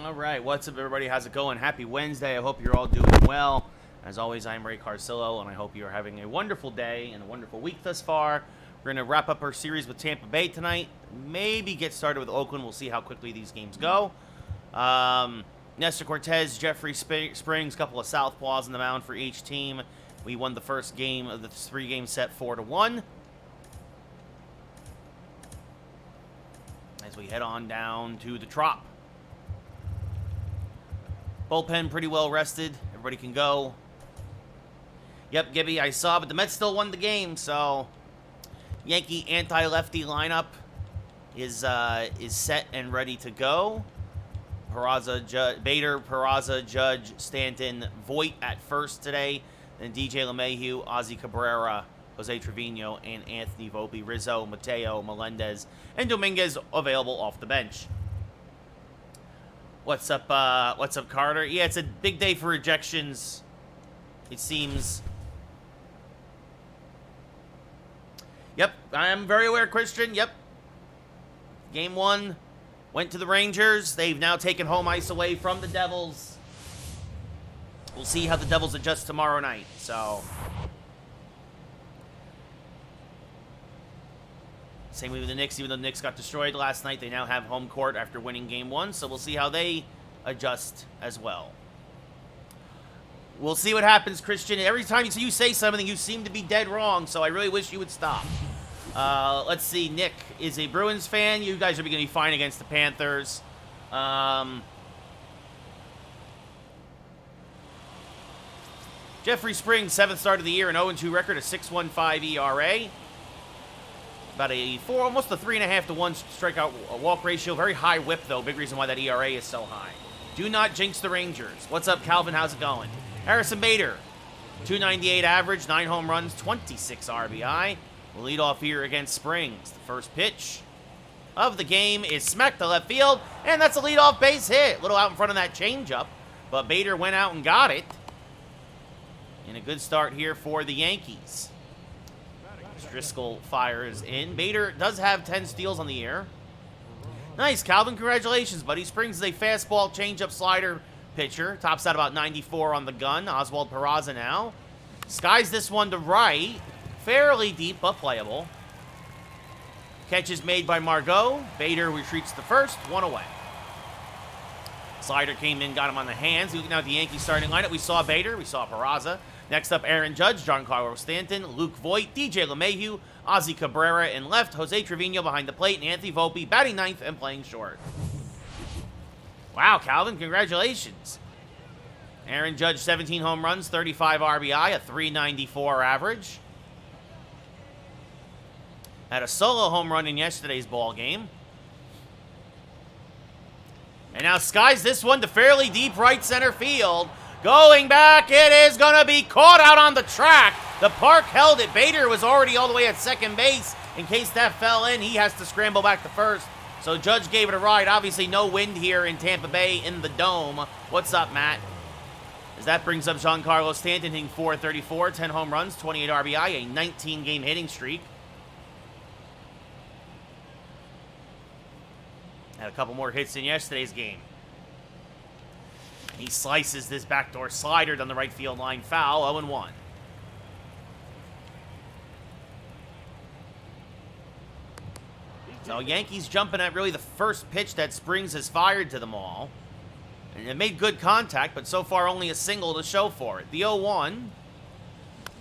All right, what's up, everybody? How's it going? Happy Wednesday. I hope you're all doing well. As always, I'm Ray Carsillo, and I hope you're having a wonderful day and a wonderful week thus far. We're going to wrap up our series with Tampa Bay tonight. Maybe get started with Oakland. We'll see how quickly these games go. Nestor Cortez, Jeffrey Springs, a couple of southpaws on the mound for each team. We won the first game of the three-game set 4-1. As we head on down to the Trop. Bullpen pretty well rested. Everybody can go. Yep, Gibby, I saw, but the Mets still won the game, so Yankee anti-lefty lineup is set and ready to go. Bader, Peraza, Judge, Stanton, Voit at first today. Then DJ LeMahieu, Ozzy Cabrera, Jose Trevino, and Anthony Volpe, Rizzo, Mateo, Melendez, and Dominguez available off the bench. What's up, Carter? Yeah, it's a big day for rejections, it seems. Yep, I am very aware, Christian. Yep. Game 1 went to the Rangers. They've now taken home ice away from the Devils. We'll see how the Devils adjust tomorrow night, so. Same way with the Knicks. Even though the Knicks got destroyed last night, they now have home court after winning Game 1, so we'll see how they adjust as well. We'll see what happens, Christian. Every time you say something, you seem to be dead wrong, so I really wish you would stop. Let's see. Nick is a Bruins fan. You guys are going to be fine against the Panthers. Jeffrey Springs, 7th start of the year, an 0-2 record, a 6.15 ERA. About almost a 3.5 to 1 strikeout walk ratio. Very high whip, though. Big reason why that ERA is so high. Do not jinx the Rangers. What's up, Calvin? How's it going? Harrison Bader, 298 average, 9 home runs, 26 RBI. We'll lead off here against Springs. The first pitch of the game is smacked to left field, and that's a leadoff base hit. A little out in front of that changeup, but Bader went out and got it. And a good start here for the Yankees. Driscoll fires in. Bader does have 10 steals on the year. Nice, Calvin. Congratulations, buddy. Springs is a fastball, changeup, slider pitcher. Tops out about 94 on the gun. Oswald Peraza now. Skies this one to right. Fairly deep, but playable. Catch is made by Margot. Bader retreats to first. 1 away. Slider came in, got him on the hands. Looking now at the Yankees starting lineup, we saw Bader. We saw Peraza. Next up, Aaron Judge, Giancarlo Stanton, Luke Voit, DJ LeMahieu, Ozzy Cabrera in left, Jose Trevino behind the plate, and Anthony Volpe batting ninth and playing short. Wow, Calvin, congratulations. Aaron Judge, 17 home runs, 35 RBI, a 394 average. Had a solo home run in yesterday's ball game. And now skies this one to fairly deep right center field. Going back, it is going to be caught out on the track. The park held it. Bader was already all the way at second base. In case that fell in, he has to scramble back to first. So Judge gave it a ride. Obviously, no wind here in Tampa Bay in the Dome. What's up, Matt? As that brings up Giancarlo Stanton hitting .434, 10 home runs, 28 RBI, a 19-game hitting streak. Had a couple more hits in yesterday's game. He slices this backdoor slider down the right field line, foul, 0-1. So Yankees jumping at really the first pitch that Springs has fired to them all. And it made good contact, but so far only a single to show for it. The 0-1.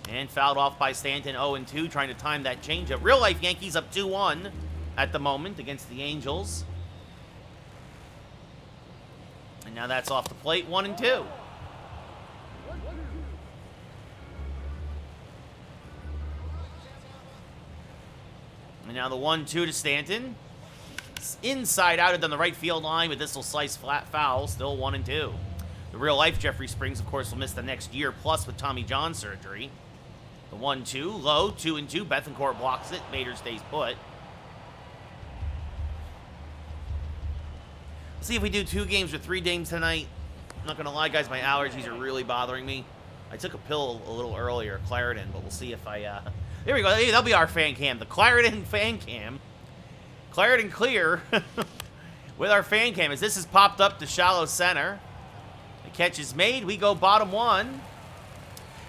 And fouled off by Stanton, 0-2, trying to time that changeup. Real life Yankees up 2-1 at the moment against the Angels. And now that's off the plate, 1-2. And now the 1-2 to Stanton. It's inside out on the right field line, but this will slice flat foul, still 1-2. The real life Jeffrey Springs, of course, will miss the next year plus with Tommy John surgery. The 1-2, low, 2-2. Bethancourt blocks it. Bader stays put. See if we do 2 games or 3 games tonight. I'm not going to lie, guys. My allergies are really bothering me. I took a pill a little earlier, Claritin, but we'll see if I... There we go. That'll be our fan cam. The Claritin fan cam. Claritin Clear with our fan cam. As this has popped up to shallow center. The catch is made. We go bottom one.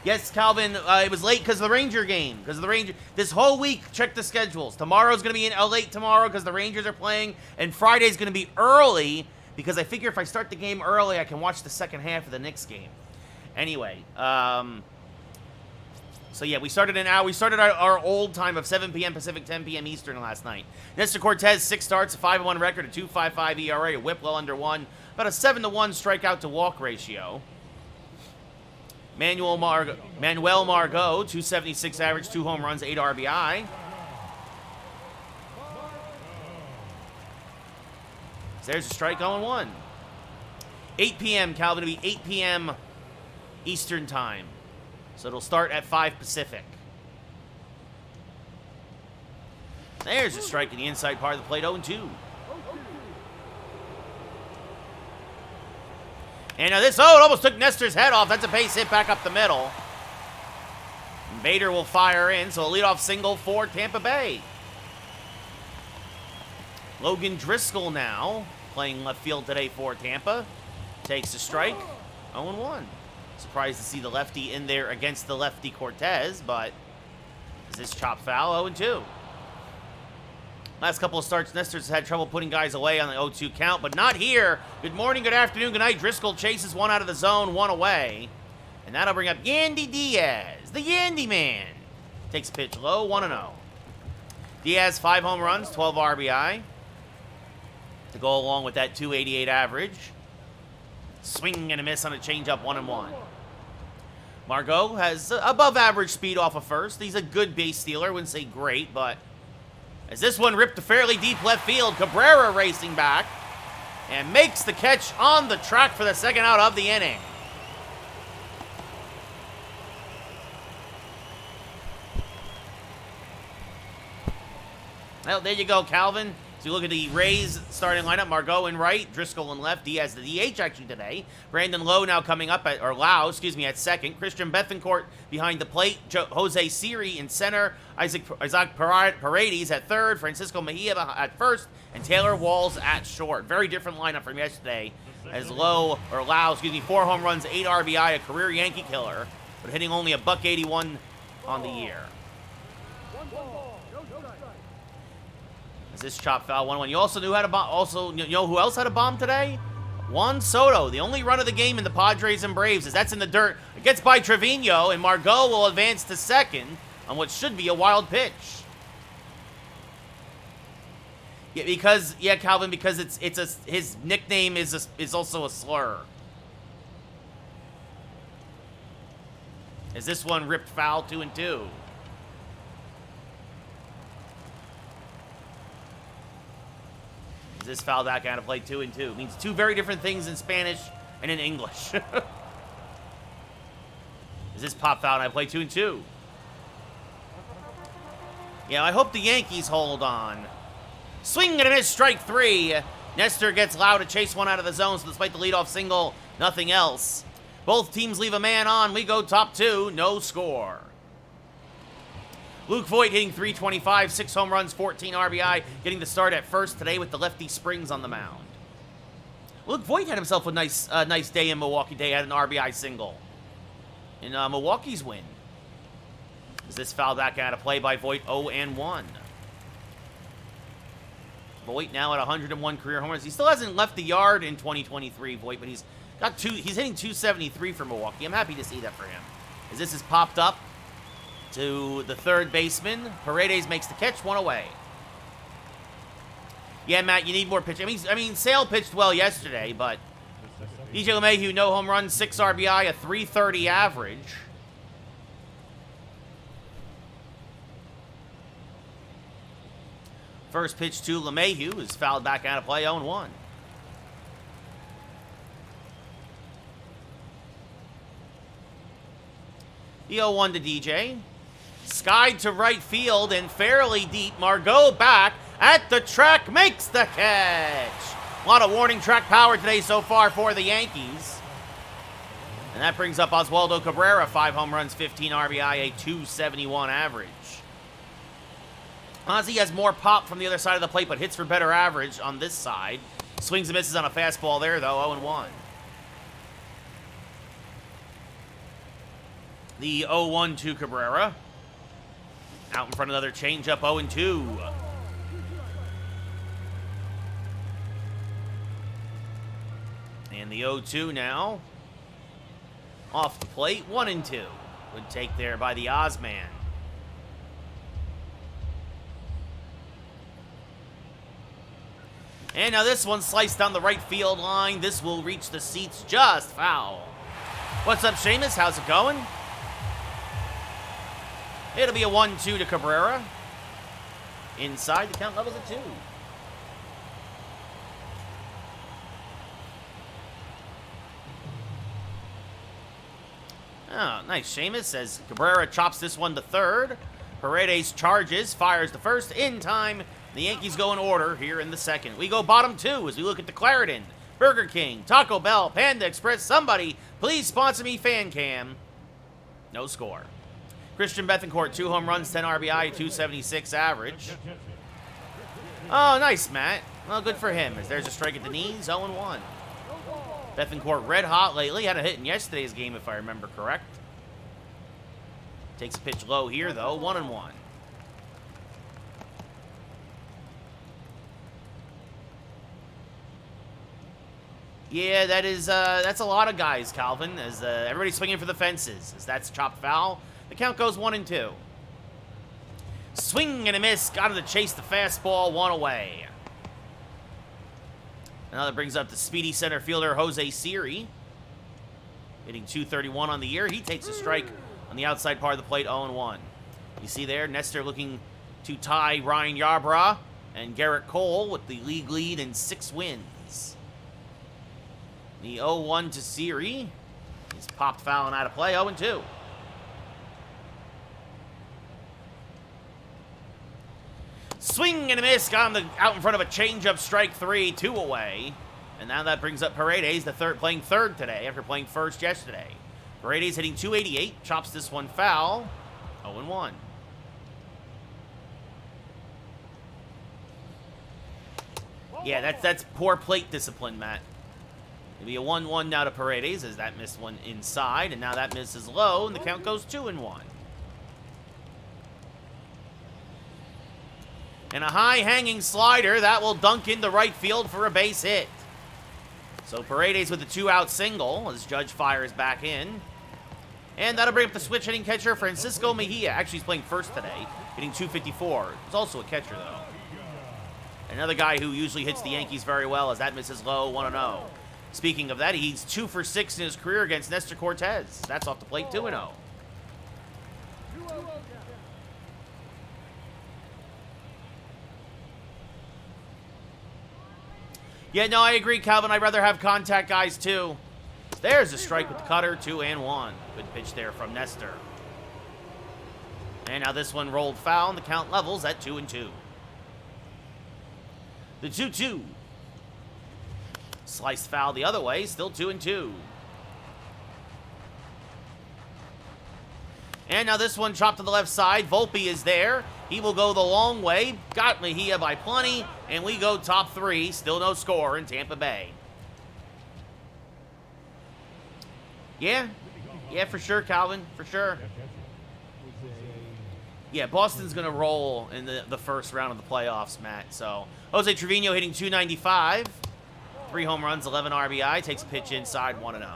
Yes, Calvin, it was late because of the Ranger game. This whole week, check the schedules. Tomorrow's going to be late tomorrow because the Rangers are playing. And Friday's going to be early because I figure if I start the game early, I can watch the second half of the Knicks game. Anyway, so yeah, we started our old time of 7 p.m. Pacific, 10 p.m. Eastern last night. Nestor Cortez, 6 starts, a 5-1 record, a 2.55 ERA, a whip well under 1, about a 7-1 strikeout to walk ratio. Manuel Margot, 276 average, 2 home runs, 8 RBI. There's a strike on 1. 8 p.m. Calvin, it'll be 8 p.m. Eastern time. So it'll start at 5 Pacific. There's a strike in the inside part of the plate, 0-2. And now this, it almost took Nestor's head off. That's a base hit back up the middle. And Bader will fire in, so a leadoff single for Tampa Bay. Logan Driscoll now playing left field today for Tampa. Takes a strike, 0-1. Surprised to see the lefty in there against the lefty Cortez, but is this chop foul? 0-2. Last couple of starts, Nestor's had trouble putting guys away on the 0-2 count, but not here. Good morning, good afternoon, good night. Driscoll chases one out of the zone, one away. And that'll bring up Yandy Diaz, the Yandy man. Takes a pitch low, 1-0. Diaz, 5 home runs, 12 RBI. To go along with that 288 average. Swing and a miss on a changeup, 1-1. Margot has above average speed off of first. He's a good base stealer. Wouldn't say great, but as this one ripped to fairly deep left field, Cabrera racing back and makes the catch on the track for the second out of the inning. Well, there you go, Calvin. So you look at the Rays starting lineup, Margot in right, Driscoll in left, Diaz the DH actually today. Brandon Lowe now coming up at, or Lau, excuse me, at second. Christian Bethancourt behind the plate, Jose Siri in center, Isaac Paredes at third, Francisco Mejia at first, and Taylor Walls at short. Very different lineup from yesterday as Lau, 4 home runs, 8 RBI, a career Yankee killer, but hitting only a $181 on the year. This chop foul 1-1. You also knew how to bomb. You know who else had a bomb today? Juan Soto, the only run of the game in the Padres and Braves, as that's in the dirt. It gets by Trevino, and Margot will advance to second on what should be a wild pitch. Yeah, Calvin, because his nickname is also a slur. Is this one ripped foul 2-2? This foul back out of play 2-2. Means two very different things in Spanish and in English. Is this pop foul and I play 2-2? Yeah, I hope the Yankees hold on. Swing and a miss, strike 3. Nestor gets Lau to chase one out of the zone, so despite the leadoff single, nothing else. Both teams leave a man on. We go top 2, no score. Luke Voigt hitting .325, 6 home runs, 14 RBI, getting the start at first today with the lefty Springs on the mound. Luke Voigt had himself a nice day in Milwaukee today, had an RBI single in Milwaukee's win. Is this foul back out of play by Voigt, 0-1. Voigt now at 101 career home runs. He still hasn't left the yard in 2023, Voigt, but he's hitting .273 for Milwaukee. I'm happy to see that for him. As this is popped up to the third baseman. Paredes makes the catch, one away. Yeah, Matt, you need more pitching. I mean, Sale pitched well yesterday, but DJ LeMahieu, no home runs, 6 RBI, a .330 average. First pitch to LeMahieu is fouled back out of play, 0-1. The 0-1 to DJ. Skied to right field and fairly deep. Margot back at the track, makes the catch. A lot of warning track power today so far for the Yankees. And that brings up Oswaldo Cabrera, 5 home runs, 15 RBI, a .271 average. Ozzy has more pop from the other side of the plate, but hits for better average on this side. Swings and misses on a fastball there, though, 0-1. The 0-1 to Cabrera. Out in front, another changeup, 0-2. And the 0-2 now. Off the plate, 1-2. Good take there by the Ozman. And now this one sliced down the right field line. This will reach the seats just foul. What's up, Seamus? How's it going? It'll be a 1-2 to Cabrera. Inside, the count levels at 2. Oh, nice. Seamus says Cabrera chops this one to third. Paredes charges, fires the first in time. The Yankees go in order here in the second. We go bottom 2 as we look at the Clarendon, Burger King, Taco Bell, Panda Express. Somebody, please sponsor me, Fan Cam. No score. Christian Bethancourt, 2 home runs, 10 RBI, 276 average. Oh, nice, Matt. Well, good for him, as there's a strike at the knees, 0-1. Bethancourt red hot lately. Had a hit in yesterday's game, if I remember correct. Takes a pitch low here, though, 1-1. Yeah, that's a lot of guys, Calvin, as everybody's swinging for the fences. As that's chopped foul. The count goes 1-2. Swing and a miss. Got him to chase the fastball, 1 away. Now that brings up the speedy center fielder, Jose Siri. Hitting .231 on the year. He takes a strike on the outside part of the plate, 0-1. You see there, Nestor looking to tie Ryan Yarbrough and Garrett Cole with the league lead in 6 wins. The 0-1 to Siri. He's popped foul and out of play, 0-2. Swing and a miss. Got him out in front of a changeup, strike 3, 2 away. And now that brings up Paredes, playing third today after playing first yesterday. Paredes hitting .288, chops this one foul, 0-1. Yeah, that's poor plate discipline, Matt. It'll be a 1-1 now to Paredes as that missed one inside, and now that misses low, and the count goes 2-1. And a high-hanging slider that will dunk into right field for a base hit. So Paredes with a 2-out single as Judge fires back in. And that'll bring up the switch hitting catcher, Francisco Mejia. Actually, he's playing first today, hitting .254. He's also a catcher, though. Another guy who usually hits the Yankees very well as that misses low, 1-0. Speaking of that, he's 2 for 6 in his career against Nestor Cortez. That's off the plate, 2-0. Yeah, no, I agree, Calvin. I'd rather have contact guys, too. There's a strike with the cutter, 2-1. Good pitch there from Nestor. And now this one rolled foul, and the count levels at 2-2. The 2-2. Sliced foul the other way, still 2-2. And now this one chopped to the left side. Volpe is there. He will go the long way. Got Mejia by plenty. And we go top 3. Still no score in Tampa Bay. Yeah. Yeah, for sure, Calvin. For sure. Yeah, Boston's going to roll in the first round of the playoffs, Matt. So, Jose Trevino hitting .295. 3 home runs, 11 RBI. Takes a pitch inside, 1-0.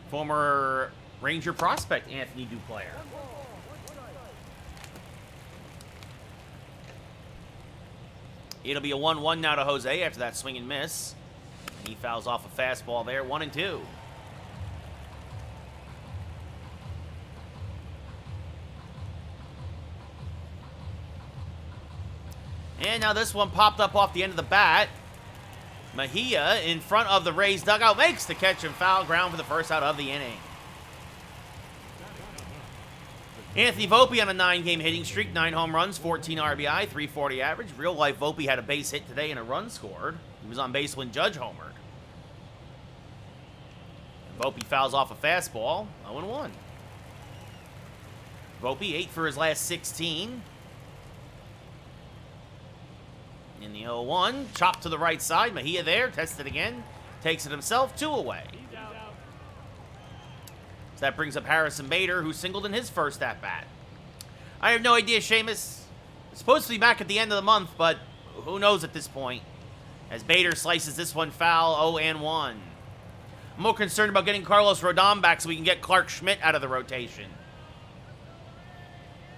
Former Ranger prospect, Anthony Duplair. It'll be a 1-1 now to Jose after that swing and miss. And he fouls off a fastball there, 1-2. And now this one popped up off the end of the bat. Mejia in front of the Rays dugout makes the catch and foul, ground for the first out of the inning. Anthony Volpe on a 9-game hitting streak, 9 home runs, 14 RBI, 340 average. Real life Volpe had a base hit today and a run scored. He was on base when Judge homered. Volpe fouls off a fastball, 0-1. Volpe 8 for his last 16. In the 0-1, chop to the right side. Mejia there, tests it again. Takes it himself, 2 away. So that brings up Harrison Bader, who singled in his first at-bat. I have no idea, Seamus. It's supposed to be back at the end of the month, but who knows at this point. As Bader slices this one foul, 0-1. I'm more concerned about getting Carlos Rodon back so we can get Clark Schmidt out of the rotation.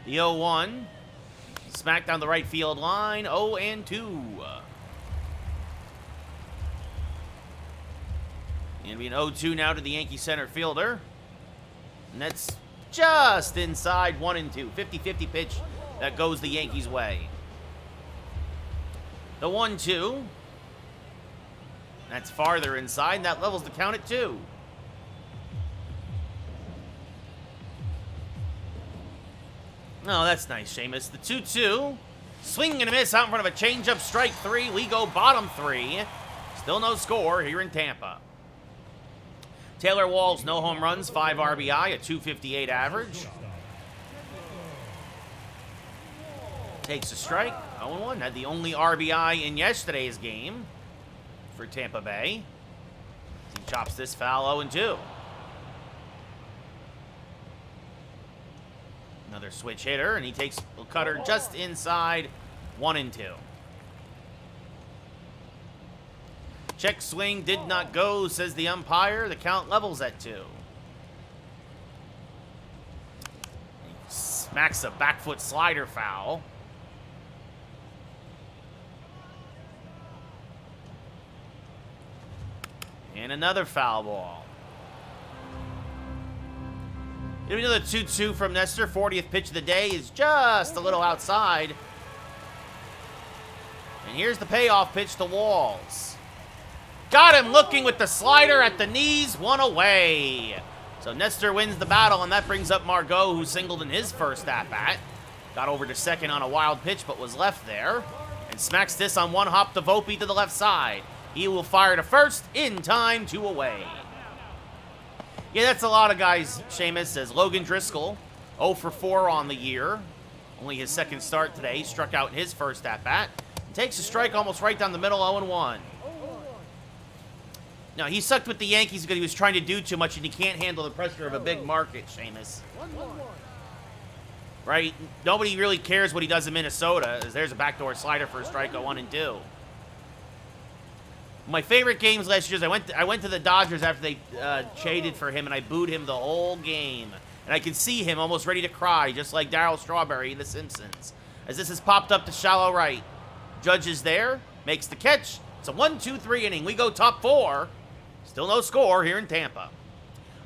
The 0-1. Smack down the right field line, 0-2. It'll be an 0-2 now to the Yankee center fielder. And that's just inside 1-2. 50-50 pitch that goes the Yankees' way. The 1-2. That's farther inside, and that levels the count at 2. Oh, that's nice, Seamus. The 2-2. Swing and a miss out in front of a changeup, strike 3. We go bottom 3. Still no score here in Tampa. Taylor Walls, no home runs, 5 RBI, a 258 average. Takes a strike, 0-1. Had the only RBI in yesterday's game for Tampa Bay. He chops this foul, 0-2. Another switch hitter, and he takes a cutter just inside 1-2. Check swing did not go, says the umpire. The count levels at 2. He smacks a back foot slider foul. And another foul ball. It'll be another 2-2 from Nestor. 40th pitch of the day is just a little outside. And here's the payoff pitch to Walls. Got him looking with the slider at the knees, 1 away. So Nestor wins the battle, and that brings up Margot, who singled in his first at-bat. Got over to second on a wild pitch, but was left there. And smacks this on 1 hop to Volpe to the left side. He will fire to first, in time, 2 away. Yeah, that's a lot of guys, Seamus says. Logan Driscoll, 0 for 4 on the year. Only his second start today. He struck out in his first at-bat. Takes a strike almost right down the middle, 0-1. No, he sucked with the Yankees because he was trying to do too much, and he can't handle the pressure of a big market, Seamus. Right? Nobody really cares what he does in Minnesota, as there's a backdoor slider for a strike, 1-2. My favorite games last year is I went to the Dodgers after they traded for him, and I booed him the whole game. And I can see him almost ready to cry, just like Darryl Strawberry in The Simpsons. As this has popped up to shallow right. Judge is there, makes the catch. It's a 1-2-3 inning. We go top 4. Still no score here in Tampa.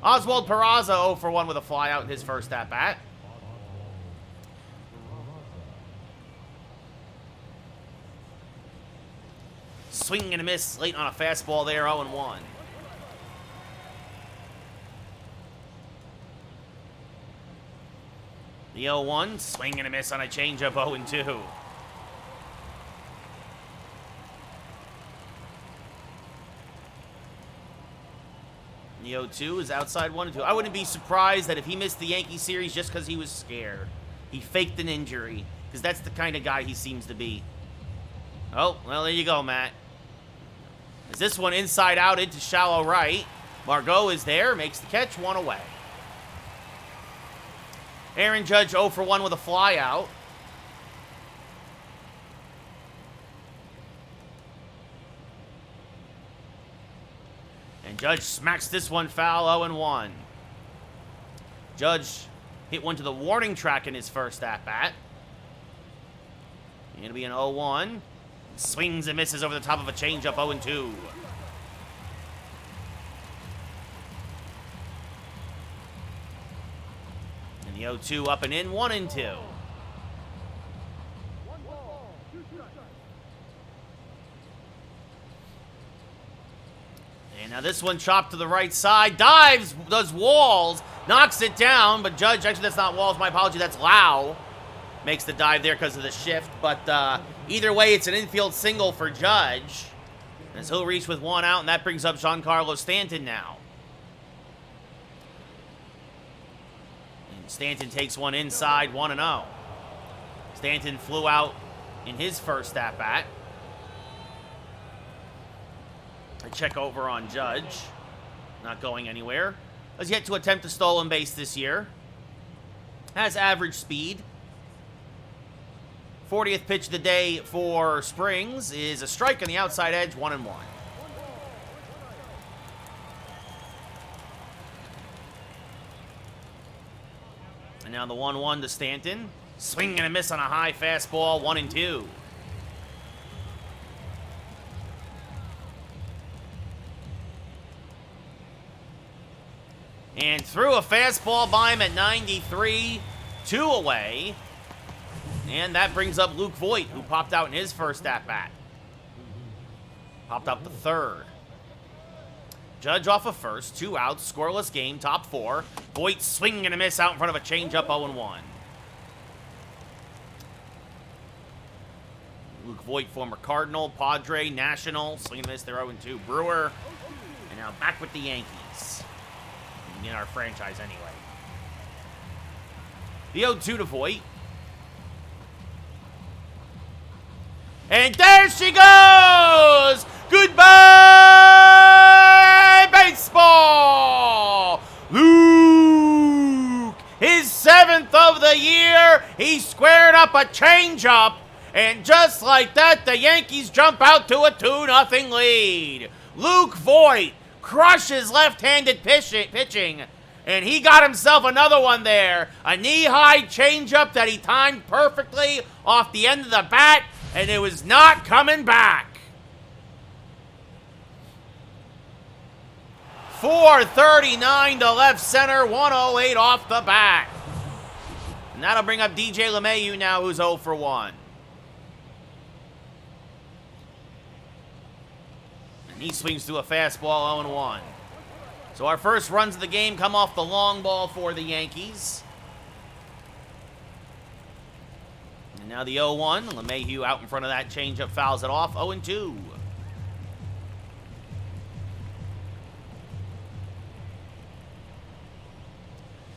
Oswald Peraza 0 for 1 with a flyout in his first at-bat. Swing and a miss late on a fastball there, 0-1. The 0-1, swing and a miss on a changeup, 0-2. The 0-2 is outside 1-2. I wouldn't be surprised that if he missed the Yankee series just because he was scared. He faked an injury, because that's the kind of guy he seems to be. Oh, well, there you go, Matt. As this one inside out into shallow right. Margot is there, makes the catch, 1 away. Aaron Judge 0 for 1 with a flyout. And Judge smacks this one foul, 0-1. Judge hit one to the warning track in his first at-bat. It'll be an 0-1. Swings and misses over the top of a changeup, 0-2. And the 0-2 up and in, 1-2. And now this one chopped to the right side. Dives, does Walls, knocks it down, but Judge, actually that's not Walls, my apology, that's Lau. Makes the dive there because of the shift, but either way, it's an infield single for Judge. As he'll reach with 1 out, and that brings up Giancarlo Stanton now. And Stanton takes one inside, 1-0. Stanton flew out in his first at-bat. A check over on Judge. Not going anywhere. Has yet to attempt a stolen base this year. Has average speed. 40th pitch of the day for Springs is a strike on the outside edge, 1-1. And now the 1-1 to Stanton. Swing and a miss on a high fastball, 1-2. And threw a fastball by him at 93, 2 away. And that brings up Luke Voit, who popped out in his first at-bat. Popped up the third. Judge off of first, 2 outs, scoreless game, top 4. Voit swing and a miss out in front of a changeup, 0-1. Luke Voit, former Cardinal, Padre, National, swing and a miss, they're 0-2. Brewer, and now back with the Yankees. In our franchise anyway. The 0-2 to Voit. And there she goes! Goodbye, baseball! Luke, his 7th of the year, he squared up a changeup, and just like that, the Yankees jump out to a 2-0 lead. Luke Voit crushes left-handed pitching, and he got himself another one there. A knee-high changeup that he timed perfectly off the end of the bat, and it was not coming back. 439 to left center, 108 off the bat. And that'll bring up DJ LeMahieu now, who's 0 for 1. And he swings through a fastball, 0-1. So our first runs of the game come off the long ball for the Yankees. And now the 0-1. LeMahieu out in front of that changeup, fouls it off, 0-2.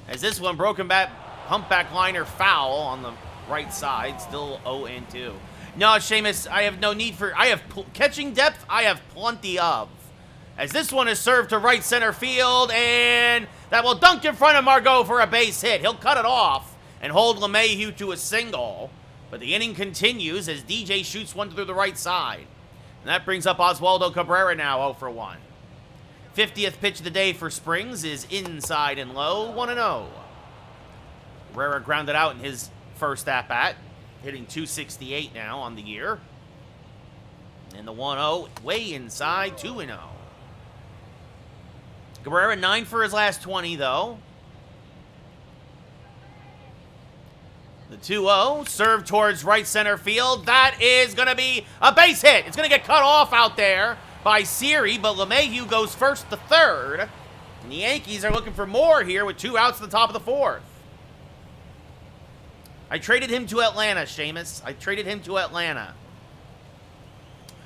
As this one, broken back, humpback liner foul on the right side, still 0-2. No, Seamus, I have no need for, catching depth, I have plenty of. As this one is served to right center field, and that will dunk in front of Margot for a base hit. He'll cut it off and hold LeMahieu to a single. But the inning continues as DJ shoots one through the right side. And that brings up Oswaldo Cabrera now, 0 for 1. 50th pitch of the day for Springs is inside and low, 1-0. Cabrera grounded out in his first at-bat, hitting .268 now on the year. And the 1-0 way inside, 2-0. Cabrera 9 for his last 20, though. The 2-0 served towards right center field. That is going to be a base hit. It's going to get cut off out there by Siri, but LeMahieu goes first to third. And the Yankees are looking for more here with 2 outs at the top of the 4th. I traded him to Atlanta, Seamus. I traded him to Atlanta.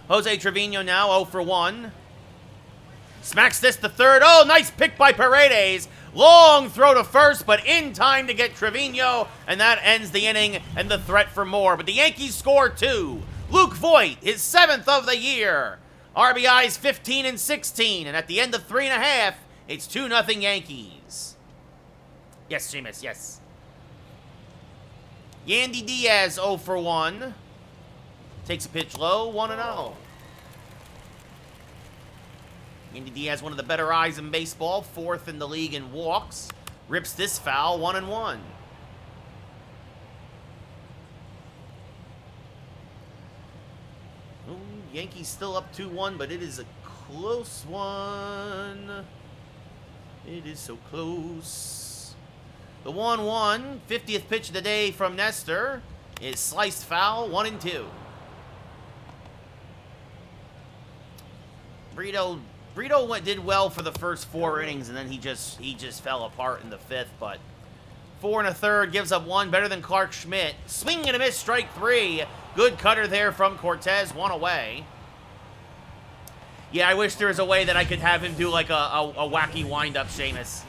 Jose Trevino now 0 for 1. Smacks this to third. Oh, nice pick by Paredes. Long throw to first, but in time to get Trevino, and that ends the inning and the threat for more. But the Yankees score 2. Luke Voit, his 7th of the year. RBIs 15 and 16, and at the end of 3.5, it's 2-0 Yankees. Yes, Seamus, yes. Yandy Diaz 0 for 1. Takes a pitch low, 1-0. Yandy Diaz, one of the better eyes in baseball, 4th in the league in walks. Rips this foul, 1-1. Ooh, Yankees still up 2-1, but it is a close one. It is so close. The 1-1, 50th pitch of the day from Nestor is sliced foul, 1-2. Brito did well for the first 4 innings, and then he just fell apart in the 5th. But 4 1/3 gives up 1, better than Clark Schmidt. Swing and a miss, strike 3. Good cutter there from Cortez, 1 away. Yeah, I wish there was a way that I could have him do like a wacky windup, Seamus.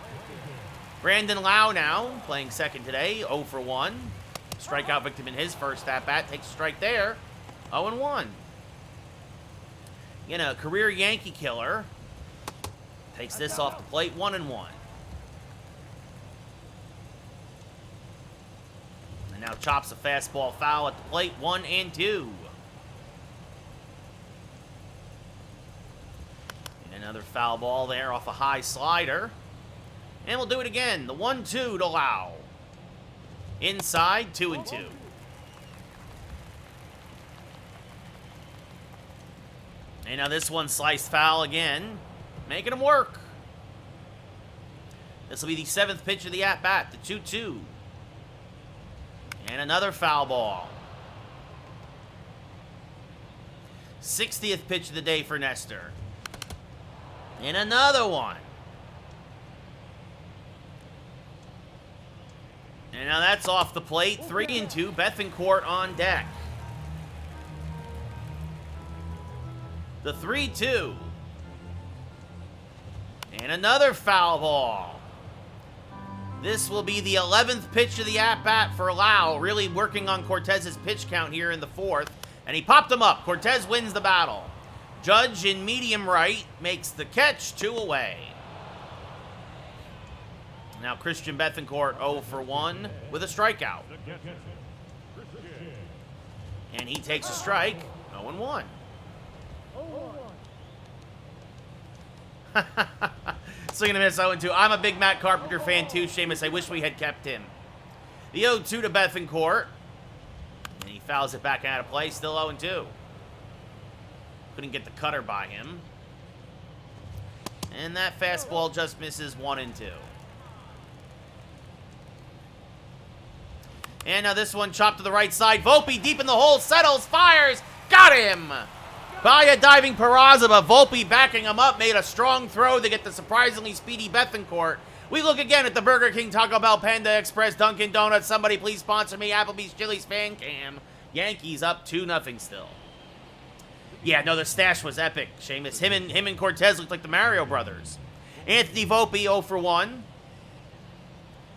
Brandon Lau now playing second today, 0 for 1. Strikeout victim in his first at bat, takes a strike there, 0-1. Again, a career Yankee killer. Takes this off the plate, 1-1. And now chops a fastball foul at the plate, 1-2. And another foul ball there off a high slider. And we'll do it again. The 1-2 to Lau. Inside, 2-2. And now this one sliced foul again, making him work. This will be the 7th pitch of the at-bat, the 2-2. And another foul ball. 60th pitch of the day for Nestor. And another one. And now that's off the plate, 3-2, Bethancourt on deck. The 3-2. And another foul ball. This will be the 11th pitch of the at-bat for Lau, really working on Cortez's pitch count here in the 4th. And he popped him up. Cortez wins the battle. Judge in medium right makes the catch, 2 away. Now Christian Bethancourt 0 for 1 with a strikeout. And he takes a strike, 0-1. Swing and a miss, 0-2. I'm a big Matt Carpenter fan too, Seamus. I wish we had kept him. The 0-2 to Bethancourt. And he fouls it back out of play, still 0-2. Couldn't get the cutter by him. And that fastball just misses, 1-2. And now this one chopped to the right side. Volpe deep in the hole, settles, fires, got him! By a diving Peraza, but Volpe backing him up made a strong throw to get the surprisingly speedy Bethancourt. We look again at the Burger King, Taco Bell, Panda Express, Dunkin' Donuts. Somebody please sponsor me. Applebee's, Chili's, Fan Cam. Yankees up 2-0 still. Yeah, no, the stash was epic, Seamus. Him and Cortez looked like the Mario brothers. Anthony Volpe 0 for 1.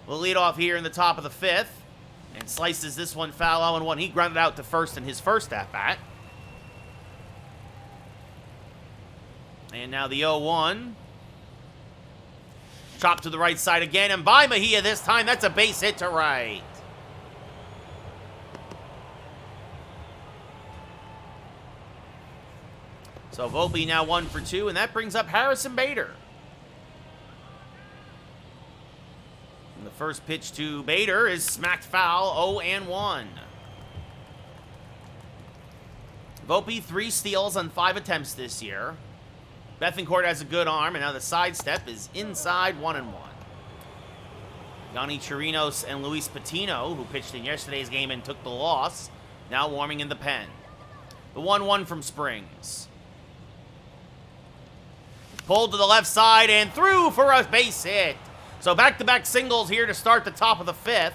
We'll lead off here in the top of the 5th. And slices this one foul 0-1. He grounded out to first in his first at-bat. And now the 0-1. Chopped to the right side again. And by Mejia this time, that's a base hit to right. So Volpe now 1 for 2. And that brings up Harrison Bader. And the first pitch to Bader is smacked foul, 0-1. Volpe 3 steals on 5 attempts this year. Bethancourt has a good arm, and now the sidestep is inside, 1-1. Yanni Chirinos and Luis Patino, who pitched in yesterday's game and took the loss, now warming in the pen. The 1-1 from Springs. Pulled to the left side and through for a base hit. So back-to-back singles here to start the top of the 5th.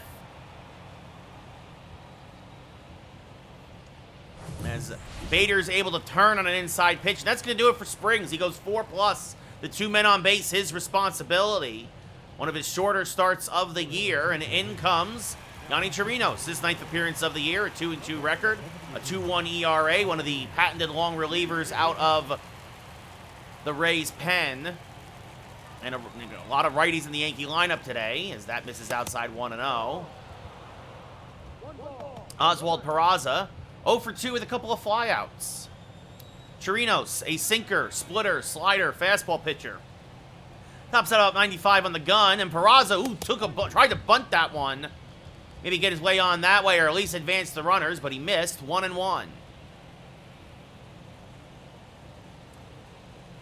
As Bader's able to turn on an inside pitch. That's going to do it for Springs. He goes 4+. The 2 men on base, his responsibility. One of his shorter starts of the year. And in comes Yanni Chirinos. His 9th appearance of the year. A 2-2 record. A 2.1 ERA. One of the patented long relievers out of the Rays' pen. And a lot of righties in the Yankee lineup today, as that misses outside 1-0. Oswald Peraza, 0 for 2 with a couple of flyouts. Chirinos, a sinker, splitter, slider, fastball pitcher. Tops out about 95 on the gun, and Peraza, tried to bunt that one. Maybe get his way on that way, or at least advance the runners, but he missed, 1-1.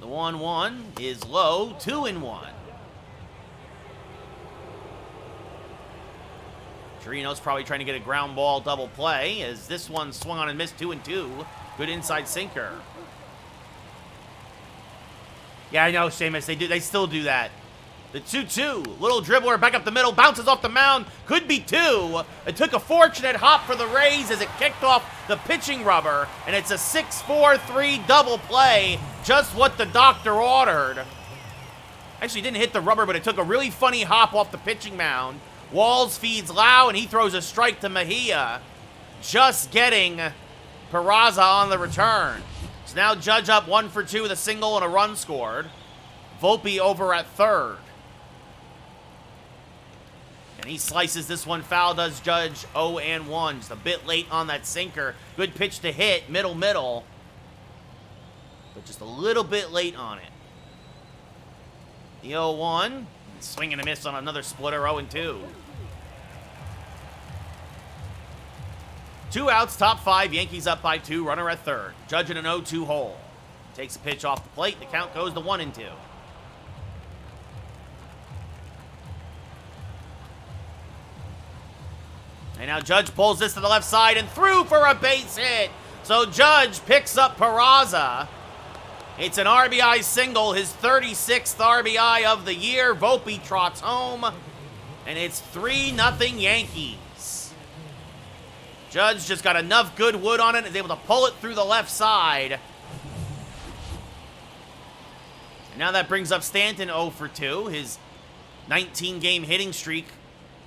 The 1-1 is low, 2-1. Chirinos probably trying to get a ground ball double play as this one swung on and missed, 2-2. Good inside sinker. Yeah, I know, Seamus. They still do that. The 2-2. Little dribbler back up the middle. Bounces off the mound. Could be 2. It took a fortunate hop for the Rays as it kicked off the pitching rubber. And it's a 6-4-3 double play. Just what the doctor ordered. Actually, didn't hit the rubber, but it took a really funny hop off the pitching mound. Walls feeds Lau, and he throws a strike to Mejia. Just getting Peraza on the return. So now Judge up 1 for 2 with a single and a run scored. Volpe over at third. And he slices this one foul, does Judge 0-1. Just a bit late on that sinker. Good pitch to hit, middle. But just a little bit late on it. The 0-1. Swing and a miss on another splitter, 0-2. 2 outs, top 5. Yankees up by 2. Runner at third. Judge in an 0-2 hole. Takes a pitch off the plate. The count goes to 1-2. And now Judge pulls this to the left side and through for a base hit. So Judge picks up Peraza. It's an RBI single, his 36th RBI of the year. Volpe trots home, and it's 3-0 Yankees. Judge just got enough good wood on it and is able to pull it through the left side. And now that brings up Stanton 0 for 2. His 19-game hitting streak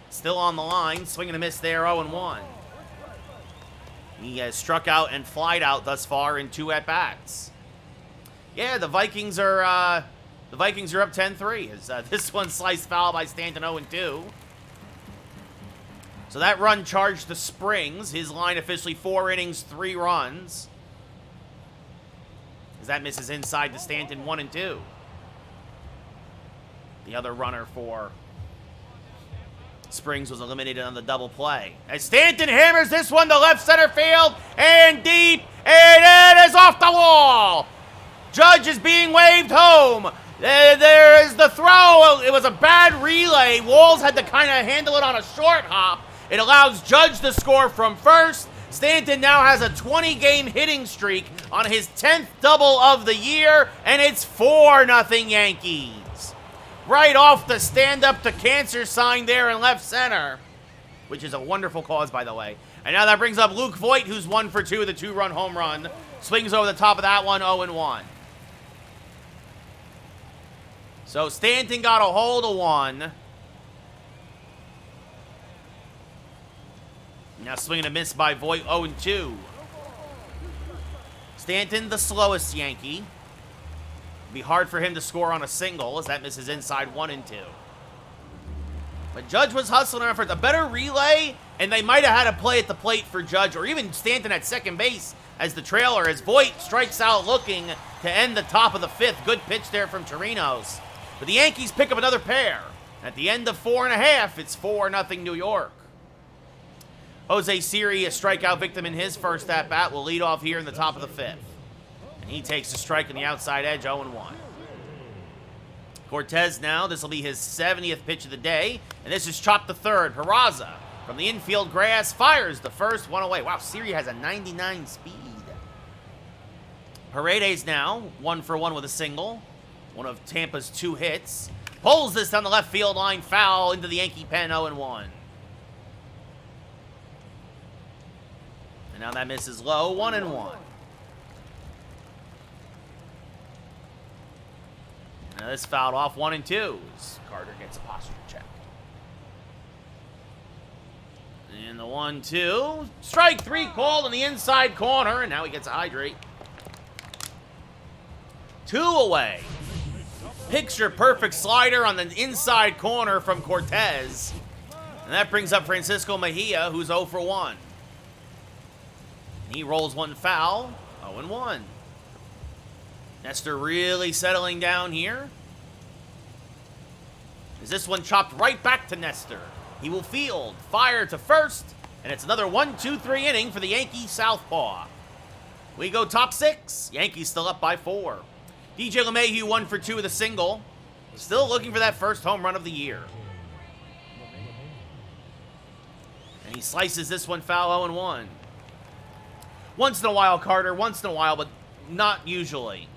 still on the line. Swing and a miss there, 0-1. He has struck out and flied out thus far in 2 at-bats. Yeah, the Vikings are up 10-3. This one sliced foul by Stanton, 0-2. So that run charged the Springs. His line officially 4 innings, 3 runs. As that misses inside to Stanton, 1-2. The other runner for Springs was eliminated on the double play. As Stanton hammers this one to left center field and deep, and it is off the wall. Judge is being waved home. There is the throw. It was a bad relay. Walls had to kind of handle it on a short hop. It allows Judge to score from first. Stanton now has a 20-game hitting streak on his 10th double of the year, and it's 4-0 Yankees. Right off the stand-up to cancer sign there in left center, which is a wonderful cause, by the way. And now that brings up Luke Voit, who's 1 for 2 with a 2-run home run. Swings over the top of that one, 0-1. So Stanton got a hold of one. Now swinging a miss by Voit, 0-2. Stanton, the slowest Yankee. It'd be hard for him to score on a single as that misses inside, 1-2. But Judge was hustling for a better relay, and they might have had a play at the plate for Judge, or even Stanton at second base as the trailer, as Voit strikes out looking to end the top of the 5th. Good pitch there from Chirinos. But the Yankees pick up another pair. At the end of 4.5, it's 4-0 New York. Jose Siri, a strikeout victim in his first at-bat, will lead off here in the top of the 5th. And he takes a strike on the outside edge, 0-1. Cortez now, this will be his 70th pitch of the day. And this is chopped to third. Peraza from the infield grass fires the first one away. Wow, Siri has a 99 speed. Paredes now, 1 for 1 with a single. One of Tampa's 2 hits. Pulls this down the left field line, foul into the Yankee pen, 0-1. And now that misses low, 1-1. Now this fouled off, 1-2. Carter gets a posture check. And the 1-2. Strike 3 called in the inside corner, and now he gets a hydrate. 2 away. Picture perfect slider on the inside corner from Cortez. And that brings up Francisco Mejia, who's 0 for 1. And he rolls one foul, 0-1. Nestor really settling down here. Is this one chopped right back to Nestor? He will field, fire to first, and it's another 1-2-3 inning for the Yankee southpaw. We go top 6. Yankees still up by 4. DJ LeMahieu 1 for 2 with a single. Still looking for that first home run of the year. And he slices this one foul, 0-1. Once in a while, Carter. Once in a while, but not usually.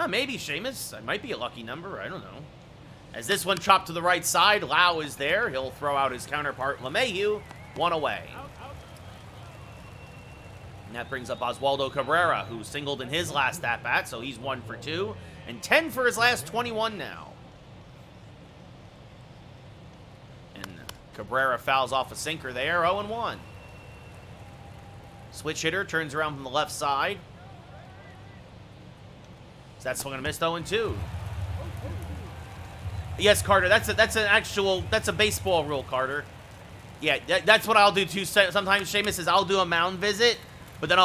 Maybe Seamus. That might be a lucky number. I don't know. As this one chopped to the right side, Lau is there. He'll throw out his counterpart, LeMahieu. 1 away. And that brings up Oswaldo Cabrera, who singled in his last at-bat, so he's 1 for 2. And 10 for his last 21 now. And Cabrera fouls off a sinker there, 0-1. Switch hitter turns around from the left side. So that's swing and a miss, 0-2. Yes, Carter, that's a baseball rule, Carter. Yeah, that's what I'll do too. Sometimes, Seamus, is I'll do a mound visit, but then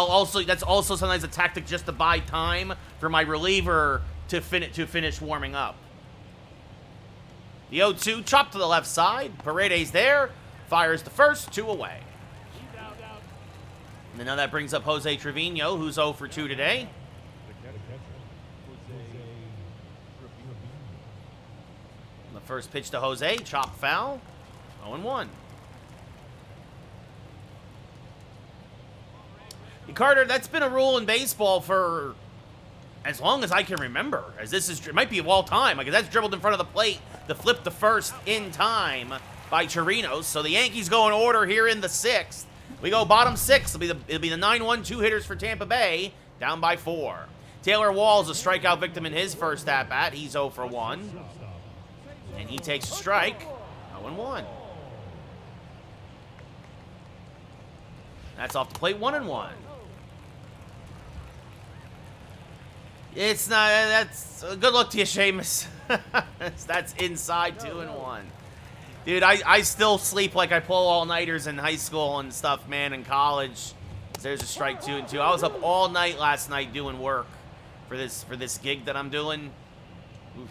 that's also sometimes a tactic just to buy time for my reliever to finish warming up. The 0-2, chop to the left side. Paredes there, fires the first, 2 away. And now that brings up Jose Trevino, who's 0 for 2 today. The first pitch to Jose, chop foul, 0-1. Carter, that's been a rule in baseball for as long as I can remember. As it might be of all time. Like, that's dribbled in front of the plate to flip the first in time by Chirinos. So the Yankees go in order here in the 6th. We go bottom 6. It'll be the 9-1 2 hitters for Tampa Bay, down by 4. Taylor Wall's a strikeout victim in his first at-bat. He's 0 for 1. And he takes a strike, 0-1. That's off the plate, 1-1. It's not, that's, good luck to you, Seamus. That's inside, 2-1. Dude, I still sleep like I pull all-nighters in high school and stuff, man, in college. There's a strike, 2-2. I was up all night last night doing work for this gig that I'm doing. Oof.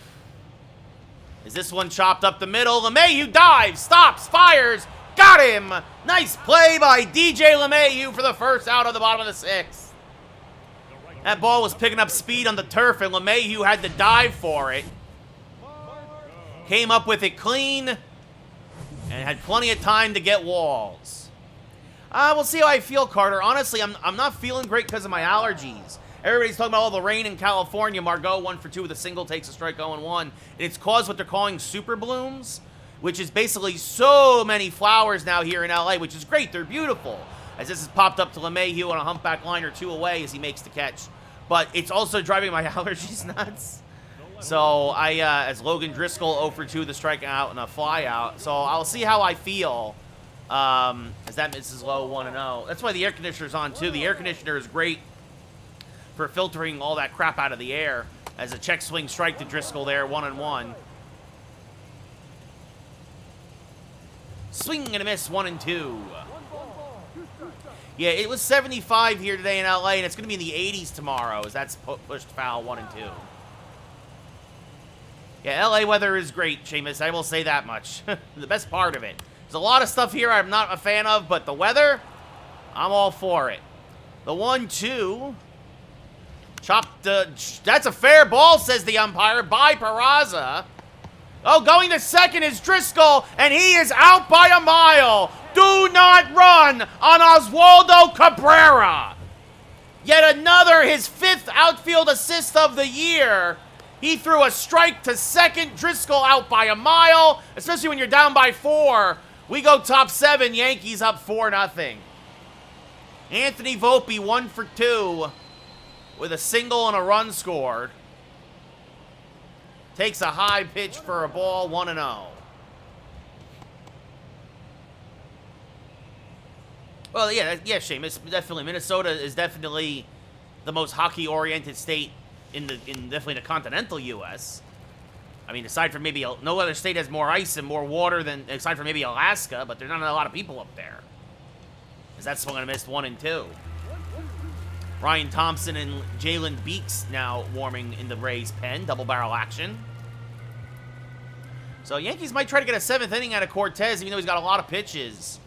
Is this one chopped up the middle? LeMahieu dives, stops, fires, got him! Nice play by DJ LeMahieu for the first out of the bottom of the 6th. That ball was picking up speed on the turf, and LeMahieu had to dive for it. Came up with it clean, and had plenty of time to get Walls. We'll see how I feel, Carter. Honestly, I'm not feeling great because of my allergies. Everybody's talking about all the rain in California. Margot, 1 for 2 with a single, takes a strike, 0-1. And it's caused what they're calling super blooms, which is basically so many flowers now here in LA, which is great. They're beautiful. As this has popped up to LeMahieu on a humpback liner 2 away as he makes the catch. But it's also driving my allergies nuts. So as Logan Driscoll 0 for 2, the strikeout and a fly out. So I'll see how I feel as that misses low, 1-0. That's why the air conditioner's on too. The air conditioner is great for filtering all that crap out of the air. As a check swing strike to Driscoll there, 1-1. Swing and a miss, 1-2. Yeah, it was 75 here today in LA, and it's going to be in the 80s tomorrow, as that's pushed foul, 1-2. Yeah, LA weather is great, Seamus. I will say that much. The best part of it. There's a lot of stuff here I'm not a fan of, but the weather, I'm all for it. The 1-2. Chopped. That's a fair ball, says the umpire, by Peraza. Oh, going to second is Driscoll, and he is out by a mile. Do not run on Oswaldo Cabrera. Yet another, his 5th outfield assist of the year. He threw a strike to second. Driscoll out by a mile, especially when you're down by 4. We go top 7. Yankees up 4-0. Anthony Volpe 1 for 2 with a single and a run scored. Takes a high pitch for a ball, 1-0. Well, yeah, Seamus, definitely. Minnesota is definitely the most hockey-oriented state in definitely the continental U.S. I mean, aside from maybe no other state has more ice and more water than aside from maybe Alaska, but there's not a lot of people up there. As that swung and a missed, 1-2. Ryan Thompson and Jalen Beeks now warming in the Rays' pen, double barrel action. So Yankees might try to get a 7th inning out of Cortez, even though he's got a lot of pitches.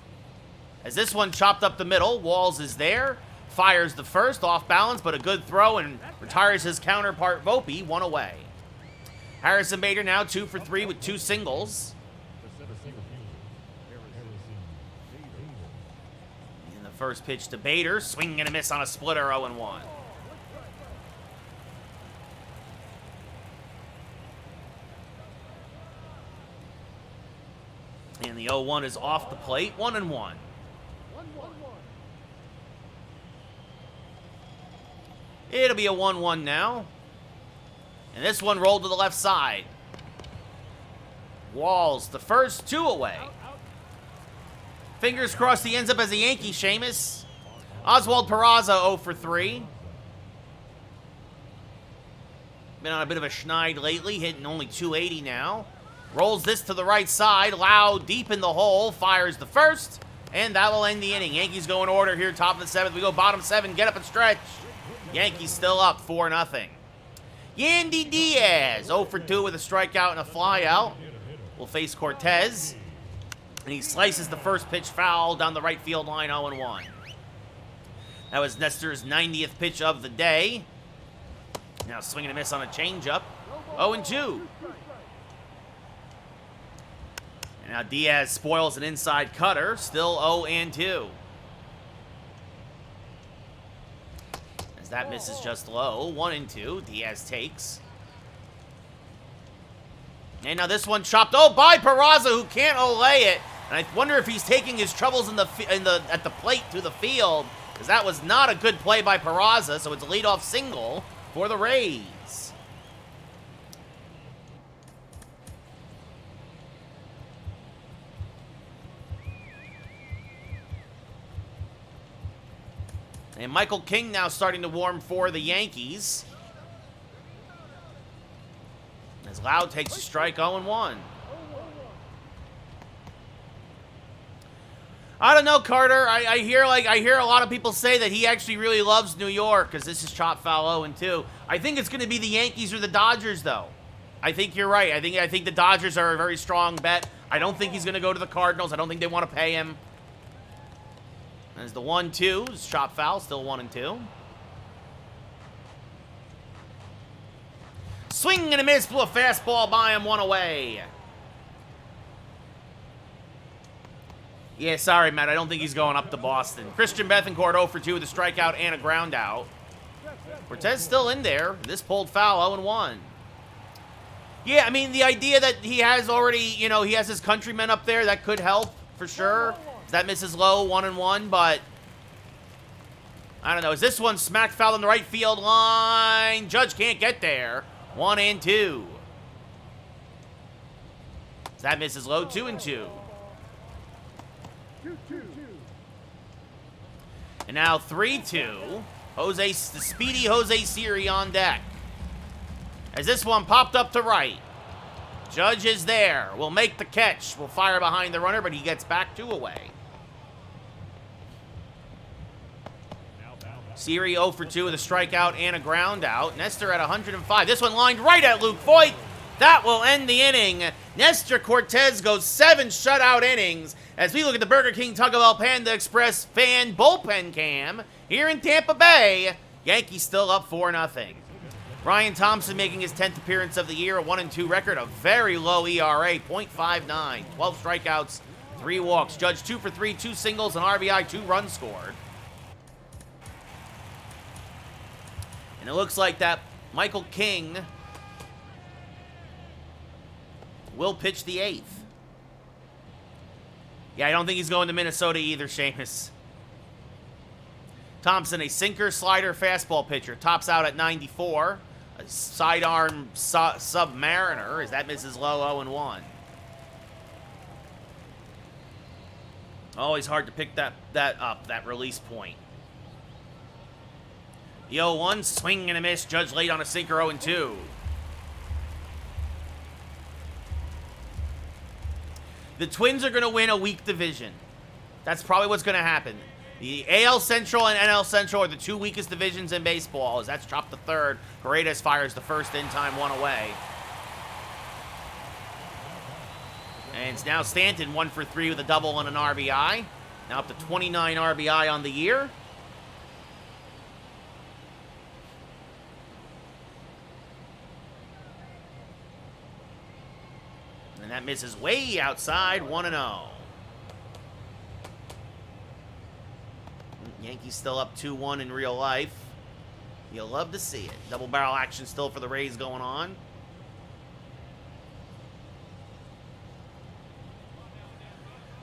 As this one chopped up the middle, Walls is there, fires the first, off balance, but a good throw, and retires his counterpart Volpe, 1 away. Harrison Bader now 2 for 3 with 2 singles. And the first pitch to Bader, swing and a miss on a splitter, 0-1. And the 0-1 is off the plate, 1-1. It'll be a 1-1 now. And this one rolled to the left side. Walls, the first, 2 away. Fingers crossed he ends up as a Yankee, Seamus. Oswald Peraza 0 for 3. Been on a bit of a schneid lately, hitting only 280 now. Rolls this to the right side. Loud, deep in the hole. Fires the first. And that will end the inning. Yankees go in order here, top of the 7th. We go bottom 7. Get up and stretch. Yankees still up 4-0. Yandy Diaz, 0 for 2 with a strikeout and a flyout. Will face Cortez. And he slices the first pitch foul down the right field line, 0-1. That was Nestor's 90th pitch of the day. Now swing and a miss on a changeup. 0-2. And now Diaz spoils an inside cutter. Still 0-2. As that misses just low. 1-2. Diaz takes. And now this one chopped by Peraza, who can't olay it. And I wonder if he's taking his troubles at the plate to the field, because that was not a good play by Peraza. So it's a leadoff single for the Rays. And Michael King now starting to warm for the Yankees. As Loud takes a strike, 0-1. I don't know, Carter. I hear a lot of people say that he actually really loves New York, because this is chop foul 0-2. I think it's going to be the Yankees or the Dodgers, though. I think you're right. I think the Dodgers are a very strong bet. I don't think he's going to go to the Cardinals. I don't think they want to pay him. As the 1-2 is chop foul, still 1-2. Swing and a miss, blew a fastball by him, 1 away. Yeah, sorry, Matt. I don't think he's going up to Boston. Christian Bethancourt 0 for 2 with a strikeout and a ground out. Cortez still in there. This pulled foul, 0-1. Yeah, I mean, the idea that he has already, he has his countrymen up there, that could help for sure. That misses low, 1-1, but I don't know. Is this one smacked foul in the right field line? Judge can't get there. 1-2. That misses low, 2-2. And now 3-2. The speedy Jose Siri on deck. As this one popped up to right. Judge is there. Will make the catch. Will fire behind the runner, but he gets back 2 away. Siri 0 for 2 with a strikeout and a ground out. Nestor at 105. This one lined right at Luke Voigt. That will end the inning. Nestor Cortez goes 7 shutout innings as we look at the Burger King Taco Bell Panda Express fan bullpen cam here in Tampa Bay. Yankees still up 4-0. Ryan Thompson making his 10th appearance of the year, a 1-2 record, a very low ERA, .59, 12 strikeouts, 3 walks. Judge 2 for 3, 2 singles, an RBI, 2 runs scored. And it looks like that Michael King will pitch the 8th. Yeah, I don't think he's going to Minnesota either, Seamus. Thompson, a sinker, slider, fastball pitcher. Tops out at 94. A sidearm submariner as that misses low, 0-1. Always hard to pick that up, that release point. The 0-1, swing and a miss. Judge late on a sinker, 0-2. The Twins are going to win a weak division. That's probably what's going to happen. The AL Central and NL Central are the 2 weakest divisions in baseball, as that's chopped the 3rd. Paredes fires the first in time, 1 away. And it's now Stanton 1 for 3 with a double and an RBI. Now up to 29 RBI on the year. And that misses way outside, 1-0. Yankees still up 2-1 in real life. You'll love to see it. Double barrel action still for the Rays going on.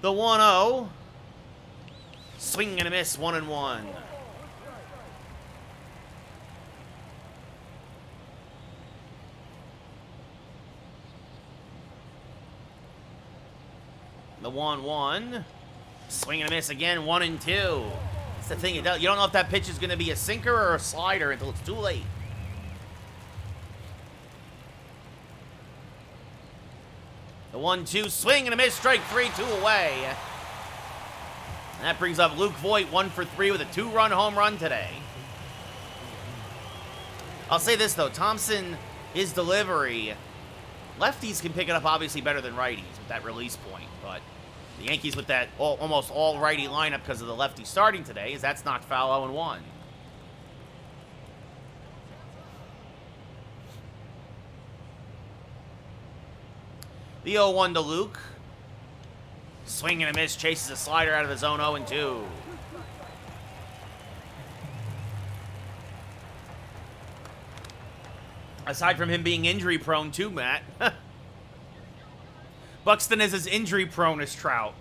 The 1-0. Swing and a miss, 1-1. The 1-1. Swing and a miss again, 1-2. That's the thing. You don't know if that pitch is going to be a sinker or a slider until it's too late. The 1-2 swing and a miss. Strike 3, 2 away. And that brings up Luke Voigt, 1 for 3 with a 2-run home run today. I'll say this, though. Thompson, his delivery, lefties can pick it up obviously better than righties with that release point. But the Yankees with that almost all righty lineup because of the lefty starting today is that's knocked foul 0-1. The 0-1 to Luke. Swing and a miss, chases a slider out of the zone, 0-2. Aside from him being injury-prone too, Matt. Buxton is as injury-prone as Trout.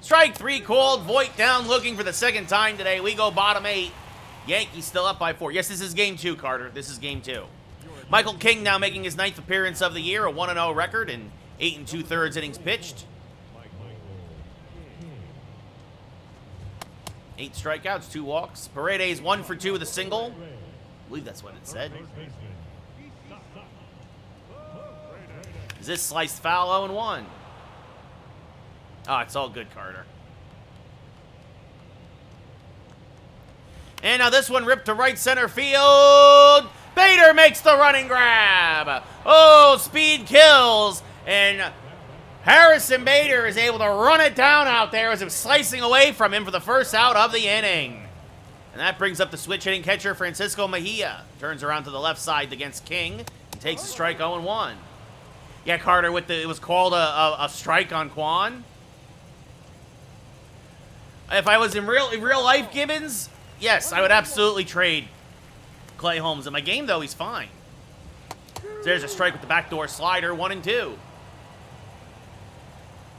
Strike 3 called. Voigt down looking for the second time today. We go bottom 8. Yankees still up by 4. Yes, this is game 2, Carter. This is game 2. Michael King now making his 9th appearance of the year, a 1-0 record in 8 2/3 innings pitched. 8 strikeouts, 2 walks. Paredes 1 for 2 with a single. I believe that's what it said. Is this sliced foul 0-1? Oh, it's all good, Carter. And now this one ripped to right center field. Bader makes the running grab. Oh, speed kills. And Harrison Bader is able to run it down out there as it was slicing away from him for the first out of the inning. And that brings up the switch hitting catcher, Francisco Mejia. Turns around to the left side against King and takes a strike 0-1. Yeah, Carter, it was called a strike on Quan. If I was in real life Gibbons, yes, I would absolutely trade Clay Holmes. In my game, though, he's fine. So there's a strike with the backdoor slider, 1-2.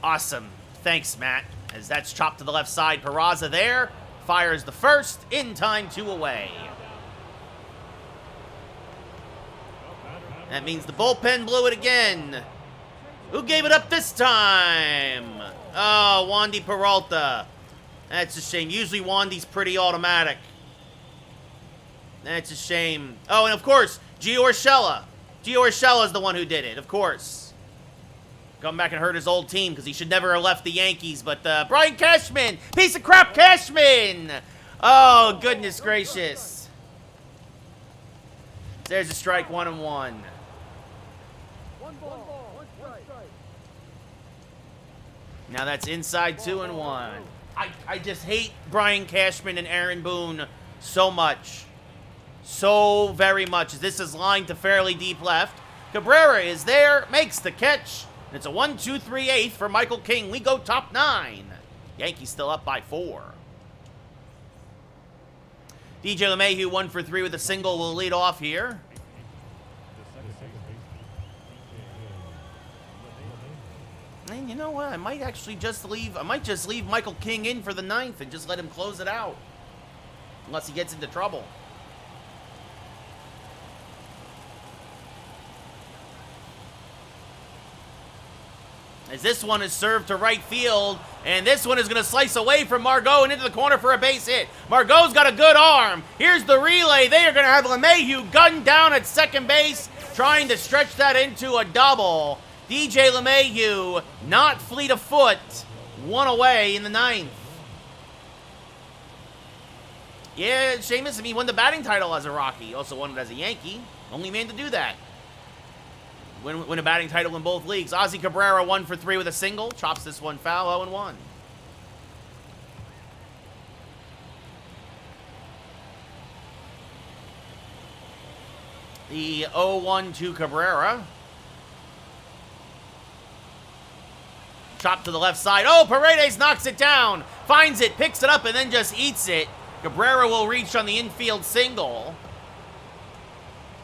Awesome. Thanks, Matt. As that's chopped to the left side, Peraza there. Fires the first, in time, 2 away. That means the bullpen blew it again. Who gave it up this time? Oh, Wandy Peralta. That's a shame. Usually Wandy's pretty automatic. That's a shame. Oh, and of course, Gio Urshela. Gio Urshela is the one who did it, of course. Come back and hurt his old team because he should never have left the Yankees. But Brian Cashman, piece of crap Cashman. Oh, goodness gracious. There's a strike, 1-1. One ball, one strike. Now that's inside 2-1. I just hate Brian Cashman and Aaron Boone so much. So very much. This is lined to fairly deep left. Cabrera is there, makes the catch. And it's a 1-2-3-8 for Michael King. We go top 9. Yankees still up by 4. DJ LeMahieu 1 for 3 with a single will lead off here. And you know what? I might just leave Michael King in for the 9th and just let him close it out. Unless he gets into trouble. As this one is served to right field, and this one is going to slice away from Margot and into the corner for a base hit. Margot's got a good arm. Here's the relay. They are going to have LeMahieu gunned down at second base, trying to stretch that into a double. DJ LeMahieu, not fleet of foot, 1 away in the 9th. Yeah, Seamus, I mean, won the batting title as a Rocky. He also won it as a Yankee. Only man to do that. Win a batting title in both leagues. Ozzie Cabrera 1 for 3 with a single. Chops this one foul, 0-1. The 0-1 to Cabrera. Chop to the left side. Oh, Paredes knocks it down. Finds it, picks it up, and then just eats it. Cabrera will reach on the infield single.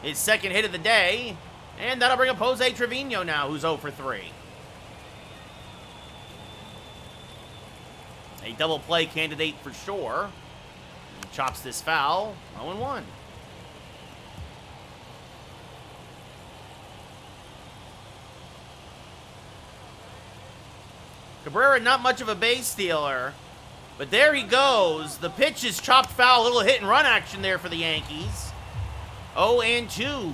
His second hit of the day. And that'll bring up Jose Trevino now, who's 0 for 3. A double play candidate for sure. And chops this foul, 0-1. Cabrera, not much of a base stealer. But there he goes. The pitch is chopped foul. A little hit and run action there for the Yankees. 0-2.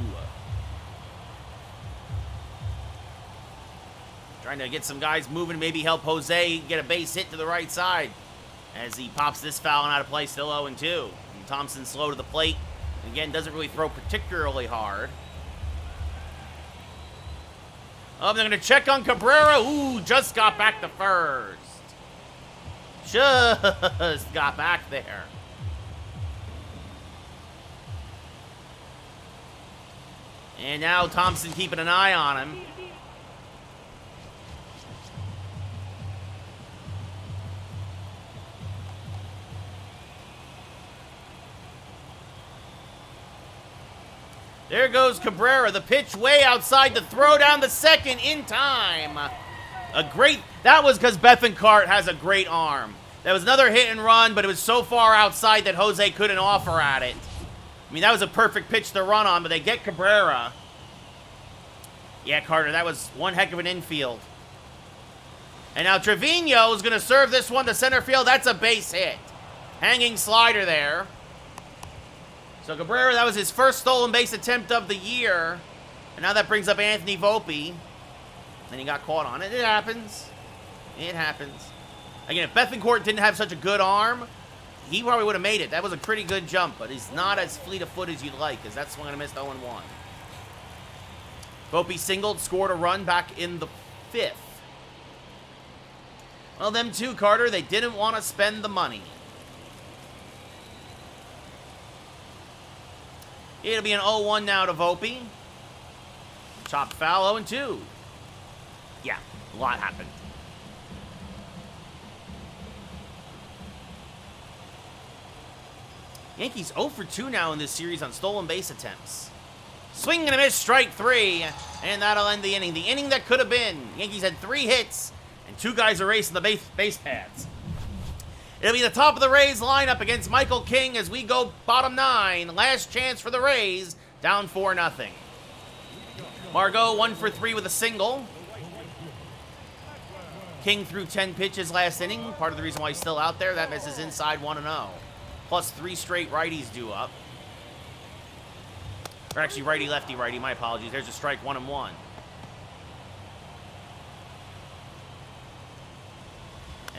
Trying to get some guys moving, maybe help Jose get a base hit to the right side as he pops this foul and out of play, still 0-2. And Thompson slow to the plate. Again, doesn't really throw particularly hard. Oh, they're going to check on Cabrera. Ooh, just got back to first. Just got back there. And now Thompson keeping an eye on him. There goes Cabrera. The pitch way outside, the throw down the second in time. That was because Bethencourt has a great arm. That was another hit and run, but it was so far outside that Jose couldn't offer at it. I mean, that was a perfect pitch to run on, but they get Cabrera. Yeah, Carter, that was one heck of an infield. And now Trevino is going to serve this one to center field. That's a base hit. Hanging slider there. So Cabrera, that was his first stolen base attempt of the year. And now that brings up Anthony Volpe. And he got caught on it. It happens. It happens. Again, if Bethencourt didn't have such a good arm, he probably would have made it. That was a pretty good jump, but he's not as fleet of foot as you'd like, because that swing and a miss 0-1. Volpe singled, scored a run back in the 5th. Well, them too, Carter, they didn't want to spend the money. It'll be an 0-1 now to Volpe. Chopped foul, 0-2. Yeah, a lot happened. Yankees 0 for 2 now in this series on stolen base attempts. Swing and a miss, strike 3, and that'll end the inning. The inning that could have been. Yankees had 3 hits, and 2 guys erasing the base paths. It'll be the top of the Rays lineup against Michael King as we go bottom 9. Last chance for the Rays, down 4-0. Margot 1 for 3 with a single. King threw 10 pitches last inning. Part of the reason why he's still out there. That misses inside 1-0. Plus 3 straight righties due up. Or actually righty, lefty, righty. My apologies. There's a strike 1-1.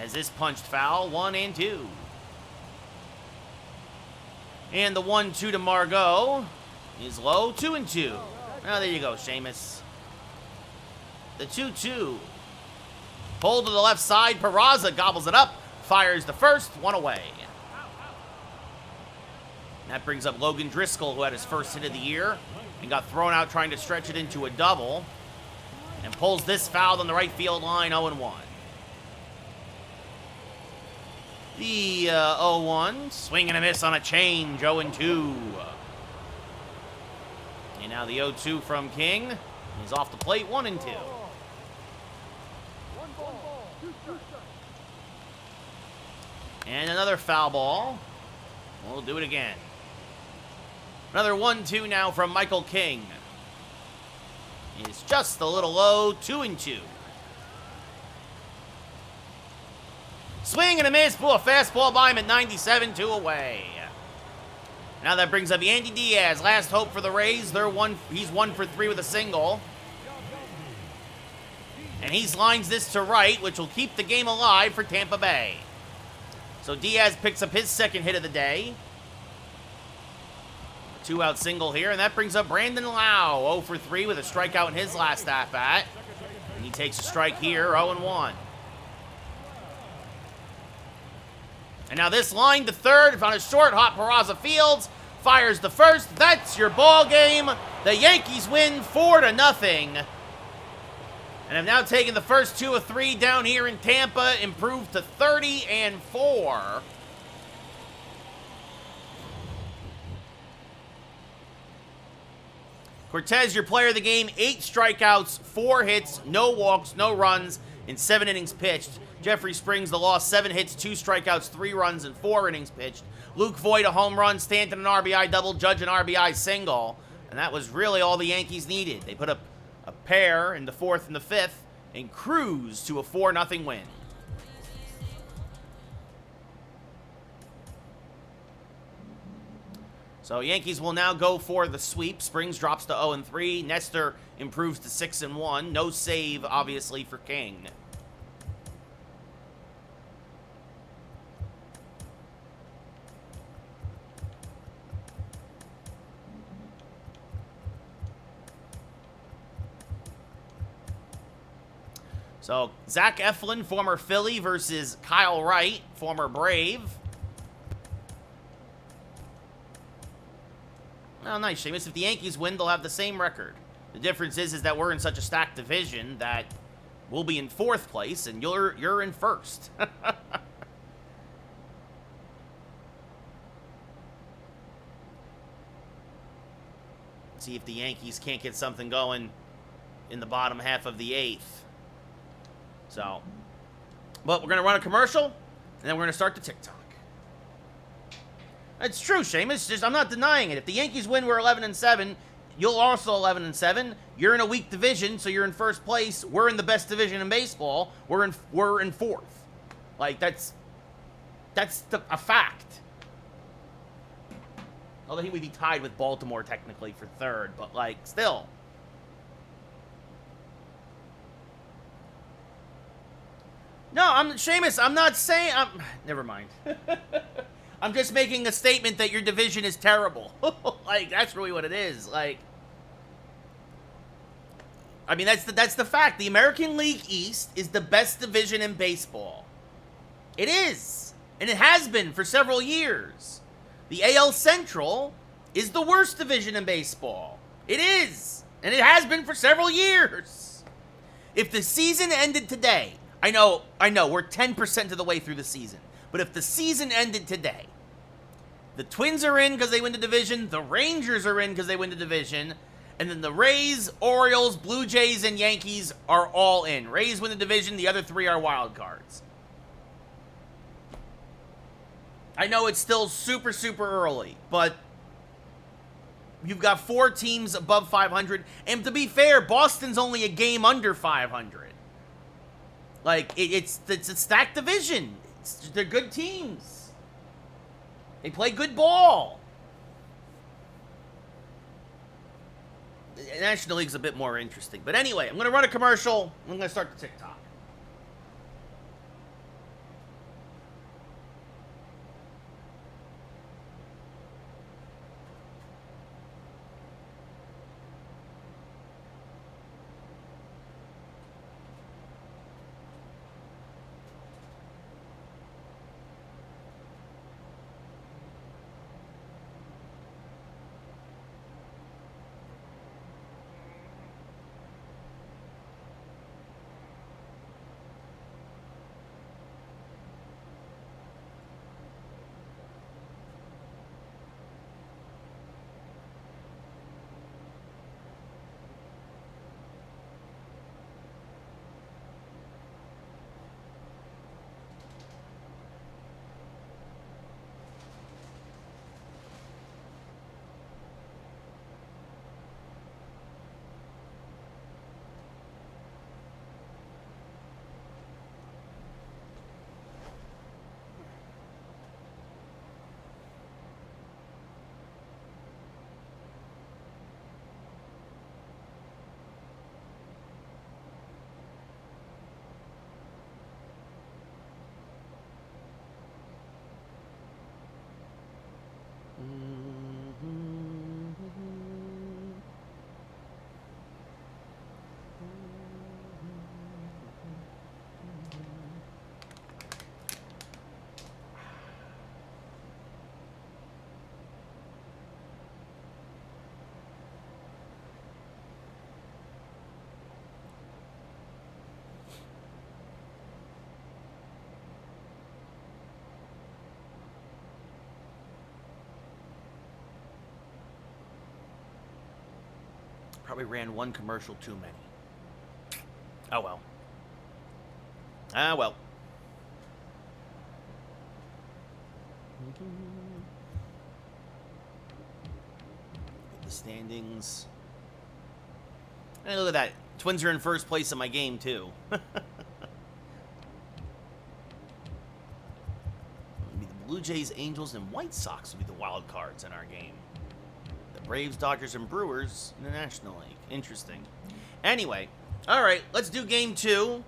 As this punched foul, 1-2. And the 1-2 to Margot is low, 2-2. Oh, there you go, Seamus. The 2-2. Pull to the left side. Peraza gobbles it up. Fires the first, 1 away. That brings up Logan Driscoll, who had his first hit of the year and got thrown out trying to stretch it into a double. And pulls this foul on the right field line, 0-1. The 0-1, swing and a miss on a change, 0-2. And now the 0-2 from King is off the plate, 1-2. And another foul ball. We'll do it again. Another 1-2 now from Michael King. It's just a little low, 2-2. Swing and a miss, blew a fastball by him at 97, 2 away. Now that brings up Andy Diaz, last hope for the Rays. He's 1 for 3 with a single. And he lines this to right, which will keep the game alive for Tampa Bay. So Diaz picks up his second hit of the day. 2-out single here, and that brings up Brandon Lau, 0 for 3 with a strikeout in his last at-bat. And he takes a strike here, 0-1. And now this line to third on a short hop. Peraza fields, fires the first. That's your ball game. The Yankees win 4-0. And have now taken the first 2 of 3 down here in Tampa, improved to 30-4. Cortez, your player of the game, 8 strikeouts, 4 hits, no walks, no runs in 7 innings pitched. Jeffrey Springs, the loss, 7 hits, 2 strikeouts, 3 runs in 4 innings pitched. Luke Voigt, a home run, Stanton, an RBI double, Judge, an RBI single. And that was really all the Yankees needed. They put up a pair in the 4th and the 5th and cruised to a 4-0 win. So Yankees will now go for the sweep. Springs drops to 0-3. Nestor improves to 6-1. No save, obviously, for King. So, Zach Eflin, former Philly, versus Kyle Wright, former Brave. Oh, nice, Seamus. If the Yankees win, they'll have the same record. The difference is that we're in such a stacked division that we'll be in 4th place, and you're in 1st. See if the Yankees can't get something going in the bottom half of the 8th. So, but we're going to run a commercial, and then we're going to start the TikTok. It's true, Seamus. Just, I'm not denying it. If the Yankees win, we're 11-7. You'll also 11-7. You're in a weak division, so you're in 1st place. We're in the best division in baseball. We're in 4th. Like, that's a fact. Although he would be tied with Baltimore technically for 3rd, but like still. No, Seamus, I'm not saying... never mind. I'm just making a statement that your division is terrible. Like, that's really what it is. Like... I mean, that's the fact. The American League East is the best division in baseball. It is. And it has been for several years. The AL Central is the worst division in baseball. It is. And it has been for several years. If the season ended today... I know, we're 10% of the way through the season. But if the season ended today, the Twins are in because they win the division, the Rangers are in because they win the division, and then the Rays, Orioles, Blue Jays, and Yankees are all in. Rays win the division, the other 3 are wild cards. I know it's still super, super early, but you've got 4 teams above 500, and to be fair, Boston's only a game under 500. Like, it's a stacked division. They're good teams. They play good ball. The National League's a bit more interesting. But anyway, I'm going to run a commercial. I'm going to start the TikTok. Probably ran 1 commercial too many. Oh well. Ah well. The standings. Hey, look at that. Twins are in 1st place in my game too. Maybe the Blue Jays, Angels, and White Sox will be the wild cards in our game. Braves, Dodgers, and Brewers in the National League. Interesting. Anyway, all right, let's do game 2.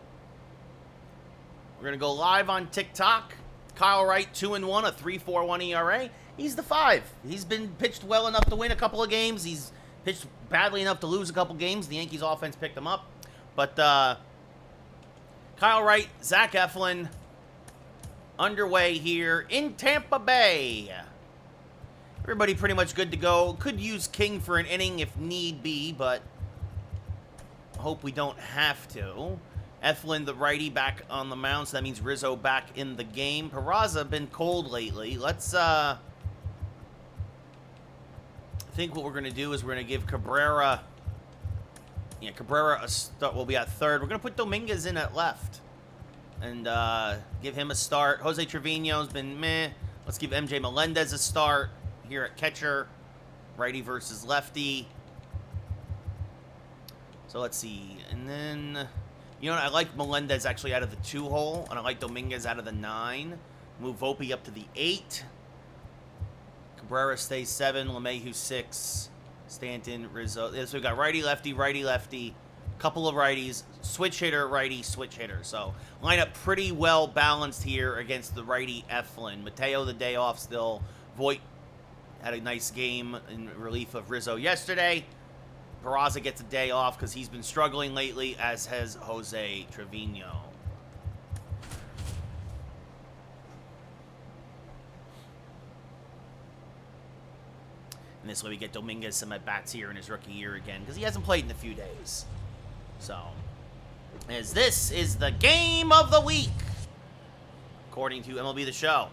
We're going to go live on TikTok. Kyle Wright, 2-1, a 3.41 ERA. He's the 5. He's been pitched well enough to win a couple of games. He's pitched badly enough to lose a couple games. The Yankees offense picked him up. But Kyle Wright, Zach Eflin, underway here in Tampa Bay. Everybody pretty much good to go. Could use King for an inning if need be, but I hope we don't have to. Eflin, the righty, back on the mound, so that means Rizzo back in the game. Peraza been cold lately. Let's, I think what we're going to do is we're going to give Cabrera, Cabrera a start. We'll be at third. We're going to put Dominguez in at left and give him a start. Jose Trevino's been meh. Let's give MJ Melendez a start here at catcher. Righty versus lefty. So let's see. And then, you know what? I like Melendez actually out of the 2 hole, and I like Dominguez out of the 9. Move Volpe up to the 8. Cabrera stays 7. LeMahieu 6. Stanton, Rizzo. So we've got righty, lefty. Couple of righties. Switch hitter, righty, switch hitter. So line up pretty well balanced here against the righty Eflin. Mateo the day off still. Voit had a nice game in relief of Rizzo yesterday. Peraza gets a day off because he's been struggling lately, as has Jose Trevino. And this way we get Dominguez some at-bats here in his rookie year again, because he hasn't played in a few days. So, as this is the game of the week, according to MLB The Show.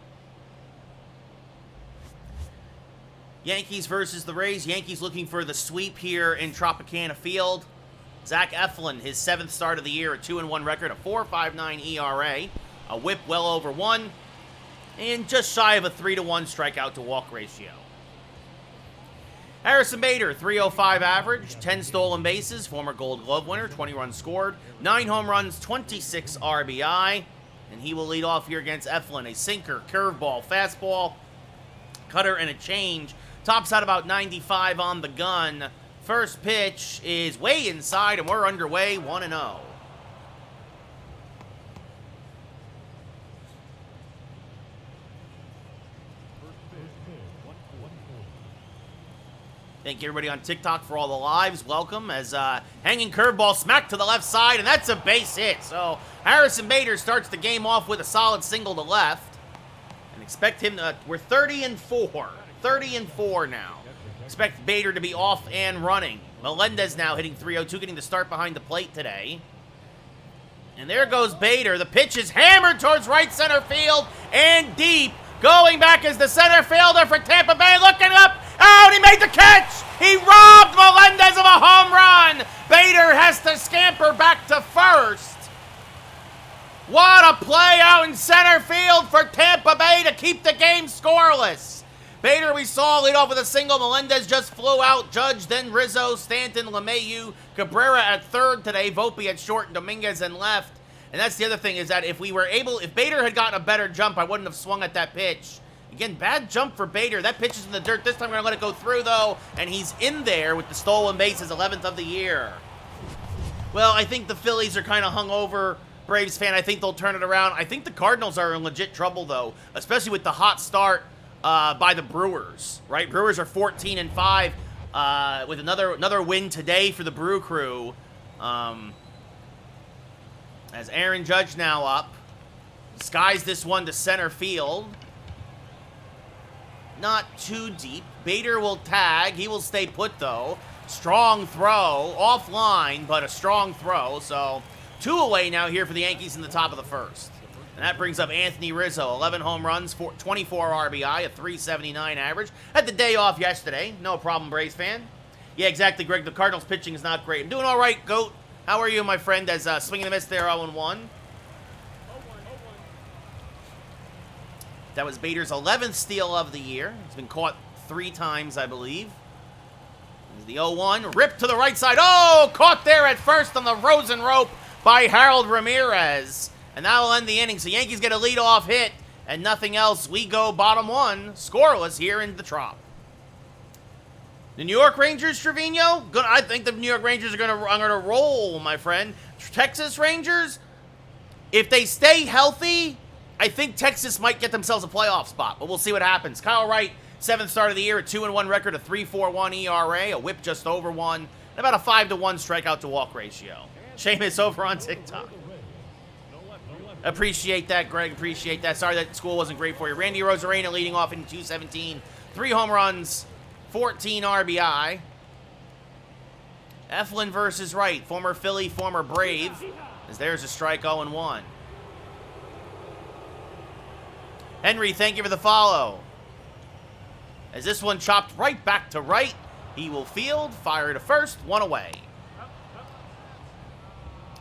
Yankees versus the Rays. Yankees looking for the sweep here in Tropicana Field. Zach Eflin, his 7th start of the year, a 2-1 record, a 4.59 ERA, a whip well over 1, and just shy of a 3-to-1 strikeout to walk ratio. Harrison Bader, 3.05 average, 10 stolen bases, former Gold Glove winner, 20 runs scored, 9 home runs, 26 RBI, and he will lead off here against Eflin. A sinker, curveball, fastball, cutter, and a change. Tops out about 95 on the gun. First pitch is way inside, and we're underway 1-0. Thank you, everybody on TikTok, for all the lives. Welcome, as hanging curveball smack to the left side, and that's a base hit. So Harrison Bader starts the game off with a solid single to left. And expect him to, we're 30-4. 30-4 now. Expect Bader to be off and running. Melendez now hitting .302, getting the start behind the plate today. And there goes Bader. The pitch is hammered towards right center field and deep. Going back is the center fielder for Tampa Bay, looking up. Oh, and he made the catch! He robbed Melendez of a home run! Bader has to scamper back to first. What a play out in center field for Tampa Bay to keep the game scoreless. Bader, we saw, lead off with a single. Melendez just flew out. Judge, then Rizzo, Stanton, LeMahieu, Cabrera at third today. Volpe at short, and Dominguez in left. And that's the other thing, is that if Bader had gotten a better jump, I wouldn't have swung at that pitch. Again, bad jump for Bader. That pitch is in the dirt. This time we're going to let it go through, though, and he's in there with the stolen bases, 11th of the year. Well, I think the Phillies are kind of hungover. Braves fan, I think they'll turn it around. I think the Cardinals are in legit trouble, though, especially with the hot start by the Brewers, right? Brewers are 14-5 with another win today for the Brew Crew. As Aaron Judge now up. Skies this one to center field. Not too deep. Bader will tag. He will stay put, though. Strong throw. Offline, but a strong throw. So, 2 away now here for the Yankees in the top of the first. And that brings up Anthony Rizzo. 11 home runs, 24 RBI, a 379 average. Had the day off yesterday. No problem, Braves fan. Yeah, exactly, Greg. The Cardinals pitching is not great. I'm doing all right, Goat. How are you, my friend, as swinging the miss there, 0-1? That was Bader's 11th steal of the year. He's been caught 3 times, I believe. There's the 0-1. Ripped to the right side. Oh, caught there at first on the Rosen rope by Harold Ramirez. And that will end the inning. So Yankees get a leadoff hit and nothing else. We go bottom 1, scoreless here in the Trop. The New York Rangers, Trevino? I think the New I'm gonna roll, my friend. Texas Rangers, if they stay healthy, I think Texas might get themselves a playoff spot, but we'll see what happens. Kyle Wright, 7th start of the year, a 2-1 record, a 3.41 ERA, a whip just over 1, and about a 5-1 strikeout to walk ratio. Seamus over on TikTok. Appreciate that, Greg. Appreciate that. Sorry that school wasn't great for you. Randy Rosarena leading off in 217. 3 home runs, 14 RBI. Eflin versus Wright. Former Philly, former Brave. As there's a strike, 0-1. Henry, thank you for the follow. As this one chopped right back to right. He will field, fire to first, 1 away.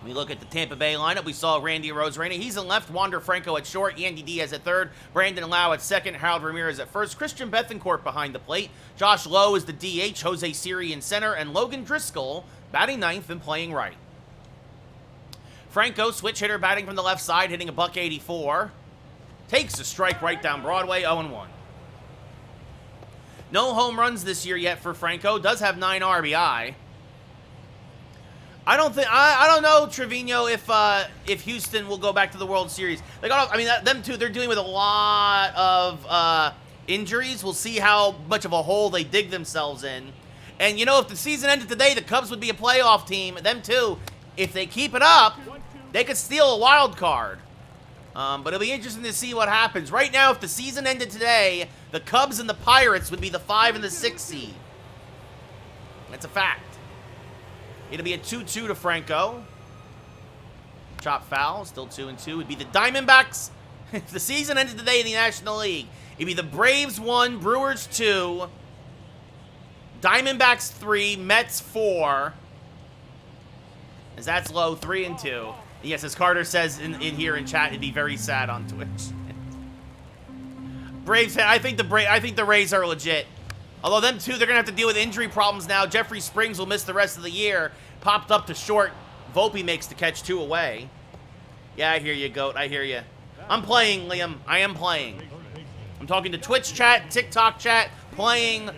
We look at the Tampa Bay lineup. We saw Randy Rosarena. He's in left. Wander Franco at short. Yandy Diaz at third. Brandon Lau at second. Harold Ramirez at first. Christian Bethancourt behind the plate. Josh Lowe is the DH. Jose Siri in center. And Logan Driscoll batting ninth and playing right. Franco, switch hitter, batting from the left side, hitting a .184. Takes a strike right down Broadway, 0-1. No home runs this year yet for Franco. Does have 9 RBI. I don't know, Trevino, if Houston will go back to the World Series. Them two, they're dealing with a lot of injuries. We'll see how much of a hole they dig themselves in. And, you know, if the season ended today, the Cubs would be a playoff team. Them two, if they keep it up, they could steal a wild card. But it'll be interesting to see what happens. Right now, if the season ended today, the Cubs and the Pirates would be the 5 and the 6 seed. That's a fact. It'll be a 2-2 to Franco. Chop foul, still 2-2. It'd be the Diamondbacks. If the season ended today in the National League, it'd be the Braves 1, Brewers 2, Diamondbacks 3, Mets 4. As that's low, 3-2. Yes, as Carter says in here in chat, it'd be very sad on Twitch. Braves, I think the Rays are legit. Although them two, they're going to have to deal with injury problems now. Jeffrey Springs will miss the rest of the year. Popped up to short. Volpe makes the catch 2 away. Yeah, I hear you, Goat. I hear you. I'm playing, Liam. I am playing. I'm talking to Twitch chat, TikTok chat, playing.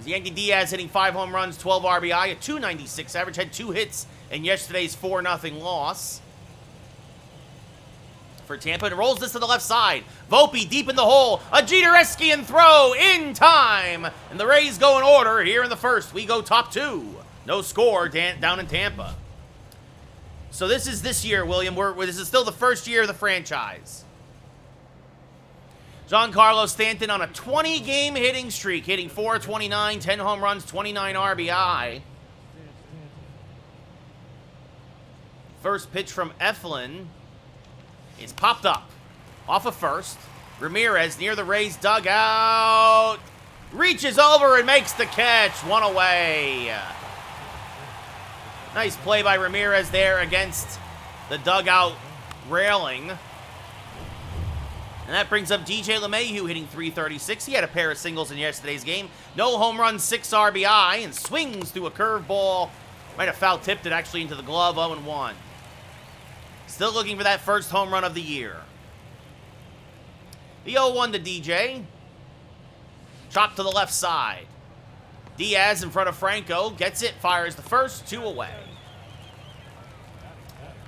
Yankee Diaz hitting 5 home runs, 12 RBI, a .296 average. Had 2 hits in yesterday's 4-0 loss for Tampa. And rolls this to the left side. Volpe deep in the hole. A Jeter-esque throw in time. And the Rays go in order here in the first. We go top 2. No score down in Tampa. So this is this year, William. This is still the first year of the franchise. Giancarlo Stanton on a 20-game hitting streak. Hitting .429, 10 home runs, 29 RBI. First pitch from Eflin. It's popped up off of first. Ramirez near the Rays dugout. Reaches over and makes the catch. 1 away. Nice play by Ramirez there against the dugout railing. And that brings up DJ LeMahieu hitting .336. He had a pair of singles in yesterday's game. No home run, 6 RBI, and swings through a curveball. Might have foul tipped it actually into the glove, 0-1. Still looking for that first home run of the year. The 0-1 to DJ. Chop to the left side. Diaz in front of Franco. Gets it, fires the first, 2 away.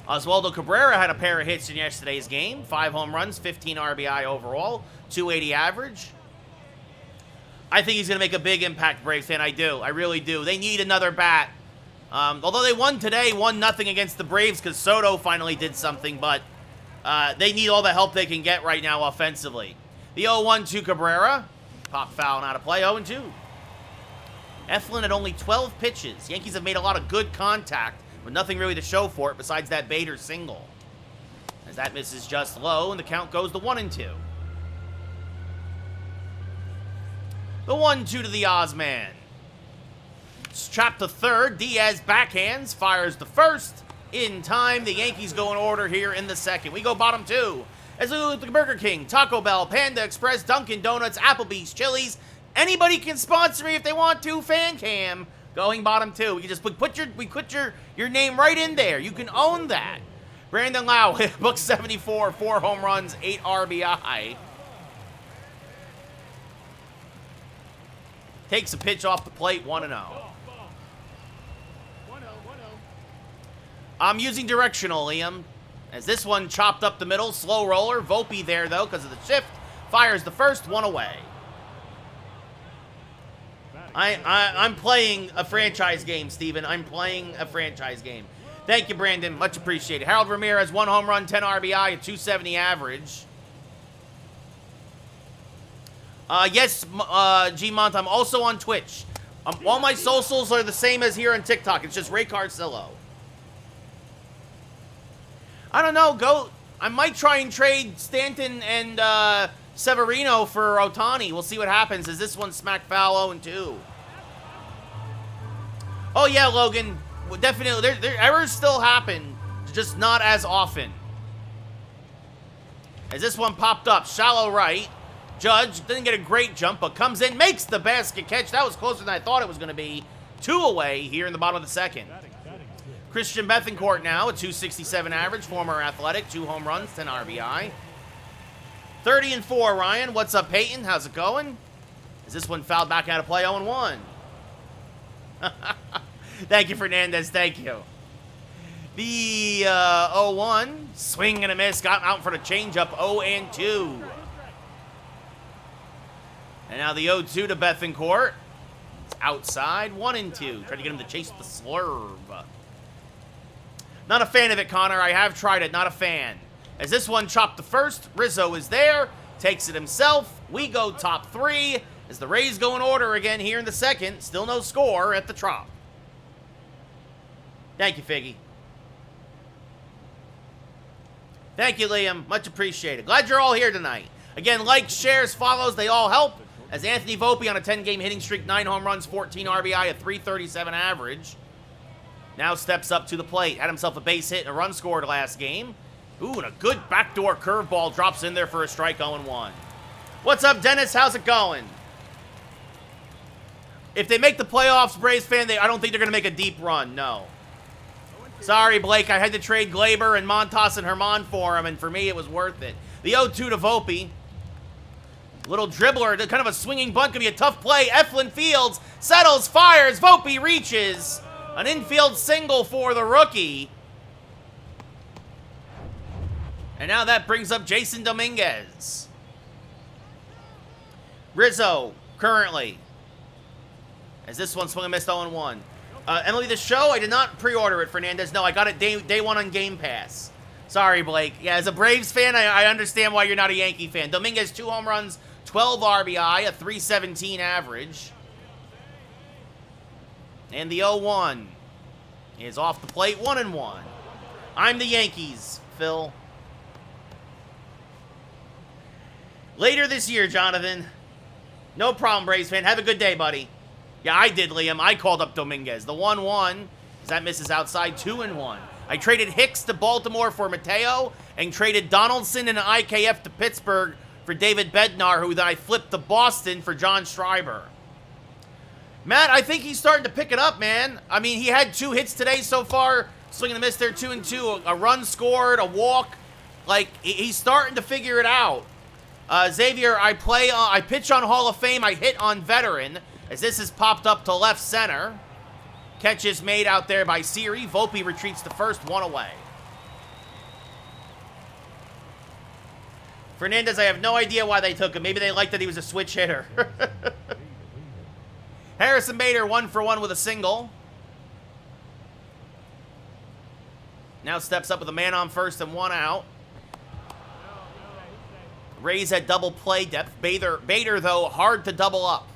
Oswaldo Cabrera had a pair of hits in yesterday's game. 5 home runs, 15 RBI overall, .280 average. I think he's going to make a big impact, Braves fan. I do. I really do. They need another bat. Although they won today, 1-0 against the Braves because Soto finally did something, but they need all the help they can get right now offensively. The 0-1 to Cabrera. Pop foul and out of play, 0-2. Eflin at only 12 pitches. Yankees have made a lot of good contact, but nothing really to show for it besides that Bader single. As that misses just low, and the count goes to 1-2. The 1-2 to the Ozman. Chopped to third. Diaz backhands, fires the first. In time, the Yankees go in order here in the second. We go bottom 2. As we look at the Burger King, Taco Bell, Panda Express, Dunkin' Donuts, Applebee's, Chili's. Anybody can sponsor me if they want to. Fan cam. Going bottom 2. We can just put your name right in there. You can own that. Brandon Lau hit book 74, 4 home runs, 8 RBI. Takes a pitch off the plate, 1-0. I'm using directional, Liam. As this one chopped up the middle, slow roller. Volpe there, though, because of the shift. Fires the first, one away. I'm playing a franchise game, Steven. I'm playing a franchise game. Thank you, Brandon. Much appreciated. Harold Ramirez, 1 home run, 10 RBI, a 270 average. Yes, G-Mont, I'm also on Twitch. All my socials are the same as here on TikTok. It's just Ray Carsillo. I don't know. I might try and trade Stanton and Severino for Ohtani. We'll see what happens. Is this one smack foul 0-2? Oh, yeah, Logan. Definitely. Errors still happen, just not as often. As this one popped up. Shallow right. Judge didn't get a great jump, but comes in, makes the basket catch. That was closer than I thought it was going to be. 2 away here in the bottom of the second. Christian Bethancourt now, a 267 average, former Athletic, 2 home runs, 10 RBI. 30-4, Ryan. What's up, Peyton? How's it going? Is this one fouled back out of play? 0-1. Thank you, Fernandez. Thank you. The 0-1, swing and a miss, got out for the changeup, 0-2. And now the 0-2 to Bethancourt. It's outside, 1-2. Trying to get him to chase the slurve. Not a fan of it, Connor. I have tried it. Not a fan. As this one chopped the first, Rizzo is there. Takes it himself. We go top 3. As the Rays go in order again here in the second. Still no score at the Trop. Thank you, Figgy. Thank you, Liam. Much appreciated. Glad you're all here tonight. Again, likes, shares, follows, they all help. As Anthony Volpe on a 10-game hitting streak, 9 home runs, 14 RBI, a 337 average. Now steps up to the plate. Had himself a base hit and a run scored last game. Ooh, and a good backdoor curveball drops in there for a strike, 0-1. What's up, Dennis? How's it going? If they make the playoffs, Braves fan, I don't think they're going to make a deep run, no. Sorry, Blake. I had to trade Glaber and Montas and Herman for him, and for me, it was worth it. The 0-2 to Volpe. Little dribbler, kind of a swinging bunt, could be a tough play. Eflin fields, settles, fires, Volpe reaches. An infield single for the rookie. And now that brings up Jason Dominguez. Rizzo, currently. As this one swung and missed 0-1. Emily, the show, I did not pre-order it, Fernandez. No, I got it day 1 on Game Pass. Sorry, Blake. Yeah, as a Braves fan, I understand why you're not a Yankee fan. Dominguez, 2 home runs, 12 RBI, a 317 average. And the 0-1 is off the plate, 1-1. I'm the Yankees, Phil. Later this year, Jonathan. No problem, Braves fan. Have a good day, buddy. Yeah, I did, Liam. I called up Dominguez. The 1-1, as that misses outside, 2-1. I traded Hicks to Baltimore for Mateo and traded Donaldson and an IKF to Pittsburgh for David Bednar, who then I flipped to Boston for John Schreiber. Matt, I think he's starting to pick it up, man. I mean, he had 2 hits today so far. Swing and a miss there, 2-2. A run scored, a walk. Like, he's starting to figure it out. Xavier, I pitch on Hall of Fame. I hit on veteran. As this is popped up to left center. Catch is made out there by Siri. Volpe retreats to first, 1 away. Fernandez, I have no idea why they took him. Maybe they liked that he was a switch hitter. Harrison Bader, 1 for 1 with a single. Now steps up with a man on first and 1 out. Rays at double play depth. Bader, though, hard to double up.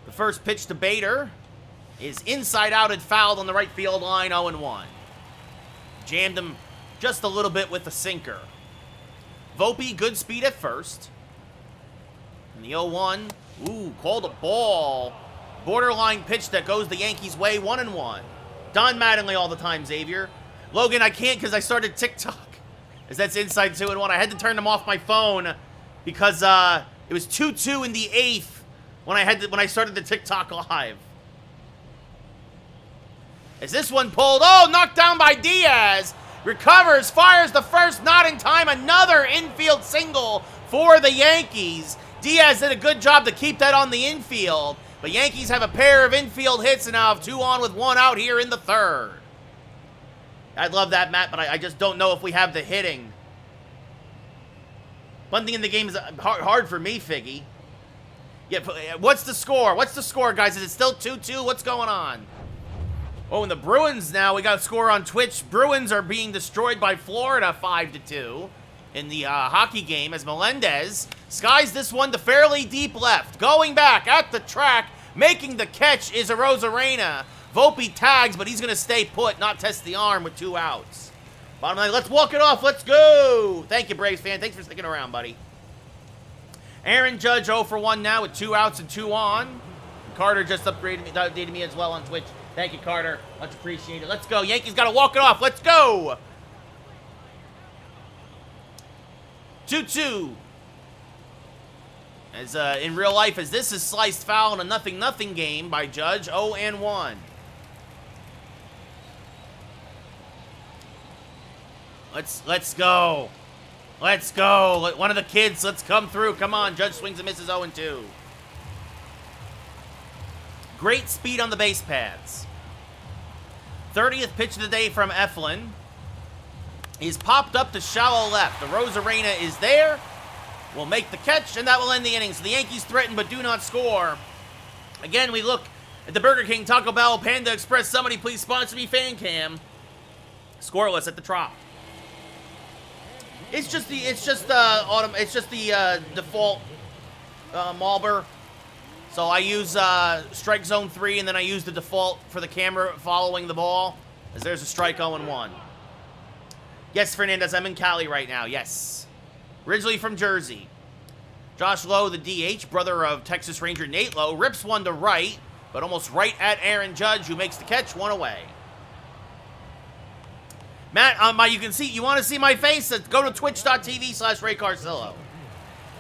The first pitch to Bader is inside out and fouled on the right field line, 0-1. Jammed him just a little bit with the sinker. Volpe, good speed at first. And the 0-1, ooh, called a ball. Borderline pitch that goes the Yankees' way, 1-1. Don Mattingly all the time, Xavier. Logan, I can't because I started TikTok. As that's inside 2-1. I had to turn them off my phone because it was 2-2 in the 8th when I started the TikTok live. As this one pulled, oh, knocked down by Diaz. Recovers, fires the first, not in time. Another infield single for the Yankees. Diaz did a good job to keep that on the infield, but Yankees have a pair of infield hits and now have 2 on with 1 out here in the 3rd. I'd love that, Matt, but I just don't know if we have the hitting. Bunting in the game is hard for me, Figgy. Yeah, what's the score? What's the score, guys? Is it still 2-2? What's going on? Oh, and the Bruins now, we got a score on Twitch. Bruins are being destroyed by Florida 5-2 in the hockey game as Melendez skies this one to fairly deep left. Going back at the track, making the catch is Arozarena. Volpe tags, but he's going to stay put, not test the arm with 2 outs. Bottom line, let's walk it off. Let's go. Thank you, Braves fan. Thanks for sticking around, buddy. Aaron Judge 0 for 1 now with 2 outs and 2 on. Carter just updated me as well on Twitch. Thank you, Carter. Much appreciated. Let's go. Yankees got to walk it off. Let's go. 2-2. As in real life, as this is sliced foul in a 0-0 game by Judge, 0-1. Let's go. Let's go. One of the kids, let's come through. Come on. Judge swings and misses 0-2. Great speed on the base paths. 30th pitch of the day from Eflin. He's popped up to shallow left. The Arozarena is there. Will make the catch, and that will end the inning. So the Yankees threaten but do not score. Again, we look at the Burger King, Taco Bell, Panda Express. Somebody please sponsor me, fan cam. Scoreless at the Trop. It's just the default Marlboro. So I use strike zone 3, and then I use the default for the camera following the ball, as there's a strike 0-1. Yes, Fernandez, I'm in Cali right now. Yes. Originally from Jersey. Josh Lowe, the DH, brother of Texas Ranger Nate Lowe, rips one to right, but almost right at Aaron Judge, who makes the catch, 1 away. Matt, you can see, you want to see my face? Go to twitch.tv/Ray Carsillo.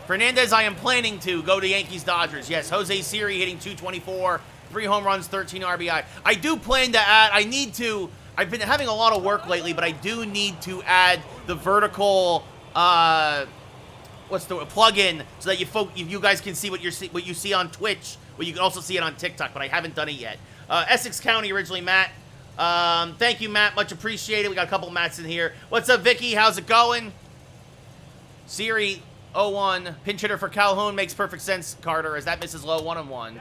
Fernandez, I am planning to go to Yankees-Dodgers. Yes, Jose Siri hitting .224, 3 home runs, 13 RBI. I do plan to add, I've been having a lot of work lately, but I do need to add the vertical, plug-in, so that you guys can see what you see on Twitch, but you can also see it on TikTok, but I haven't done it yet. Essex County originally, Matt. Thank you, Matt. Much appreciated. We got a couple Matts in here. What's up, Vicky? How's it going? Siri 0-1. Pinch hitter for Calhoun makes perfect sense, Carter, as that misses low 1-1.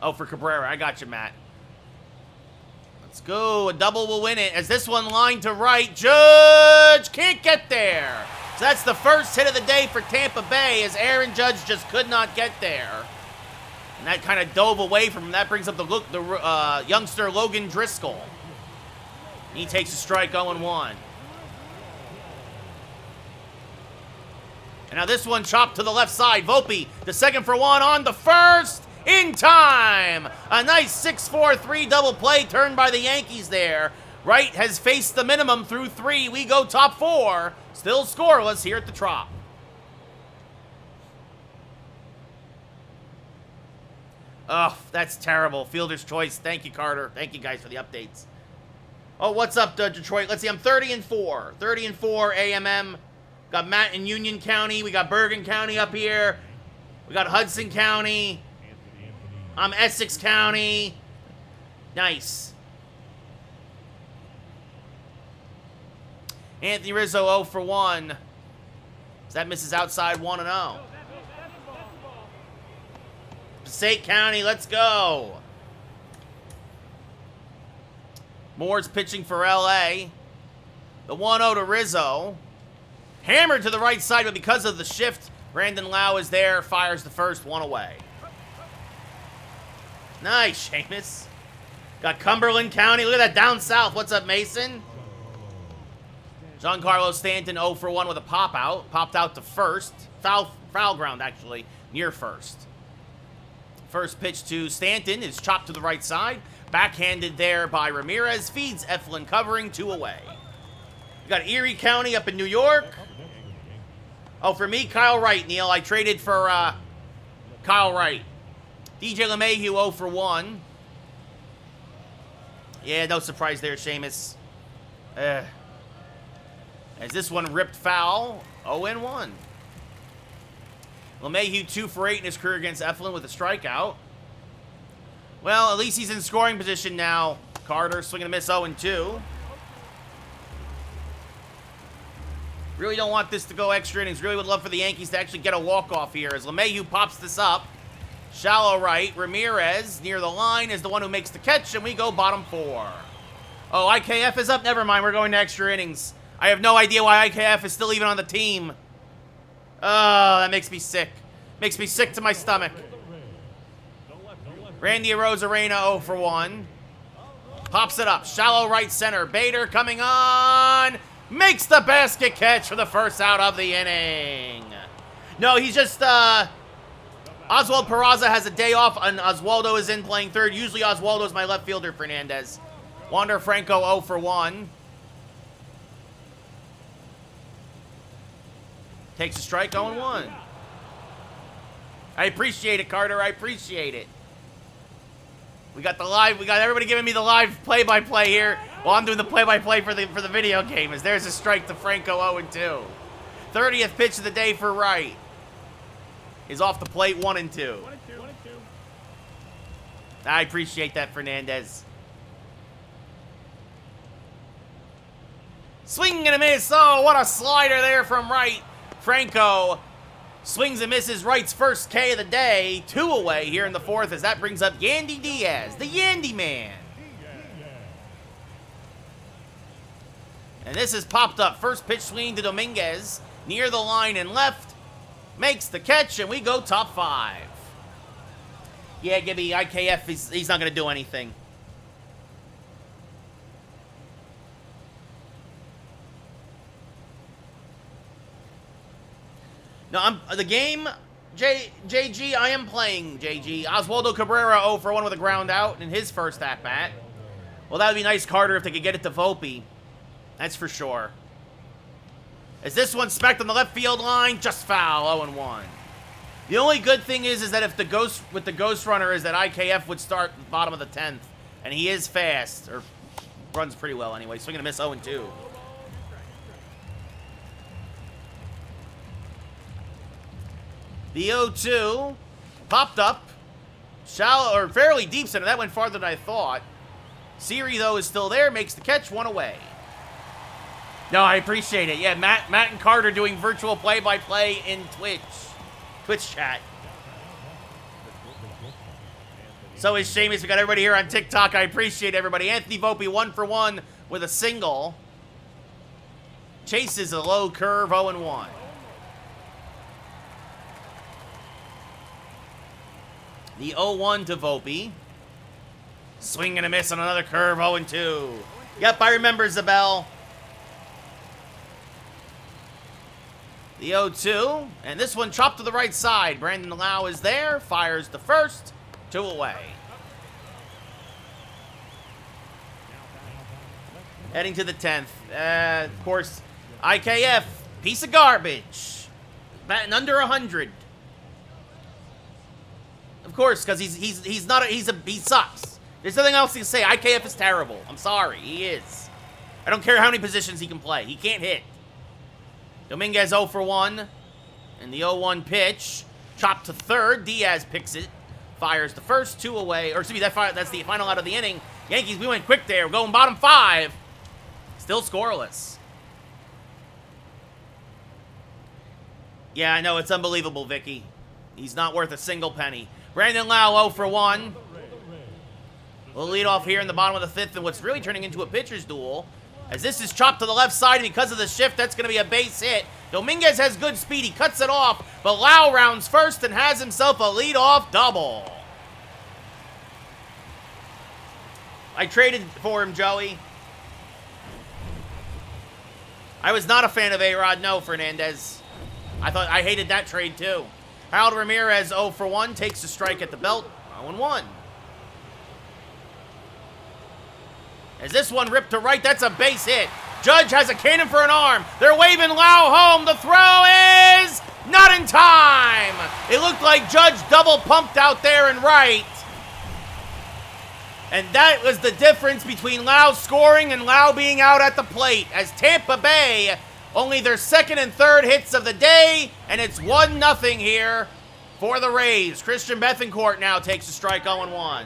Oh, for Cabrera. I got you, Matt. Let's go. A double will win it. As this one lined to right, Judge can't get there. So that's the first hit of the day for Tampa Bay, as Aaron Judge just could not get there. And that kind of dove away from him. That brings up the youngster Logan Driscoll. He takes a strike 0-1. And now this one chopped to the left side. Volpe, the second for 1 on the first. In time. A nice 6-4-3 double play turned by the Yankees there. Wright has faced the minimum through 3. We go top 4. Still scoreless here at the Trop. Oh, that's terrible. Fielder's choice. Thank you, Carter. Thank you, guys, for the updates. Oh, what's up, Detroit? Let's see. I'm 30-4. 30-4 AMM. Got Matt in Union County. We got Bergen County up here. We got Hudson County. I'm Essex County. Nice. Anthony Rizzo 0 for 1. So that misses outside 1-0. Passaic County, let's go. Moore's pitching for LA. The 1-0 to Rizzo. Hammered to the right side, but because of the shift, Brandon Lau is there, fires the first, 1 away. Nice, Seamus. Got Cumberland County. Look at that down south. What's up, Mason? Giancarlo Stanton 0 for 1 with a pop out. Popped out to first. Foul ground, actually, near first. First pitch to Stanton is chopped to the right side. Backhanded there by Ramirez. Feeds Eflin covering, 2 away. We got Erie County up in New York. Oh, for me, Kyle Wright, Neil. I traded for Kyle Wright. DJ LeMahieu 0 for 1. Yeah, no surprise there, Seamus. As this one ripped foul, 0-1. LeMahieu 2 for 8 in his career against Eflin with a strikeout. Well, at least he's in scoring position now. Carter swinging a miss, 0-2. Really don't want this to go extra innings. Really would love for the Yankees to actually get a walk-off here as LeMahieu pops this up. Shallow right. Ramirez near the line is the one who makes the catch, and we go bottom 4. Oh, IKF is up? Never mind. We're going to extra innings. I have no idea why IKF is still even on the team. Oh, that makes me sick. Makes me sick to my stomach. Randy Arozarena 0 for 1. Pops it up. Shallow right center. Bader coming on. Makes the basket catch for the first out of the inning. No, he's just, Oswald Peraza has a day off, and Oswaldo is in playing third. Usually Oswaldo is my left fielder, Fernandez. Wander Franco 0 for 1. Takes a strike, 0-1. I appreciate it, Carter. I appreciate it. We got everybody giving me the live play-by-play here. Well, I'm doing the play-by-play for the video game. As there's a strike to Franco, 0-2. 30th pitch of the day for Wright. Is off the plate, 1-2. I appreciate that, Fernandez. Swing and a miss. Oh, what a slider there from Wright. Franco swings and misses Wright's first K of the day. 2 away here in the 4th as that brings up Yandy Diaz, the Yandy man. And this is popped up. First pitch swing to Dominguez. Near the line and left. Makes the catch, and we go top 5. Yeah, Gibby, IKF, he's not going to do anything. No, the game, JG, I am playing, JG. Oswaldo Cabrera 0 for 1 with a ground out in his first at-bat. Well, that would be nice, Carter, if they could get it to Volpe. That's for sure. As this one smacked on the left field line, just foul, 0-1. The only good thing is that if the ghost runner is that IKF would start bottom of the 10th, and he is fast, or runs pretty well anyway. Swinging a miss, 0-2. The 0-2 popped up, shallow or fairly deep center. That went farther than I thought. Siri, though, is still there, makes the catch, 1 away. No, I appreciate it. Yeah, Matt and Carter doing virtual play-by-play in Twitch chat. So is Seamus. We got everybody here on TikTok. I appreciate everybody. Anthony Volpe 1 for 1 with a single. Chases a low curve, 0-1. The 0-1 to Volpe. Swing and a miss on another curve, 0-2. Yep, I remember Zabel. The 0-2, and this one chopped to the right side. Brandon Lau is there, fires the first, 2 away. Heading to the 10th. Of course, IKF, piece of garbage. Batting under 100. Of course, because he sucks. There's nothing else to say. IKF is terrible. I'm sorry, he is. I don't care how many positions he can play. He can't hit. Dominguez 0 for 1. And the 0-1 pitch. Chopped to third. Diaz picks it. Fires the first, 2 away. Or excuse me, that's the final out of the inning. Yankees, we went quick there. We're going bottom 5. Still scoreless. Yeah, I know. It's unbelievable, Vicky. He's not worth a single penny. Brandon Lau 0 for 1. We'll lead off here in the bottom of the 5th in what's really turning into a pitcher's duel. As this is chopped to the left side, and because of the shift, that's going to be a base hit. Dominguez has good speed. He cuts it off, but Lau rounds first and has himself a leadoff double. I traded for him, Joey. I was not a fan of A-Rod, no, Fernandez. I hated that trade, too. Harold Ramirez 0 for 1, takes a strike at the belt, 0-1. As this one ripped to right, that's a base hit. Judge has a cannon for an arm. They're waving Lau home. The throw is not in time. It looked like Judge double pumped out there and right. And that was the difference between Lau scoring and Lau being out at the plate as Tampa Bay Only their second and third hits of the day, and it's 1-0 here for the Rays. Christian Bethancourt now takes a strike 0-1.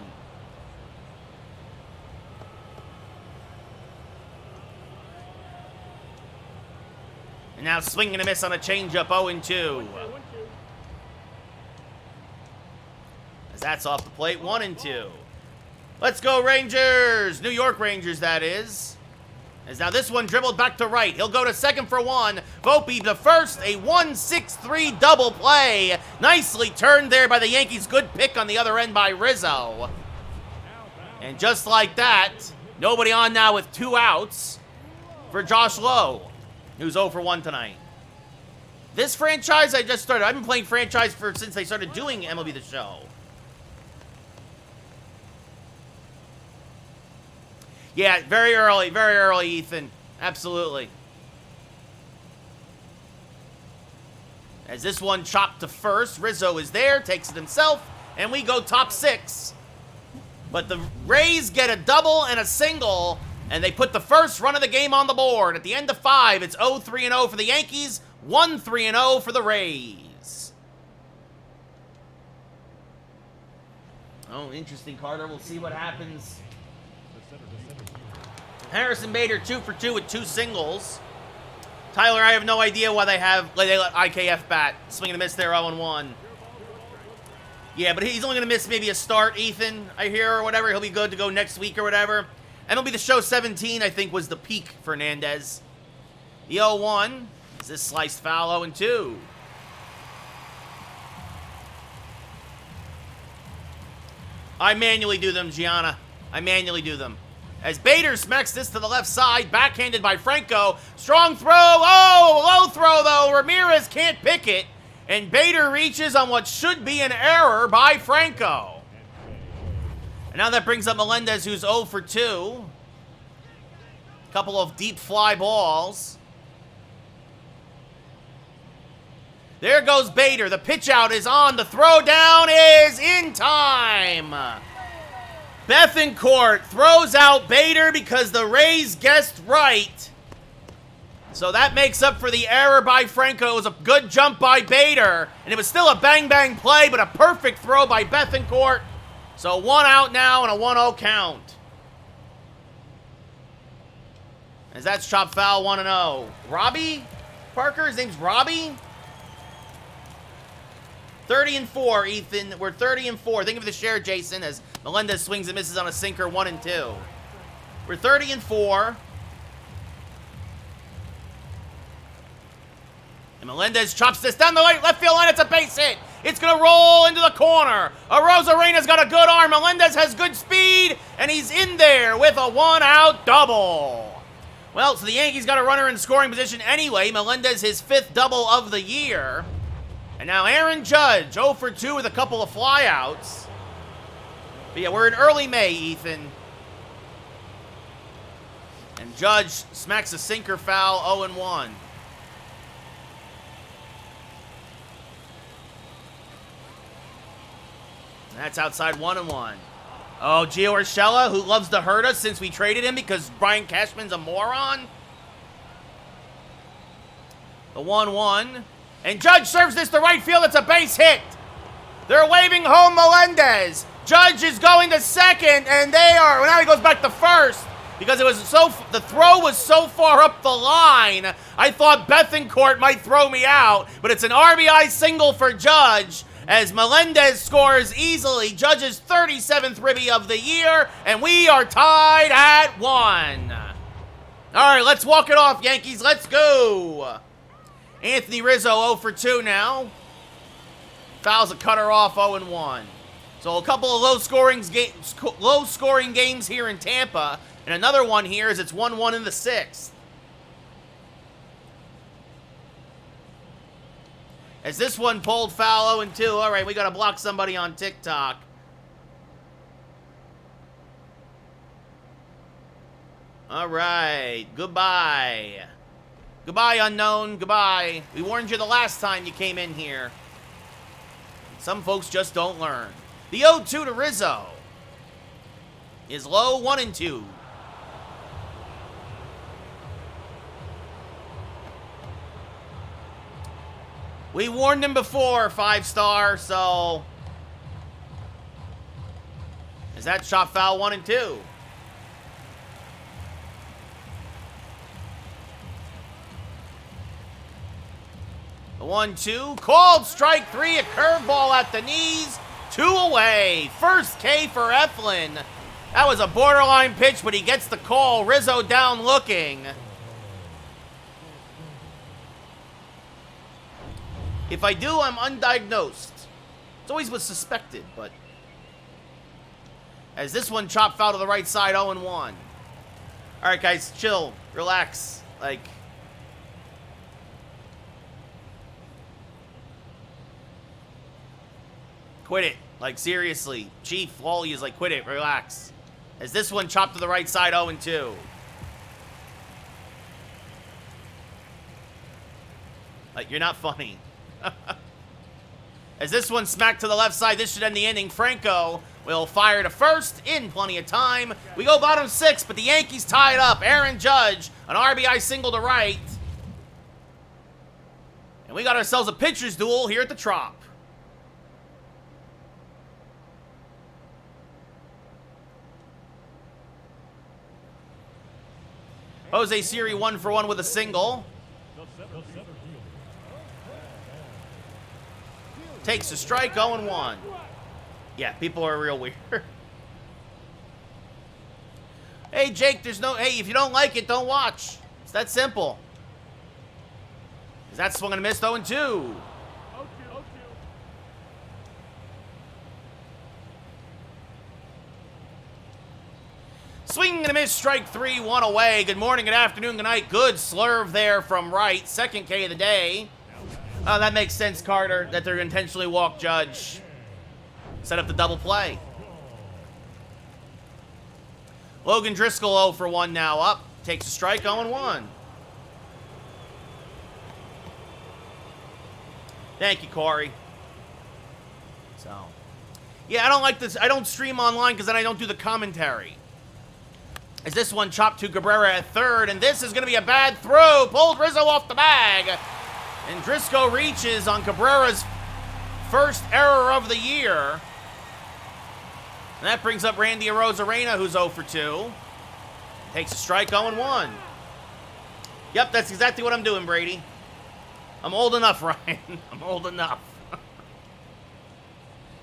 And now swing and a miss on a changeup, 0-2. As that's off the plate, 1-2. Let's go Rangers! New York Rangers, that is. As now this one dribbled back to right. He'll go to second for one. Volpe to first, a 1-6-3 double play. Nicely turned there by the Yankees. Good pick on the other end by Rizzo. And just like that, nobody on now with 2 outs for Josh Lowe, who's 0 for 1 tonight. This franchise I just started. I've been playing franchise since they started doing MLB The Show. Yeah, very early, Ethan. Absolutely. As this one chopped to first, Rizzo is there, takes it himself, and we go top 6. But the Rays get a double and a single, and they put the first run of the game on the board. At the end of 5, it's 0-3-0 for the Yankees, 1-3-0 for the Rays. Oh, interesting, Carter. We'll see what happens. Harrison Bader 2 for 2 with 2 singles. Tyler, I have no idea why they let IKF bat. Swing and a miss there, 0-1. Yeah, but he's only going to miss maybe a start, Ethan, I hear, or whatever. He'll be good to go next week or whatever. MLB The Show 17, I think, was the peak for Hernandez. The 0-1 is this sliced foul, 0-2. I manually do them, Gianna. I manually do them. As Bader smacks this to the left side, backhanded by Franco. Strong throw. Oh, low throw, though. Ramirez can't pick it. And Bader reaches on what should be an error by Franco. And now that brings up Melendez, who's 0 for 2. Couple of deep fly balls. There goes Bader. The pitch out is on. The throw down is in time. Bethancourt throws out Bader because the Rays guessed right. So that makes up for the error by Franco. It was a good jump by Bader, and it was still a bang-bang play, but a perfect throw by Bethancourt. So 1 out now and a 1-0 count. As that's chopped foul, 1-0. Robbie Parker? His name's Robbie? 30-4, Ethan. We're 30-4. Think of the share, Jason, as Melendez swings and misses on a sinker, 1-2. We're 30-4. And Melendez chops this down the left field line. It's a base hit. It's going to roll into the corner. Arozarena's got a good arm. Melendez has good speed, and he's in there with a 1-out double. Well, so the Yankees got a runner in scoring position anyway. Melendez, his 5th double of the year. And now Aaron Judge, 0 for 2 with a couple of flyouts. But yeah, we're in early May, Ethan. And Judge smacks a sinker foul, 0-1. That's outside, 1-1. Oh, Gio Urshela, who loves to hurt us since we traded him because Brian Cashman's a moron. The 1-1. And Judge serves this to right field. It's a base hit. They're waving home Melendez. Judge is going to second, and now he goes back to first because the throw was so far up the line. I thought Bethancourt might throw me out, but it's an RBI single for Judge as Melendez scores easily. Judge's 37th ribby of the year, and we are tied at 1. All right, let's walk it off, Yankees. Let's go. Anthony Rizzo 0 for 2 now. Fouls a cutter off, 0-1. So a couple of low-scoring games here in Tampa. And another one here is it's 1-1 in the 6th. As this one pulled foul, 0-2. All right, we got to block somebody on TikTok. All right, goodbye. Goodbye, unknown. Goodbye. We warned you the last time you came in here. Some folks just don't learn. The 0-2 to Rizzo is low, 1-2. We warned him before, 5-star, so... Is that shot foul 1 and 2? The 1-2. Called strike 3. A curveball at the knees. 2 away. First K for Eflin. That was a borderline pitch, but he gets the call. Rizzo down looking. If I do, I'm undiagnosed. It's always was suspected, but... As this one chopped foul to the right side, 0-1. All right, guys, chill. Relax. Like... Quit it. Like, seriously. Chief Wally is like, quit it. Relax. As this one chopped to the right side, 0-2. Like, you're not funny. As this one smacked to the left side, this should end the inning. Franco will fire to first in plenty of time. We go bottom 6, but the Yankees tie it up. Aaron Judge, an RBI single to right. And we got ourselves a pitcher's duel here at the Trop. Jose Siri 1 for 1 with a single. Takes a strike, 0-1. Yeah, people are real weird. Hey, Jake, there's no... Hey, if you don't like it, don't watch. It's that simple. Is that swung and a miss, 0-2. Swing and a miss, strike 3, 1 away. Good morning, good afternoon, good night. Good slurve there from right. Second K of the day. Oh, that makes sense, Carter, that they're intentionally walk Judge. Set up the double play. Logan Driscoll 0 for 1 now up. Takes a strike, 0-1. Thank you, Corey. So, yeah, I don't like this. I don't stream online because then I don't do the commentary. As this one chopped to Cabrera at third, and this is going to be a bad throw. Pulled Rizzo off the bag. And Driscoll reaches on Cabrera's first error of the year. And that brings up Randy Arozarena, who's 0 for 2. Takes a strike, 0-1. Yep, that's exactly what I'm doing, Brady. I'm old enough, Ryan. I'm old enough.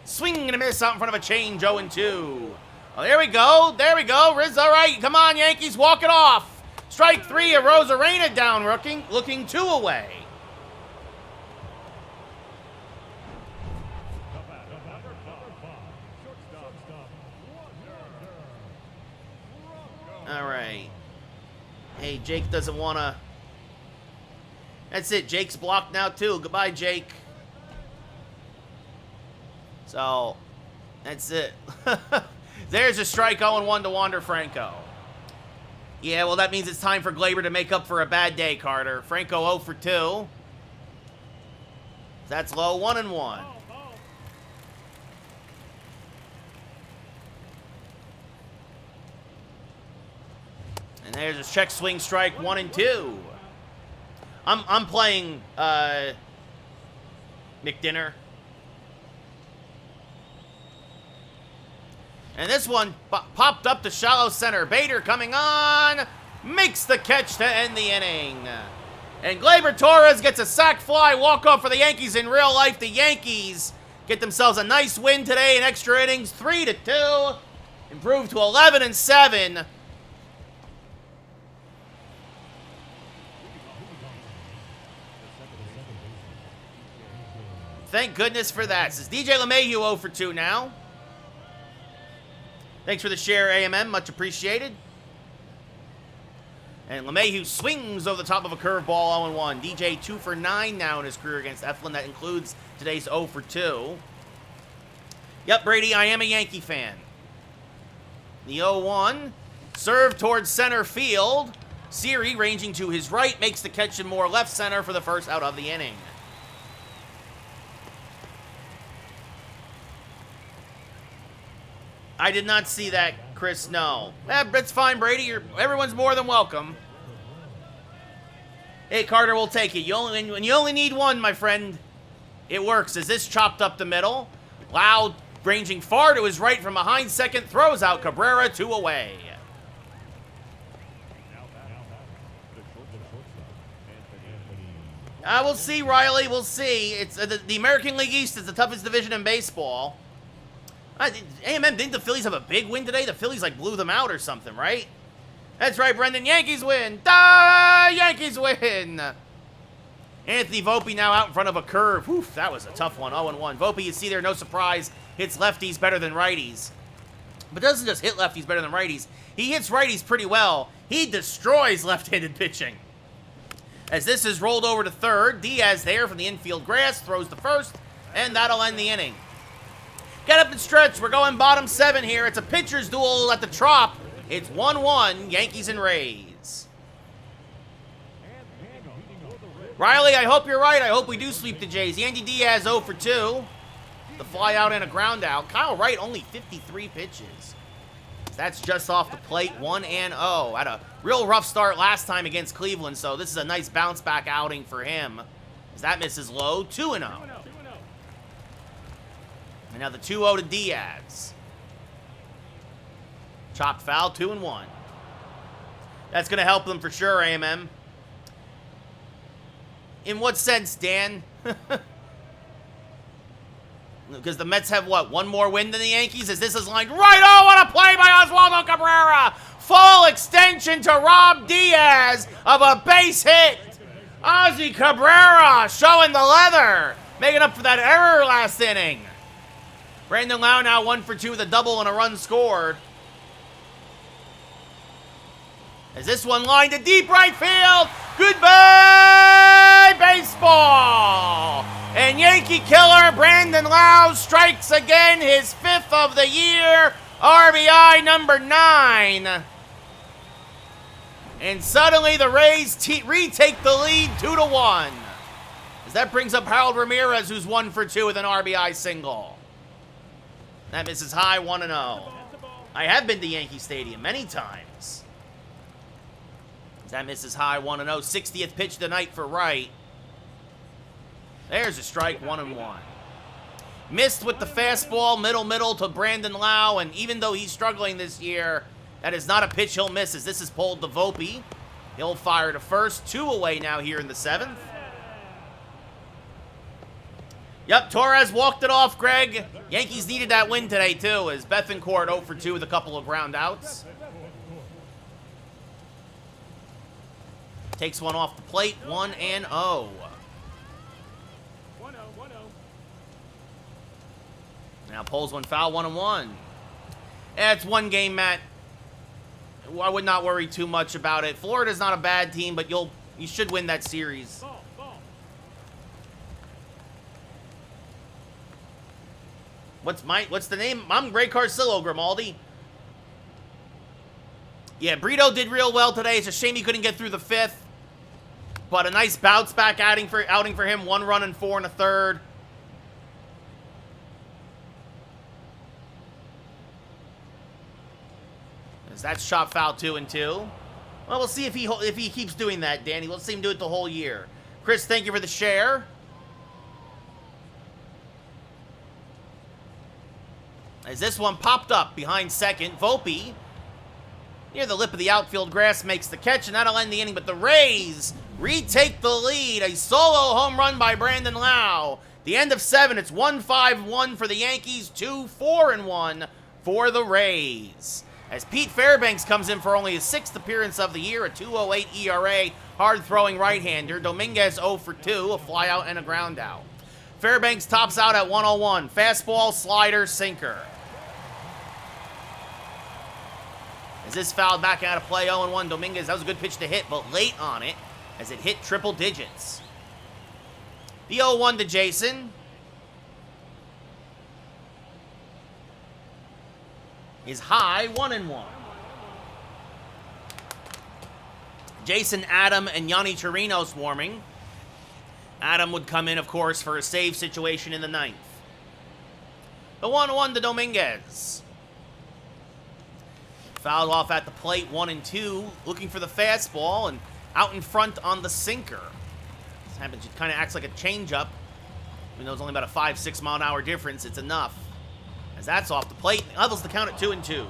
Swing and a miss out in front of a change, 0-2. Oh, there we go. There we go. Rizzo, all right. Come on, Yankees. Walk it off. Strike 3, Arozarena down, looking 2 away. All right. Hey, Jake doesn't want to... That's it. Jake's blocked now, too. Goodbye, Jake. So, that's it. There's a strike, 0-1 to Wander Franco. Yeah, well, that means it's time for Glaber to make up for a bad day, Carter. Franco 0 for 2. That's low, 1-1. And there's a check swing strike, 1-2. I'm playing McDinner. And this one popped up to shallow center. Bader coming on. Makes the catch to end the inning. And Gleyber Torres gets a sac fly walk-off for the Yankees in real life. The Yankees get themselves a nice win today in extra innings. 3-2. Improved to 11-7. Thank goodness for that. This is DJ LeMahieu 0 for 2 now. Thanks for the share, AMM. Much appreciated. And LeMahieu swings over the top of a curveball, 0-1. DJ 2 for 9 now in his career against Eflin. That includes today's 0 for 2. Yep, Brady, I am a Yankee fan. The 0-1. Serve towards center field. Siri, ranging to his right, makes the catch in more left center for the first out of the inning. I did not see that, Chris. No. It's fine, Brady. Everyone's more than welcome. Hey, Carter, we'll take it. When you only need one, my friend. It works as this chopped up the middle. Lau ranging far to his right from behind second, throws out Cabrera, 2 away. We'll see, Riley. We'll see. It's the American League East is the toughest division in baseball. AMM, didn't the Phillies have a big win today? The Phillies, like, blew them out or something, right? That's right, Brendan. Yankees win. Yankees win. Anthony Volpe now out in front of a curve. Whew, that was a tough one. 0-1. Volpe, you see there, no surprise, hits lefties better than righties. But doesn't just hit lefties better than righties. He hits righties pretty well. He destroys left-handed pitching. As this is rolled over to third, Diaz there from the infield grass, throws the first, and that'll end the inning. Get up and stretch. We're going bottom 7 here. It's a pitcher's duel at the Trop. It's 1-1, Yankees and Rays. Riley, I hope you're right. I hope we do sweep the Jays. Andy Diaz 0 for 2. The fly out and a ground out. Kyle Wright only 53 pitches. That's just off the plate, 1-0. Had a real rough start last time against Cleveland, so this is a nice bounce back outing for him. As that misses low, 2-0. And now the 2-0 to Diaz. Chopped foul, 2-1. That's going to help them for sure, AMM. In what sense, Dan? Because the Mets have, what, one more win than the Yankees? As this is lined right. Oh, what a play by Oswaldo Cabrera. Full extension to Rob Diaz of a base hit. Ozzy Cabrera showing the leather. Making up for that error last inning. Brandon Lau now 1 for 2 with a double and a run scored. As this one lined to deep right field. Goodbye, baseball. And Yankee killer Brandon Lau strikes again, his 5th of the year. RBI number 9. And suddenly the Rays retake the lead 2-1. As that brings up Harold Ramirez, who's 1 for 2 with an RBI single. That misses high, 1-0. I have been to Yankee Stadium many times. That misses high, 1-0. 60th pitch of the night for Wright. There's a strike, 1-1. Missed with the fastball, middle to Brandon Lau, and even though he's struggling this year, that is not a pitch he'll miss, as this is pulled to Volpe. He'll fire to first, 2 away now here in the 7th. Yep, Torres walked it off, Greg. Yankees needed that win today, too, as Bethancourt 0 for 2 with a couple of ground outs. Takes one off the plate, 1-0. Now pulls one foul, 1-1. It's one game, Matt. I would not worry too much about it. Florida's not a bad team, but you should win that series. What's the name? I'm Ray Carsillo, Grimaldi. Yeah, Brito did real well today. It's a shame he couldn't get through the 5th. But a nice bounce back outing for him. 1 run and 4 1/3. As that's shot foul 2-2. Well, we'll see if he keeps doing that, Danny. We'll see him do it the whole year. Chris, thank you for the share. As this one popped up behind second, Volpe, near the lip of the outfield grass, makes the catch, and that'll end the inning. But the Rays retake the lead. A solo home run by Brandon Lau. The end of 7, it's 1-5-1 for the Yankees, 2-4-1 for the Rays. As Pete Fairbanks comes in for only his 6th appearance of the year, a 2.08 ERA, hard-throwing right-hander. Dominguez 0 for 2, a flyout and a ground out. Fairbanks tops out at 101. Fastball, slider, sinker. As this fouled back out of play, 0-1. Dominguez, that was a good pitch to hit, but late on it as it hit triple digits. The 0-1 to Jason. Is high, 1-1. Jason, Adam, and Yanni Chirinos swarming. Adam would come in, of course, for a save situation in the 9th. The 1-1 to Dominguez. Fouled off at the plate, 1-2. Looking for the fastball and out in front on the sinker. This happens, it kind of acts like a changeup. Even though it's only about a 5-6 mile an hour difference, it's enough. As that's off the plate, levels the count at 2-2.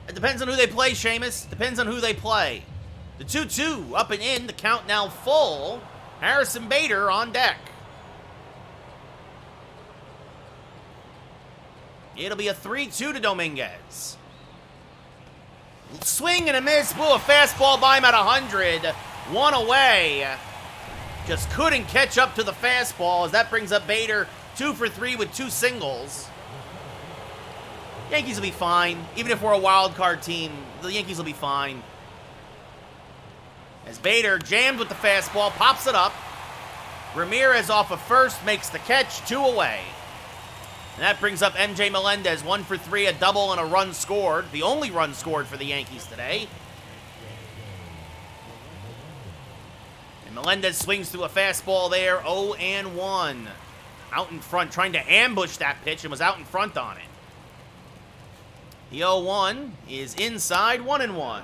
It depends on who they play, Seamus. Depends on who they play. The 2-2 up and in, the count now full. Harrison Bader on deck. It'll be a 3-2 to Dominguez. Swing and a miss. Blew a fastball by him at 100. One away. Just couldn't catch up to the fastball as that brings up Bader 2 for 3 with 2 singles. Yankees will be fine. Even if we're a wild card team, the Yankees will be fine. As Bader jammed with the fastball, pops it up. Ramirez off of first makes the catch, 2 away. And that brings up MJ Melendez, 1 for 3, a double and a run scored. The only run scored for the Yankees today. And Melendez swings through a fastball there, 0-1. Out in front, trying to ambush that pitch and was out in front on it. The 0-1 is inside, 1-1.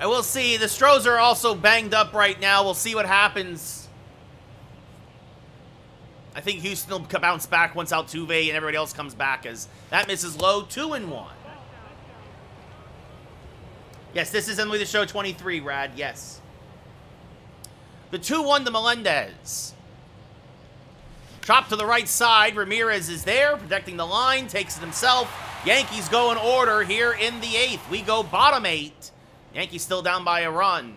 And we'll see. The Stros are also banged up right now. We'll see what happens. I think Houston will bounce back once Altuve and everybody else comes back, as that misses low, 2-1. Yes, this is MLB The Show 23, Rad. Yes. The 2-1 to Melendez. Chop to the right side. Ramirez is there, protecting the line, takes it himself. Yankees go in order here in the 8th. We go bottom 8. Yankees still down by a run.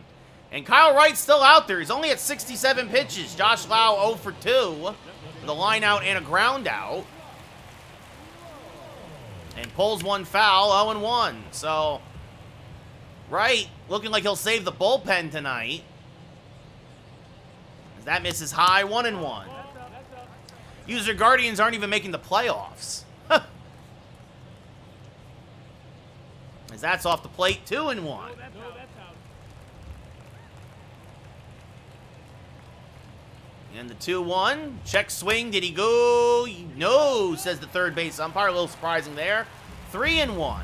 And Kyle Wright's still out there. He's only at 67 pitches. Josh Lau 0 for 2. With a line out and a ground out. And pulls one foul, 0-1. So, Wright looking like he'll save the bullpen tonight. As that misses high, 1-1. User Guardians aren't even making the playoffs. As that's off the plate, 2-1. And the 2-1. Check swing. Did he go? No, says the third base umpire. A little surprising there. 3-1.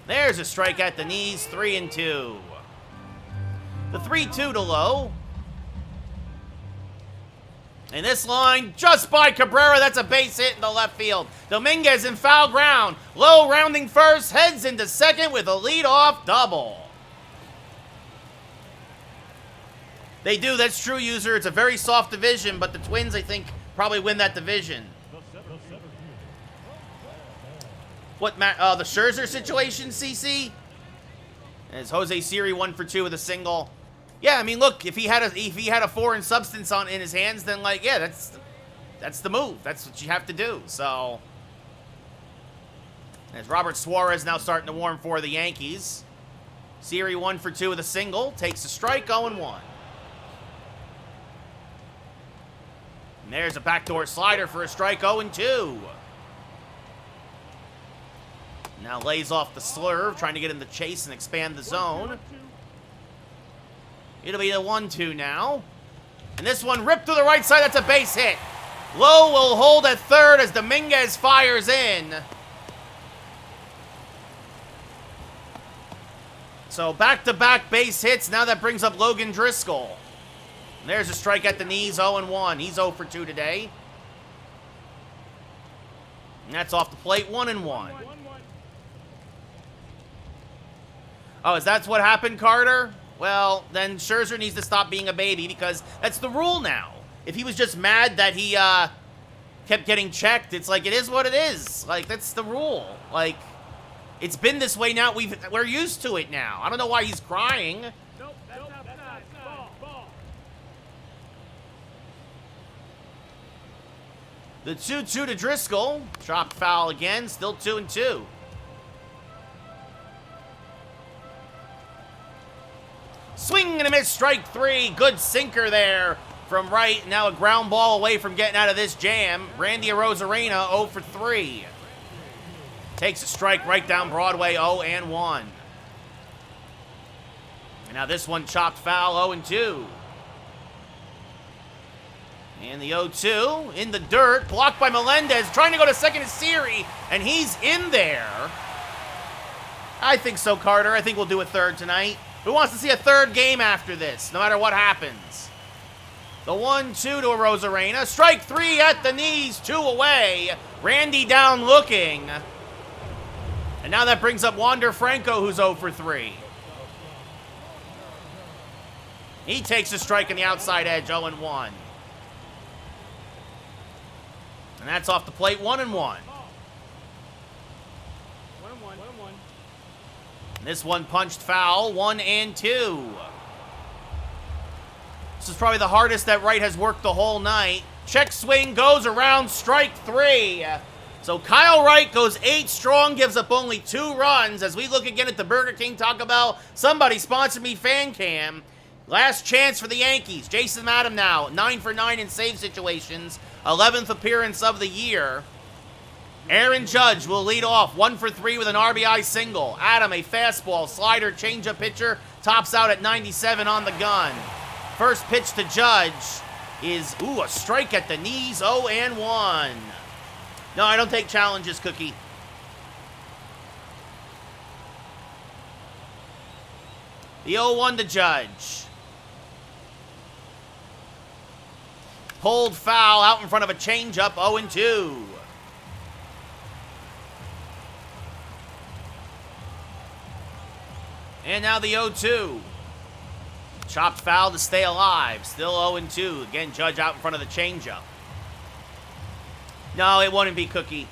There's a strike at the knees. 3-2. The 3-2 to Lowe. And this line, just by Cabrera, that's a base hit in the left field. Dominguez in foul ground. Lowe rounding first, heads into second with a leadoff double. They do, that's true, User. It's a very soft division, but the Twins, I think, probably win that division. What, the Scherzer situation, CC? As Jose Siri 1 for 2 with a single. Yeah, I mean, look, if he had a foreign substance in his hands, then like, yeah, that's the move. That's what you have to do. So, as Robert Suarez now starting to warm for the Yankees. Siri 1 for 2 with a single, takes a strike, 0-1. And there's a backdoor slider for a strike, 0-2. Now lays off the slurve, trying to get in the chase and expand the zone. It'll be the 1-2 now. And this one ripped to the right side. That's a base hit. Lowe will hold at third as Dominguez fires in. So back-to-back base hits. Now that brings up Logan Driscoll. And there's a strike at the knees, 0-1. He's 0 for 2 today. And that's off the plate, 1-1. Oh, is that what happened, Carter? Well, then Scherzer needs to stop being a baby because that's the rule now. If he was just mad that he kept getting checked, it's like, it is what it is. Like, that's the rule. Like, it's been this way now. We're used to it now. I don't know why he's crying. Nope, that's outside. Ball. The 2-2 to Driscoll. Chopped foul again. Still 2-2. Swing and a miss, strike 3. Good sinker there from Wright. Now a ground ball away from getting out of this jam. Randy Arozarena 0 for 3. Takes a strike right down Broadway, 0-1. And now this one chopped foul, 0-2. And the 0-2 in the dirt, blocked by Melendez, trying to go to second is Siri, and he's in there. I think so, Carter. I think we'll do a third tonight. Who wants to see a third game after this, no matter what happens? The 1-2 to Arozarena. Strike 3 at the knees, 2 away. Randy down looking. And now that brings up Wander Franco, who's 0 for 3. He takes a strike on the outside edge, 0-1. And that's off the plate, 1-1. This one punched foul, 1-2. This is probably the hardest that Wright has worked the whole night. Check swing goes around, strike 3. So Kyle Wright goes 8 strong, gives up only 2 runs. As we look again at the Burger King Taco Bell, somebody sponsored me fan cam. Last chance for the Yankees. Jason Madam now, 9 for 9 in save situations. 11th appearance of the year. Aaron Judge will lead off, 1 for 3 with an RBI single. Adam, a fastball, slider, changeup pitcher, tops out at 97 on the gun. First pitch to Judge is, a strike at the knees, 0-1. No, I don't take challenges, Cookie. The 0-1 to Judge. Pulled foul out in front of a changeup, 0-2. And now the 0-2. Chopped foul to stay alive. Still 0-2. Again, Judge out in front of the changeup. No, it wouldn't be Cookie.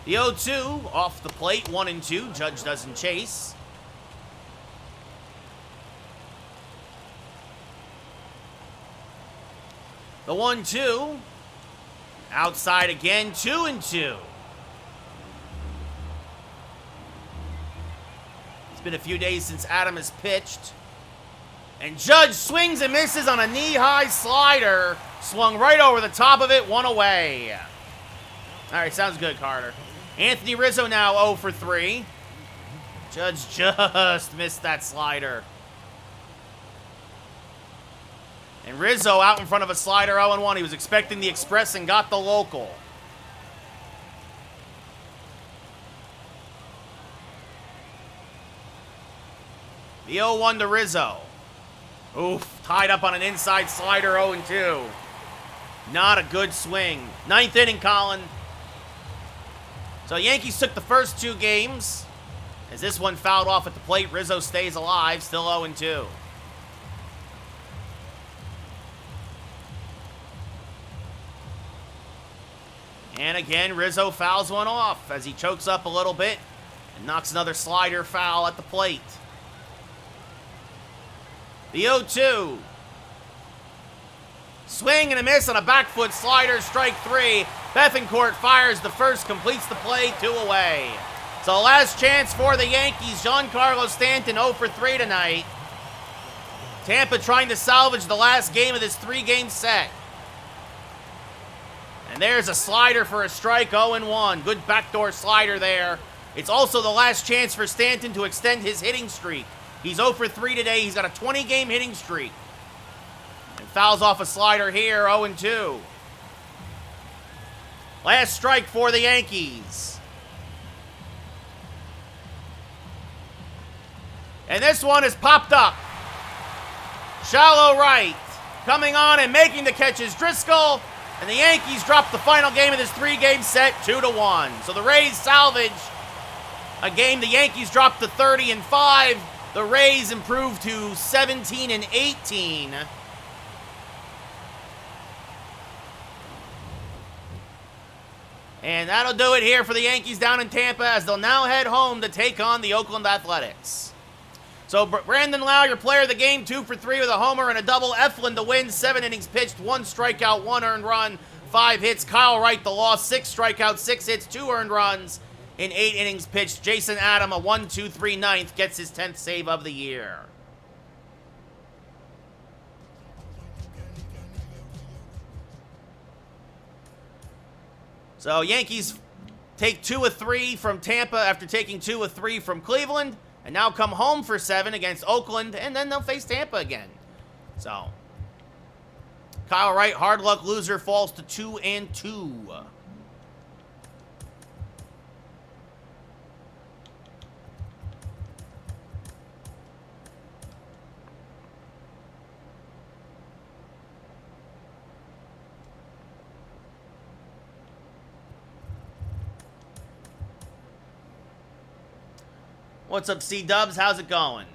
The 0-2 off the plate, 1-2. Judge doesn't chase. The 1-2. Outside again, 2-2. It's been a few days since Adam has pitched. And Judge swings and misses on a knee-high slider. Swung right over the top of it, 1 away. All right, sounds good, Carter. Anthony Rizzo now 0 for 3. Judge just missed that slider. And Rizzo out in front of a slider, 0-1. He was expecting the express and got the local. The 0-1 to Rizzo. Oof, tied up on an inside slider, 0-2. Not a good swing. 9th inning, Colin. So Yankees took the first 2 games. As this one fouled off at the plate, Rizzo stays alive, still 0-2. And again, Rizzo fouls one off as he chokes up a little bit and knocks another slider foul at the plate. The 0-2. Swing and a miss on a back foot slider, strike 3. Bethencourt fires the first, completes the play, 2 away. So last chance for the Yankees. Giancarlo Stanton 0 for 3 tonight. Tampa trying to salvage the last game of this 3-game set. And there's a slider for a strike, 0-1. Good backdoor slider there. It's also the last chance for Stanton to extend his hitting streak. He's 0 for 3 today. He's got a 20-game hitting streak. And fouls off a slider here, 0-2. Last strike for the Yankees. And this one is popped up. Shallow right. Coming on and making the catches, Driscoll. And the Yankees drop the final game of this 3-game set, 2-1. So the Rays salvage a game. The Yankees dropped to 30-5. The Rays improved to 17-18. And that'll do it here for the Yankees down in Tampa as they'll now head home to take on the Oakland Athletics. So Brandon Lau, your player of the game, 2 for 3 with a homer and a double. Eflin to win, 7 innings pitched, 1 strikeout, 1 earned run, 5 hits. Kyle Wright the loss, 6 strikeouts, 6 hits, 2 earned runs in 8 innings pitched. Jason Adam, a 1-2-3 ninth, gets his 10th save of the year. So Yankees take 2 of 3 from Tampa after taking 2 of 3 from Cleveland. And now come home for 7 against Oakland, and then they'll face Tampa again. So, Kyle Wright, hard luck loser, falls to 2-2. What's up, C-Dubs? How's it going?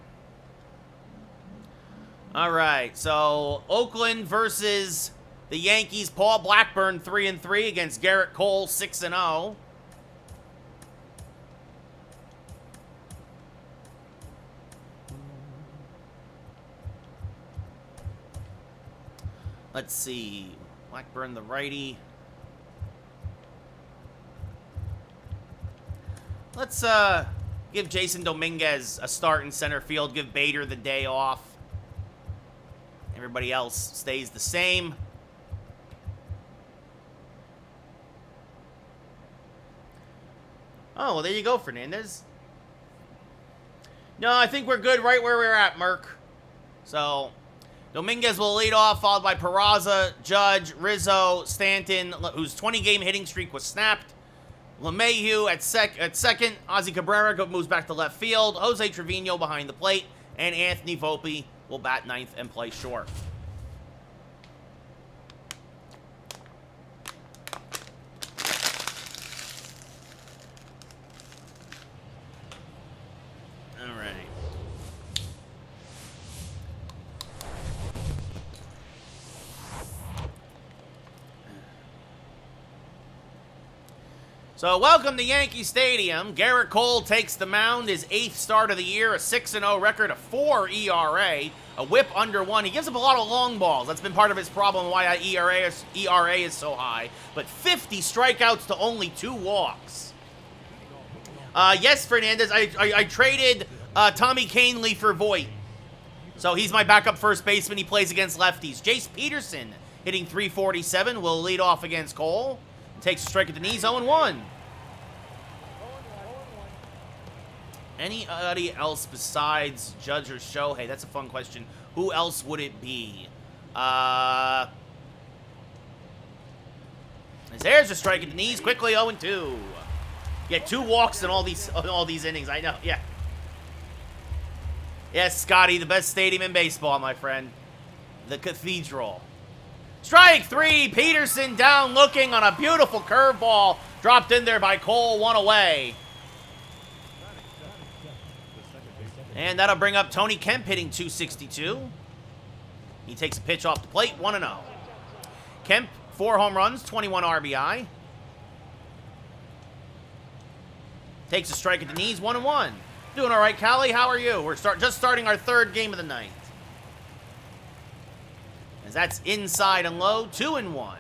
All right, so Oakland versus the Yankees. Paul Blackburn 3-3 against Garrett Cole 6-0. Let's see. Blackburn the righty. Let's give Jason Dominguez a start in center field. Give Bader the day off. Everybody else stays the same. Oh, well, there you go, Fernandez. No, I think we're good right where we're at, Merc. So, Dominguez will lead off, followed by Peraza, Judge, Rizzo, Stanton, whose 20-game hitting streak was snapped. LeMahieu at second. Ozzy Cabrera moves back to left field. Jose Trevino behind the plate. And Anthony Volpe will bat ninth and play short. All right. So, welcome to Yankee Stadium. Garrett Cole takes the mound, his 8th start of the year, a 6-0 record, a 4 ERA, a whip under 1. He gives up a lot of long balls. That's been part of his problem, why that ERA is so high. But 50 strikeouts to only 2 walks. Yes, Fernandez, I traded Tommy Kahnle for Voit. So, he's my backup first baseman. He plays against lefties. Jace Peterson, hitting .347, will lead off against Cole. Takes a strike at the knees, 0-1. Anybody else besides Judge or Shohei? That's a fun question. Who else would it be? There's a strike at the knees, quickly 0-2. Yeah, 2 walks in all these innings. I know. Yeah. Yes, Scotty, the best stadium in baseball, my friend. The Cathedral. Strike 3, Peterson down looking on a beautiful curveball. Dropped in there by Cole, 1 away. And that'll bring up Tony Kemp hitting .262. He takes a pitch off the plate, 1-0. Kemp, 4 home runs, 21 RBI. Takes a strike at the knees, 1-1. Doing all right, Callie, how are you? We're just starting our 3rd game of the night. As that's inside and low, 2-1.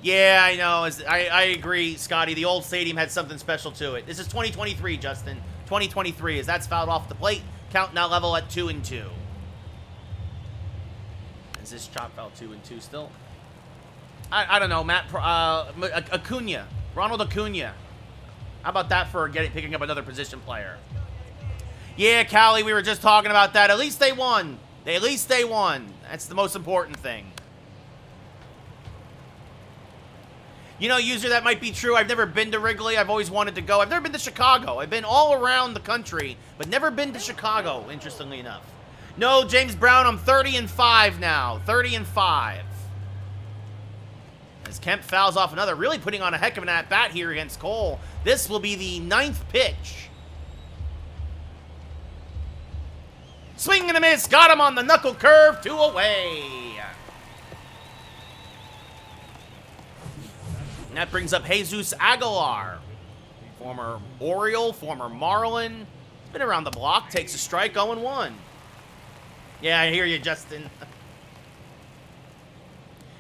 Yeah, I know. I agree, Scotty. The old stadium had something special to it. This is 2023, Justin. 2023, as that's fouled off the plate. Count now level at 2-2. Is this chop foul 2-2 still? I don't know, Matt. Acuna. Ronald Acuna. How about that for picking up another position player? Yeah, Callie, we were just talking about that. At least they won. At least they won. That's the most important thing. You know, user, that might be true. I've never been to Wrigley. I've always wanted to go. I've never been to Chicago. I've been all around the country, but never been to Chicago, interestingly enough. No, James Brown, I'm 30-5 now. 30-5. As Kemp fouls off another, really putting on a heck of an at-bat here against Cole. This will be the 9th pitch. Swing and a miss. Got him on the knuckle curve. 2 away. And that brings up Jesus Aguilar. Former Oriole, former Marlin. Been around the block. Takes a strike, 0-1. Yeah, I hear you, Justin.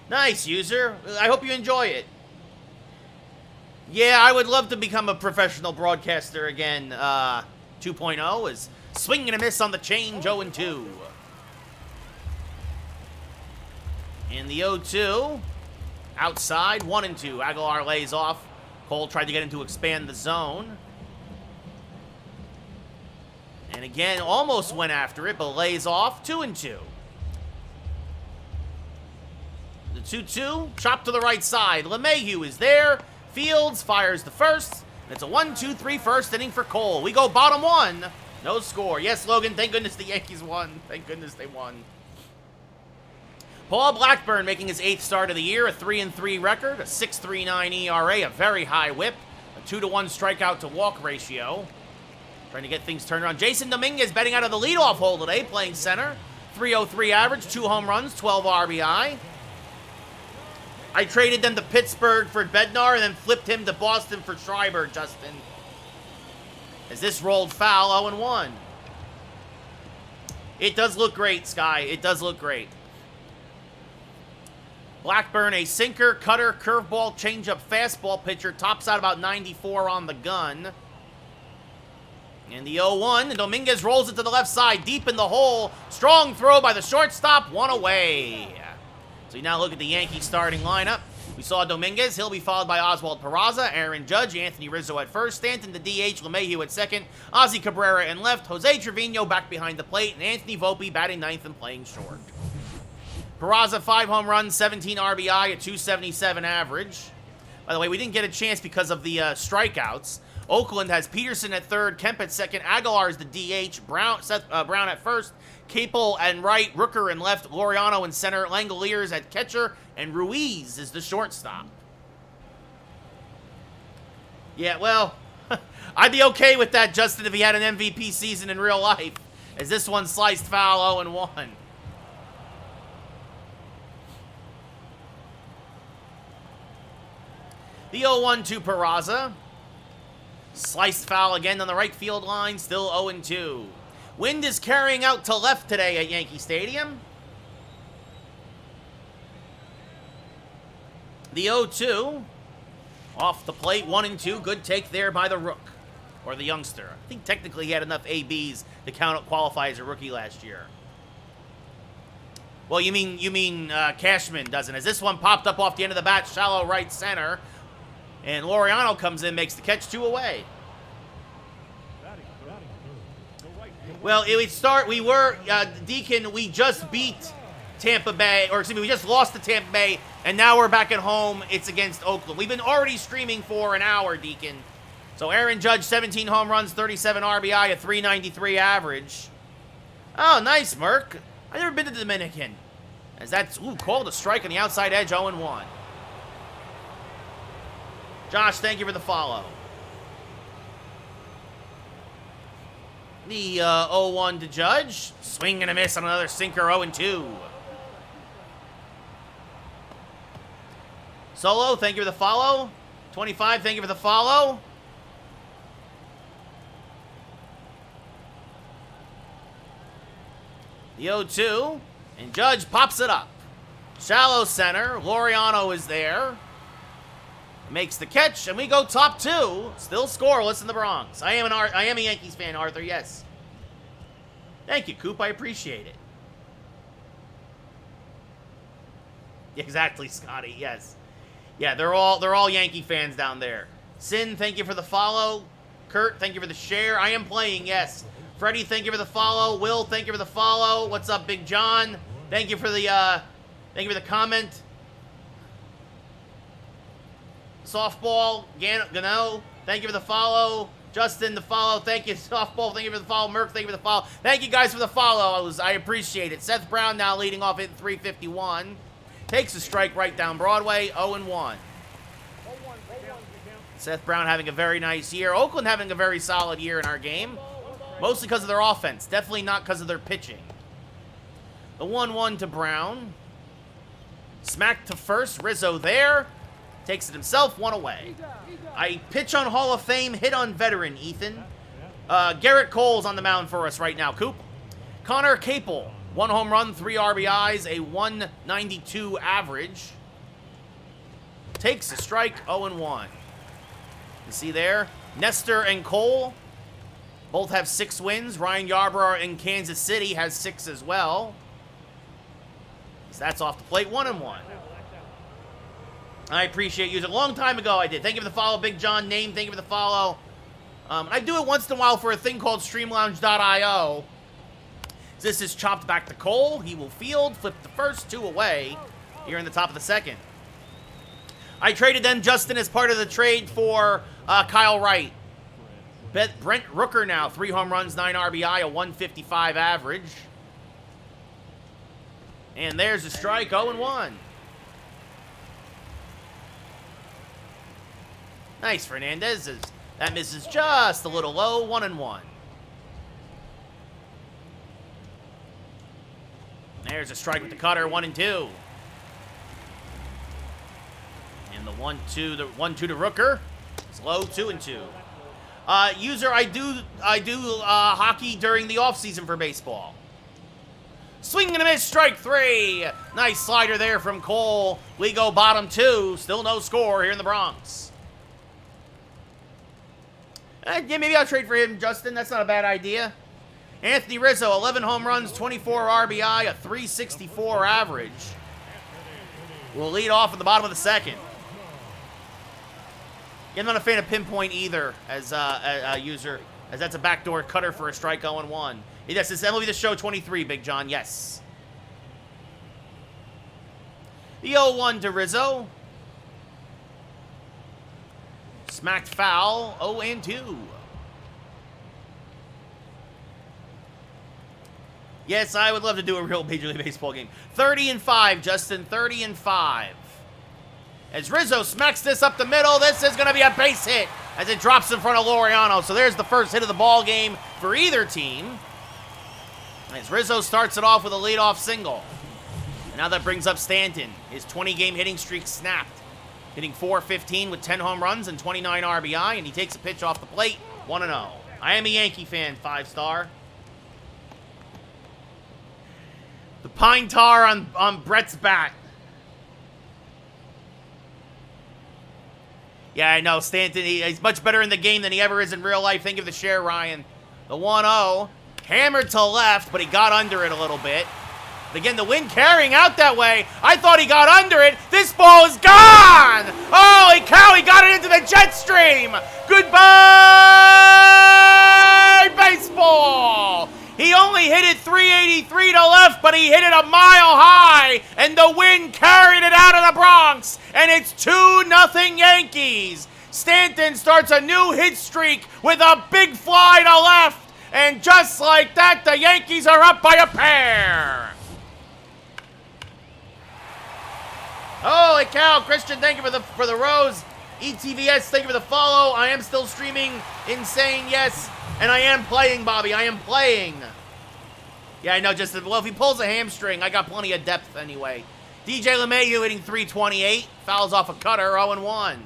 Nice, user. I hope you enjoy it. Yeah, I would love to become a professional broadcaster again. 2.0 is swing and a miss on the change, 0-2. In the 0-2, outside, 1-2. Aguilar lays off. Cole tried to get him to expand the zone. And again, almost went after it, but lays off, 2-2. The 2-2, chop to the right side. LeMahieu is there. Fields fires the first. And it's a 1-2-3 first inning for Cole. We go bottom one. No score. Yes, Logan, thank goodness the Yankees won. Thank goodness they won. Paul Blackburn making his 8th start of the year, a 3-3 record, a 6.39 ERA, a very high whip, a 2-to-1 strikeout to walk ratio. Trying to get things turned around. Jason Dominguez betting out of the leadoff hole today, playing center. 303 average, 2 home runs, 12 RBI. I traded them to Pittsburgh for Bednar and then flipped him to Boston for Schreiber, Justin. As this rolled foul, 0-1. It does look great, Sky. It does look great. Blackburn, a sinker, cutter, curveball, changeup, fastball pitcher. Tops out about 94 on the gun. And the 0-1, Dominguez rolls it to the left side, deep in the hole. Strong throw by the shortstop, 1 away. So you now look at the Yankee starting lineup. We saw Dominguez. He'll be followed by Oswald Peraza, Aaron Judge, Anthony Rizzo at first, Stanton the DH, LeMahieu at second, Ozzie Cabrera in left, Jose Trevino back behind the plate, and Anthony Volpe batting ninth and playing short. Peraza, 5 home runs, 17 RBI, a 277 average. By the way, we didn't get a chance because of the strikeouts. Oakland has Peterson at third, Kemp at second, Aguilar is the DH, Brown at first, Capel and right, Rooker in left, Laureano in center, Langoliers at catcher, and Ruiz is the shortstop. Yeah, well, I'd be okay with that, Justin, if he had an MVP season in real life, as this one sliced foul 0-1. The 0-1 to Peraza. Sliced foul again on the right field line, still 0-2. Wind is carrying out to left today at Yankee Stadium. The 0-2. Off the plate, 1-2. Good take there by the Rook, or the youngster. I think technically he had enough ABs to qualify as a rookie last year. Well, you mean Cashman doesn't, as this one popped up off the end of the bat, shallow right center. And Laureano comes in, makes the catch, 2 away. Well, it would start, Deacon, we just beat Tampa Bay, or excuse me, we just lost to Tampa Bay, and now we're back at home. It's against Oakland. We've been already streaming for an hour, Deacon. So Aaron Judge, 17 home runs, 37 RBI, a 393 average. Oh, nice, Merc. I've never been to the Dominican. As that's, called a strike on the outside edge, 0-1. Josh, thank you for the follow. The 0-1 to Judge. Swing and a miss on another sinker, 0-2. Solo, thank you for the follow. 25, thank you for the follow. The 0-2. And Judge pops it up. Shallow center. Laureano is there. Makes the catch, and we go top 2. Still scoreless in the Bronx. I am a Yankees fan, Arthur, yes. Thank you, Coop. I appreciate it. Exactly, Scotty, yes. Yeah, they're all Yankee fans down there. Sin, thank you for the follow. Kurt, thank you for the share. I am playing, yes. Freddie, thank you for the follow. Will, thank you for the follow. What's up, Big John? Thank you for the comment. Softball, Gano, thank you for the follow. Justin, the follow. Thank you, Softball. Thank you for the follow. Merc, thank you for the follow. Thank you guys for the follow. I appreciate it. Seth Brown now leading off at 351. Takes a strike right down Broadway, 0-1. Seth Brown having a very nice year. Oakland having a very solid year in our game. Mostly because of their offense. Definitely not because of their pitching. The 1-1 to Brown. Smacked to first. Rizzo there. Takes it himself, 1 away. I pitch on Hall of Fame, hit on veteran, Ethan. Garrett Cole's on the mound for us right now, Coop. Connor Capel, 1 home run, 3 RBIs, a 192 average. Takes a strike, 0-1. You see there, Nestor and Cole both have 6 wins. Ryan Yarbrough in Kansas City has 6 as well. So that's off the plate, 1-1. I appreciate you. A long time ago I did. Thank you for the follow, Big John. Name, thank you for the follow. I do it once in a while for a thing called streamlounge.io. This is chopped back to Cole. He will field, flip the first, 2 away. here in the top of the second. I traded them, Justin, as part of the trade for Kyle Wright. Brent Rooker now, 3 home runs, 9 RBI, a 155 average. And there's a strike, 0-1. Nice, Fernandez. That misses just a little low, 1-1. There's a strike with the cutter, 1-2. And the 1-2, the 1-2 to Rooker. It's low, 2-2. User, I do hockey during the off season for baseball. Swing and a miss, strike 3. Nice slider there from Cole. We go bottom 2. Still no score here in the Bronx. Yeah, maybe I'll trade for him, Justin. That's not a bad idea. Anthony Rizzo, 11 home runs, 24 RBI, a 364 average. We'll lead off at the bottom of the second. I'm not a fan of pinpoint either as a user, as that's a backdoor cutter for a strike, 0-1. Yes, it's MLB The Show 23, Big John, yes. The 0-1 to Rizzo. Smacked foul, 0-2. Yes, I would love to do a real Major League Baseball game. 30-5, Justin, 30-5. As Rizzo smacks this up the middle, this is going to be a base hit as it drops in front of Laureano. So there's the first hit of the ball game for either team. As Rizzo starts it off with a leadoff single. And now that brings up Stanton. His 20-game hitting streak snapped. Hitting .415 with 10 home runs and 29 RBI, and he takes a pitch off the plate, 1-0. I am a Yankee fan, 5-star. The pine tar on Brett's bat. Yeah, I know, Stanton, he's much better in the game than he ever is in real life. Think of the share, Ryan. The 1-0, hammered to left, but he got under it a little bit. But again, the wind carrying out that way. I thought he got under it. This ball is gone! Holy cow, he got it into the jet stream! Goodbye, baseball! He only hit it 383 to left, but he hit it a mile high, and the wind carried it out of the Bronx, and it's 2-0 Yankees. Stanton starts a new hit streak with a big fly to left, and just like that, the Yankees are up by a pair. Holy cow, Christian, thank you for the rose. ETVS, thank you for the follow. I am still streaming Insane, yes. And I am playing, Bobby. I am playing. Yeah, I know, just, well, if he pulls a hamstring, I got plenty of depth anyway. DJ LeMahieu hitting .328. Fouls off a cutter, 0-1.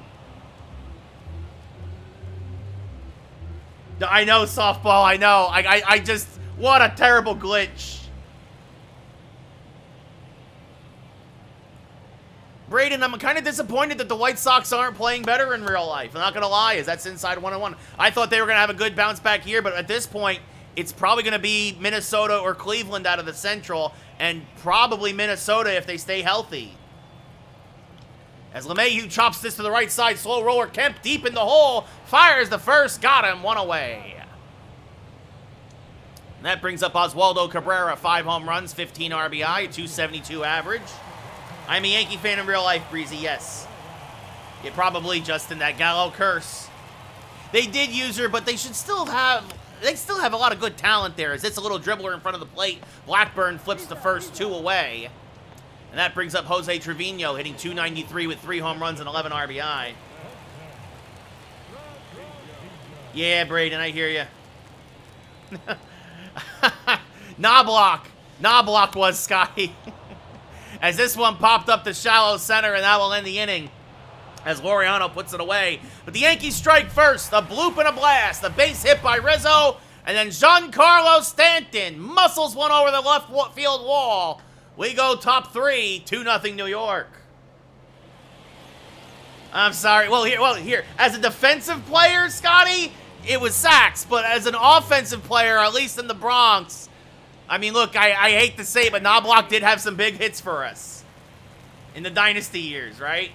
I know, softball, I know. I just, what a terrible glitch. Braden, I'm kind of disappointed that the White Sox aren't playing better in real life. I'm not going to lie, as that's inside 101. I thought they were going to have a good bounce back here, but at this point, it's probably going to be Minnesota or Cleveland out of the Central, and probably Minnesota if they stay healthy. As LeMahieu chops this to the right side, slow roller, Kemp deep in the hole, fires the first, got him, 1 away. And that brings up Oswaldo Cabrera, 5 home runs, 15 RBI, a 272 average. I'm a Yankee fan in real life, Breezy, yes. Yeah, probably, Justin, that Gallo curse. They did use her, but they should still have, a lot of good talent there, as it's a little dribbler in front of the plate. Blackburn flips the first 2 away. And that brings up Jose Trevino, hitting .293 with 3 home runs and 11 RBI. Yeah, Braden, I hear you. Knobloch was Scotty. As this one popped up to shallow center, and that will end the inning as Laureano puts it away. But the Yankees strike first, a bloop and a blast, a base hit by Rizzo, and then Giancarlo Stanton muscles one over the left field wall. We go top 3, 2-0 New York. I'm sorry, well here, as a defensive player, Scotty, it was sacks, but as an offensive player, at least in the Bronx, I mean, look, I hate to say it, but Knobloch did have some big hits for us in the dynasty years, right?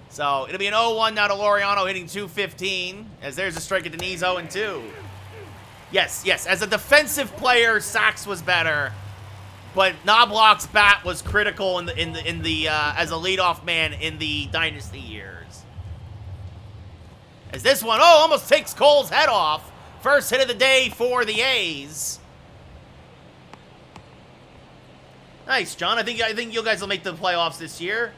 So, it'll be an 0-1 now to Laureano hitting .215, as there's a strike at the knees, 0-2. Yes, as a defensive player, Sachs was better. But Knobloch's bat was critical in the as a leadoff man in the dynasty years. As this one, almost takes Cole's head off. First hit of the day for the A's. Nice, John. I think you guys will make the playoffs this year.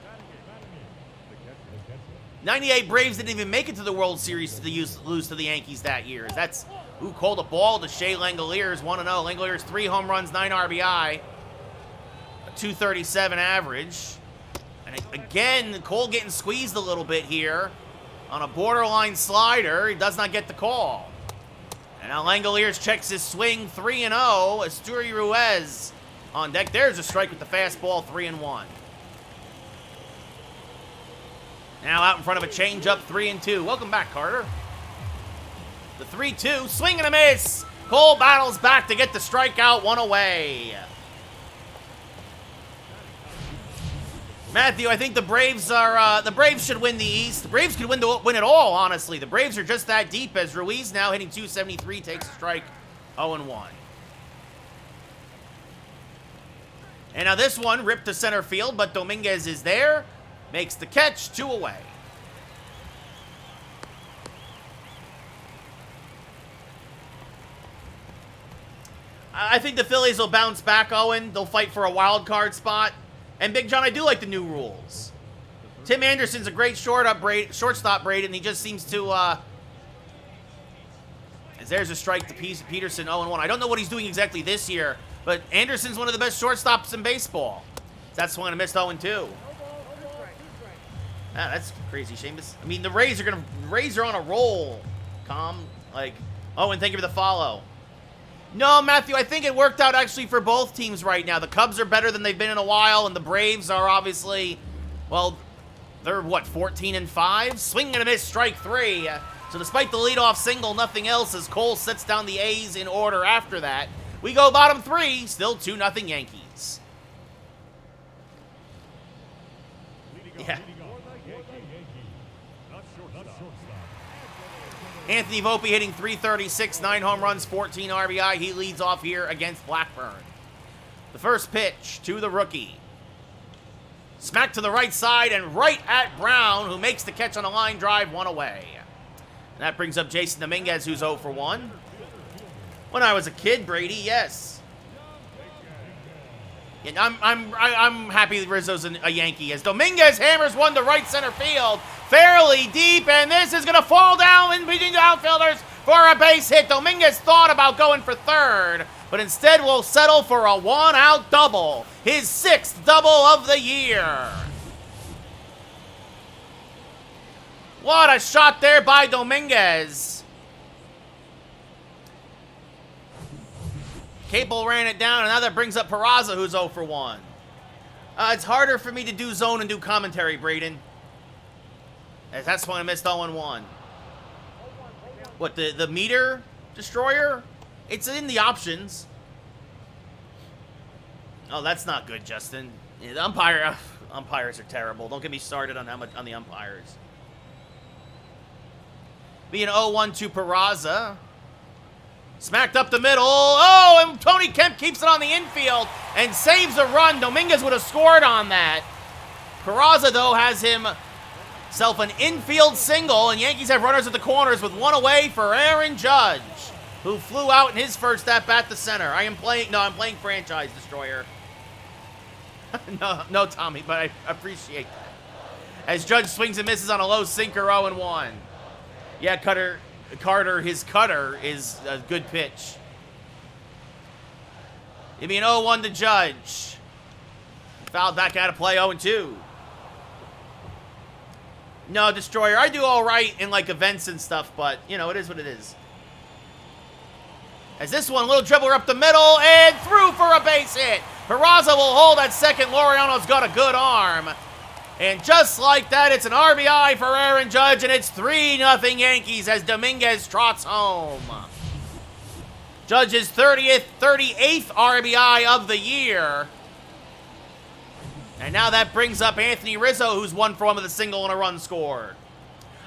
98 Braves didn't even make it to the World Series to lose to the Yankees that year. That's who called a ball to Shea Langoliers, 1-0. Langoliers 3 home runs, 9 RBI, a 237 average. And again, Cole getting squeezed a little bit here on a borderline slider. He does not get the call. And now Langoliers checks his swing, 3-0. Asturi Ruiz on deck. There's a strike with the fastball, 3-1. Now out in front of a changeup, 3-2. Welcome back, Carter. The 3-2, swing and a miss. Cole battles back to get the strikeout, 1 away. Matthew, I think the Braves are the Braves should win the East. The Braves could win it all, honestly. The Braves are just that deep as Ruiz now hitting 273 takes a strike, 0-1. And now this one ripped to center field, but Dominguez is there. Makes the catch, 2 away. I think the Phillies will bounce back, Owen. They'll fight for a wild card spot. And Big John, I do like the new rules. Tim Anderson's a great shortstop, Braden, and he just seems to, as there's a strike to Peterson, 0-1. I don't know what he's doing exactly this year, but Anderson's one of the best shortstops in baseball. That's one I missed, 0-2. Ah, that's crazy, Seamus. I mean, the Rays are on a roll. Calm, like, and thank you for the follow. No, Matthew, I think it worked out actually for both teams right now. The Cubs are better than they've been in a while, and the Braves are obviously, well, they're what, 14-5? Swing and a miss, strike 3. So despite the leadoff single, nothing else as Cole sets down the A's in order after that. We go bottom 3, still 2-0 Yankees. Yeah. Anthony Volpe hitting .336, 9 home runs, 14 RBI. He leads off here against Blackburn. The first pitch to the rookie. Smack to the right side and right at Brown, who makes the catch on a line drive, 1 away. And that brings up Jason Dominguez, who's 0 for 1. When I was a kid, Brady, yes. And I'm happy Rizzo's a Yankee as Dominguez hammers one to right center field, fairly deep, and this is going to fall down in between the outfielders for a base hit. Dominguez thought about going for third, but instead will settle for a 1-out double, his 6th double of the year. What a shot there by Dominguez. Capel ran it down, and now that brings up Peraza, who's 0 for 1. It's harder for me to do zone and do commentary, Braden. As that's when I missed 0-1. What, the meter destroyer? It's in the options. Oh, that's not good, Justin. Yeah, the umpires are terrible. Don't get me started on the umpires. Being 0-1 to Peraza. Smacked up the middle. Oh, and Tony Kemp keeps it on the infield and saves a run. Dominguez would have scored on that. Peraza, though, has himself an infield single, and Yankees have runners at the corners with 1 away for Aaron Judge, who flew out in his first at-bat to center. I'm playing Franchise Destroyer. No, Tommy, but I appreciate that. As Judge swings and misses on a low sinker, 0-1. Yeah, Carter, his cutter is a good pitch. Give me an 0-1 to Judge. Fouled back out of play, 0-2. No, Destroyer, I do all right in, like, events and stuff, but, you know, it is what it is. As this one, little dribbler up the middle, and through for a base hit. Peraza will hold at second. Laureano's got a good arm. And just like that, it's an RBI for Aaron Judge, and it's 3-0 Yankees as Dominguez trots home. Judge's 38th RBI of the year. And now that brings up Anthony Rizzo, who's 1 for 1 with a single and a run scored.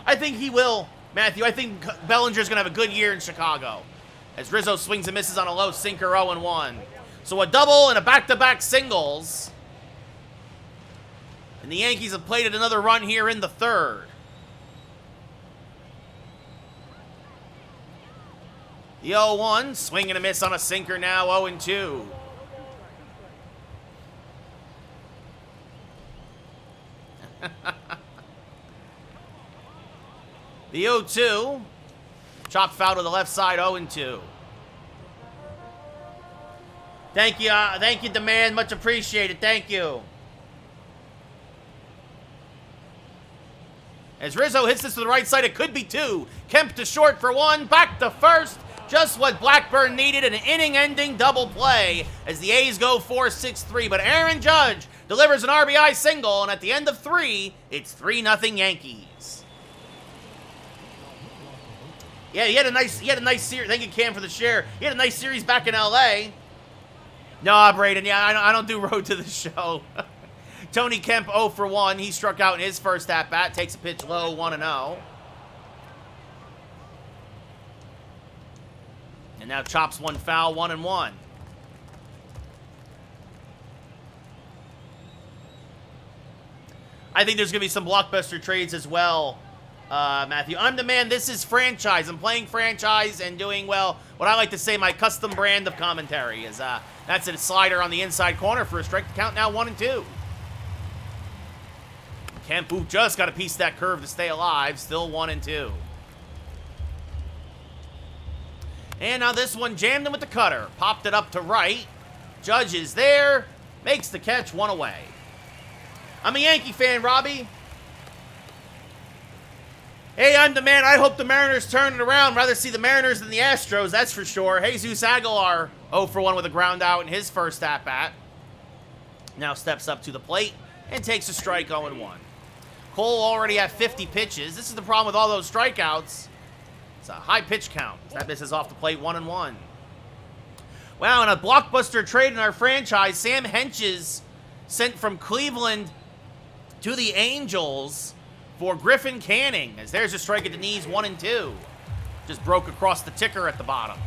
I think he will, Matthew. I think Bellinger's going to have a good year in Chicago. As Rizzo swings and misses on a low sinker, 0-1. So a double and a back-to-back singles. And the Yankees have played it another run here in the third. The 0-1, swing and a miss on a sinker now, 0-2. The 0-2, chopped foul to the left side, 0-2. Thank you, Demand, much appreciated, thank you. As Rizzo hits this to the right side, it could be two. Kemp to short for one, back to first. Just what Blackburn needed, an inning-ending double play as the A's go 4-6-3. But Aaron Judge delivers an RBI single, and at the end of three, it's 3-0 Yankees. Yeah, he had a nice series. Thank you, Cam, for the share. He had a nice series back in LA. No, Braden, yeah, I don't do road to the show. Tony Kemp 0 for 1. He struck out in his first at-bat. Takes a pitch low, 1-0. And now chops one foul, 1-1. I think there's going to be some blockbuster trades as well, Matthew. I'm the man. This is franchise. I'm playing franchise and doing, well, what I like to say, my custom brand of commentary is that's a slider on the inside corner for a strike to count now 1-2. Kemp, who just got a piece of that curve to stay alive, still 1-2. And now this one jammed him with the cutter. Popped it up to right. Judge is there. Makes the catch, one away. I'm a Yankee fan, Robbie. Hey, I'm the man. I hope the Mariners turn it around. Rather see the Mariners than the Astros, that's for sure. Jesus Aguilar, 0 for 1 with a ground out in his first at-bat. Now steps up to the plate and takes a strike, 0-1. Cole already at 50 pitches. This is the problem with all those strikeouts. It's a high pitch count. That misses off the plate, 1-1. Wow, and a blockbuster trade in our franchise. Sam Henches sent from Cleveland to the Angels for Griffin Canning. As there's a strike at the knees, 1-2. Just broke across the ticker at the bottom.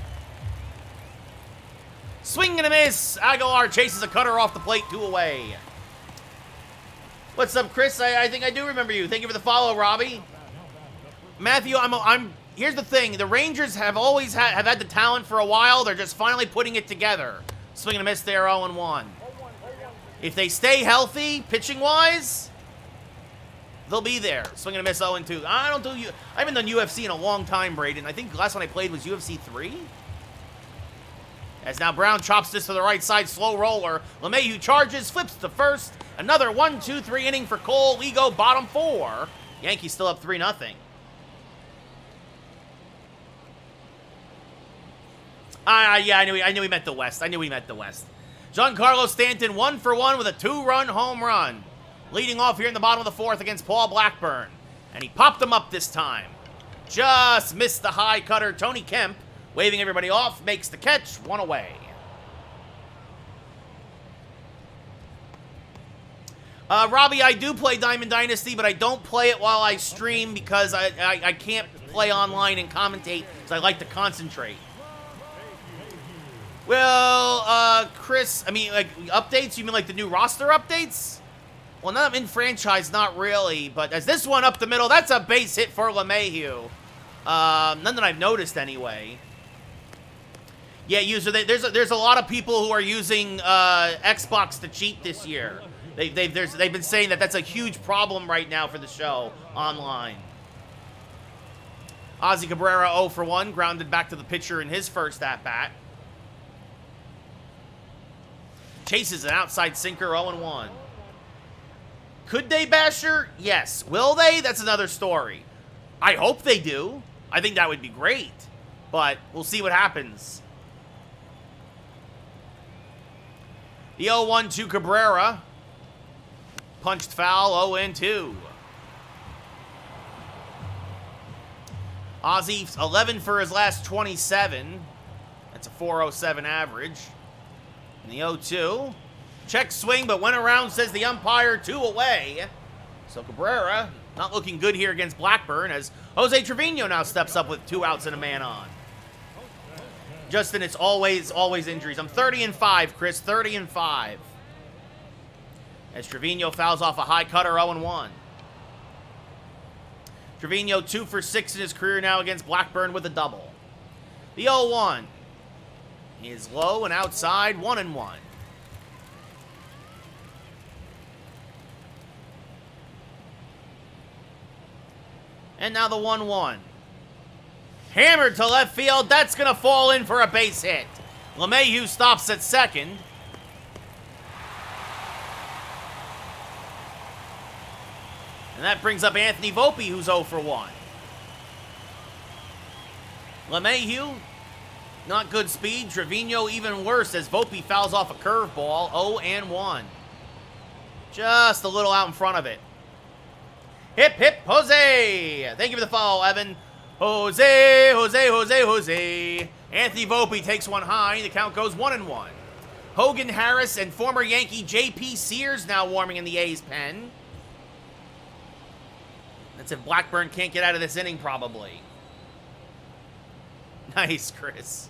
Swing and a miss. Aguilar chases a cutter off the plate, 2 away. What's up, Chris? I think I do remember you. Thank you for the follow, Robbie. Matthew, here's the thing. The Rangers have always have had the talent for a while. They're just finally putting it together. Swing and a miss there, 0-1. If they stay healthy, pitching-wise, they'll be there. Swing and a miss, 0-2. I haven't done UFC in a long time, Braden. I think the last one I played was UFC 3. As now Brown chops this to the right side, slow roller. LeMahieu charges, flips to first. Another 1-2-3 inning for Cole. We go bottom 4. Yankees still up 3-0. Yeah, I knew he meant the West. Giancarlo Stanton 1 for 1 with a 2-run home run. Leading off here in the bottom of the 4th against Paul Blackburn. And he popped them up this time. Just missed the high cutter. Tony Kemp, waving everybody off, makes the catch, 1 away. Robbie, I do play Diamond Dynasty, but I don't play it while I stream because I can't play online and commentate because I like to concentrate. Well, Chris, I mean, like, updates? You mean like the new roster updates? Well, now I'm in franchise, not really, but as this one up the middle, that's a base hit for LeMahieu. None that I've noticed anyway. Yeah, user, there's a lot of people who are using Xbox to cheat this year. They've been saying that that's a huge problem right now for the show online. Ozzy Cabrera 0 for 1, grounded back to the pitcher in his first at-bat. Chases an outside sinker, 0-1. Could they, Basher? Yes. Will they? That's another story. I hope they do. I think that would be great. But we'll see what happens. The 0-1 to Cabrera. Punched foul, 0-2. Ozzy, 11 for his last 27. That's a 4.07 average. And the 0-2. Check swing, but went around, says the umpire, 2 away. So Cabrera not looking good here against Blackburn as Jose Trevino now steps up with 2 outs and a man on. Justin, it's always injuries. I'm 30-5, Chris. 30-5. As Trevino fouls off a high cutter, 0-1. Trevino 2 for 6 in his career now against Blackburn with a double. The 0-1 is low and outside, 1-1. And now the 1-1. Hammered to left field. That's going to fall in for a base hit. LeMahieu stops at second. And that brings up Anthony Volpe, who's 0 for 1. LeMahieu, not good speed. Trevino even worse as Volpe fouls off a curveball. 0-1. Just a little out in front of it. Hip, hip, Jose. Thank you for the follow, Evan. Jose, Jose, Jose, Jose. Anthony Volpe takes one high. The count goes 1-1. Hogan Harris and former Yankee J.P. Sears now warming in the A's pen. That's if Blackburn can't get out of this inning, probably. Nice, Chris.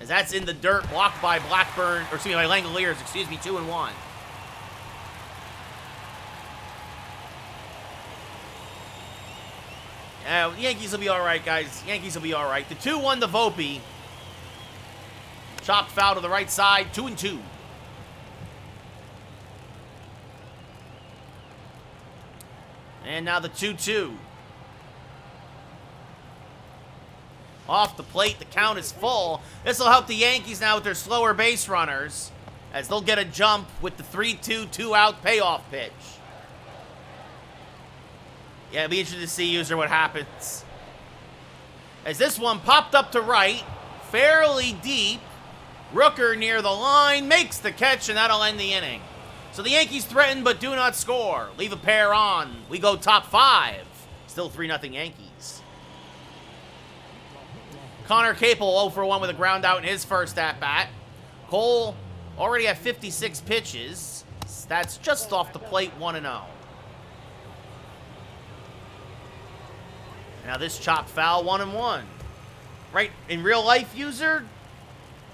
As that's in the dirt, blocked by Blackburn, or excuse me, by Langoliers, 2-1. The Yankees will be all right, guys. Yankees will be all right. The 2-1 to Volpe. Chopped foul to the right side, 2-2. And now the 2-2. Off the plate, the count is full. This will help the Yankees now with their slower base runners, as they'll get a jump with the 3-2, 2-out payoff pitch. Yeah, it'll be interesting to see, user, what happens. As this one popped up to right, fairly deep. Rooker near the line, makes the catch, and that'll end the inning. So the Yankees threaten but do not score. Leave a pair on. We go top 5. Still 3-0 Yankees. Connor Capel 0 for 1 with a ground out in his first at-bat. Cole already at 56 pitches. That's just off the plate, 1-0. Now this chop foul, 1-1. Right, in real life, user,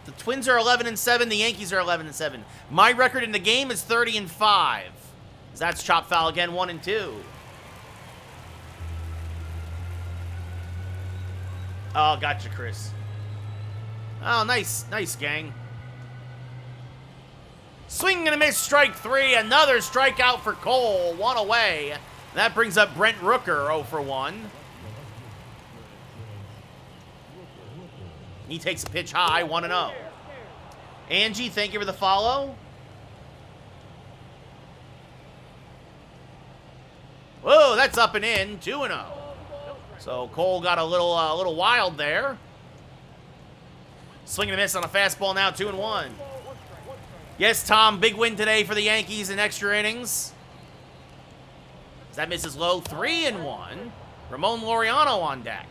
the Twins are 11-7, the Yankees are 11-7. My record in the game is 30-5. That's chop foul again, 1-2. Oh, gotcha, Chris. Oh, nice, nice, gang. Swing and a miss, strike 3. Another strikeout for Cole, 1 away. That brings up Brent Rooker, 0 for 1. He takes a pitch high, 1-0. Angie, thank you for the follow. Whoa, that's up and in, 2-0. So Cole got a little wild there. Swing and a miss on a fastball now, 2-1. Yes, Tom, big win today for the Yankees in extra innings. That misses low, 3-1. Ramon Laureano on deck.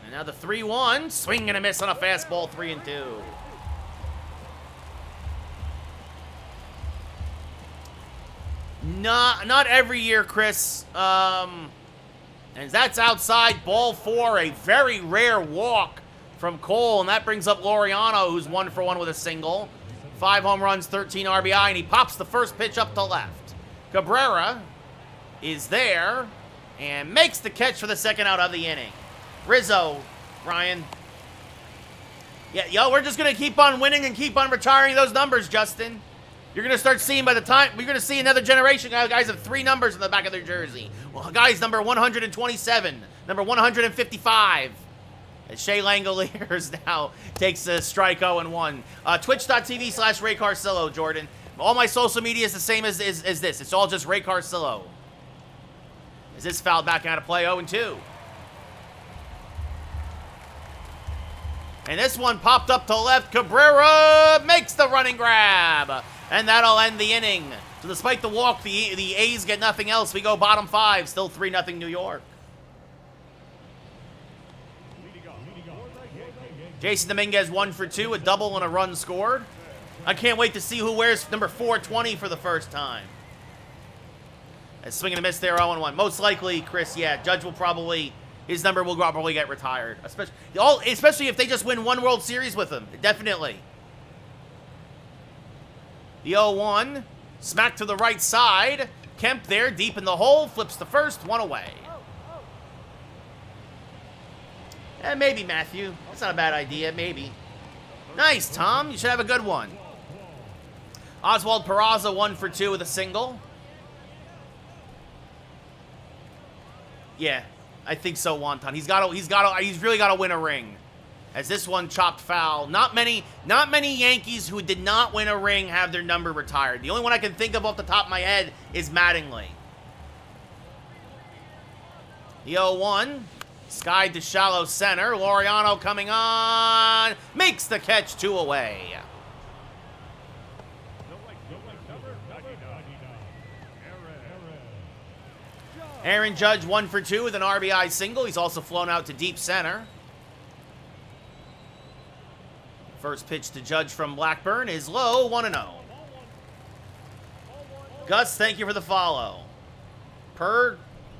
And now the 3-1, swing and a miss on a fastball, 3-2. Not every year, Chris. And that's outside, ball 4, a very rare walk from Cole, and that brings up Laureano, who's 1 for 1 with a single. 5 home runs, 13 RBI, and he pops the first pitch up to left. Cabrera is there and makes the catch for the second out of the inning. Rizzo, Ryan. Yeah, yo, we're just going to keep on winning and keep on retiring those numbers, Justin. You're going to start seeing by the time, we're going to see another generation of guys have 3 numbers in the back of their jersey. Well, guys, number 127, number 155. And Shea Langoliers now takes a strike 0-1. Twitch.tv/Ray Carsillo, Jordan. All my social media is the same as this. It's all just Ray Carsillo. Is this fouled back out of play, 0-2. And this one popped up to left. Cabrera makes the running grab. And that'll end the inning. So despite the walk, the A's get nothing else. We go bottom 5. Still 3-0 New York. Jason Dominguez 1 for 2. A double and a run scored. I can't wait to see who wears number 420 for the first time. A swing and a miss there, 0-1. Most likely, Chris, yeah, Judge will probably... his number will probably get retired. Especially if they just win one World Series with him. Definitely. The 0-1. Smack to the right side. Kemp there, deep in the hole. Flips the first, one away. Maybe, Matthew. That's not a bad idea. Maybe. Nice, Tom. You should have a good one. Oswald Peraza 1 for 2 with a single. Yeah, I think so, Wonton. He's really got to win a ring. As this one chopped foul. Not many Yankees who did not win a ring have their number retired. The only one I can think of off the top of my head is Mattingly. The 0-1. Skied to shallow center. Laureano coming on. Makes the catch, 2 away. Aaron Judge 1 for 2 with an RBI single. He's also flown out to deep center. First pitch to Judge from Blackburn is low, 1-0. Gus, thank you for the follow.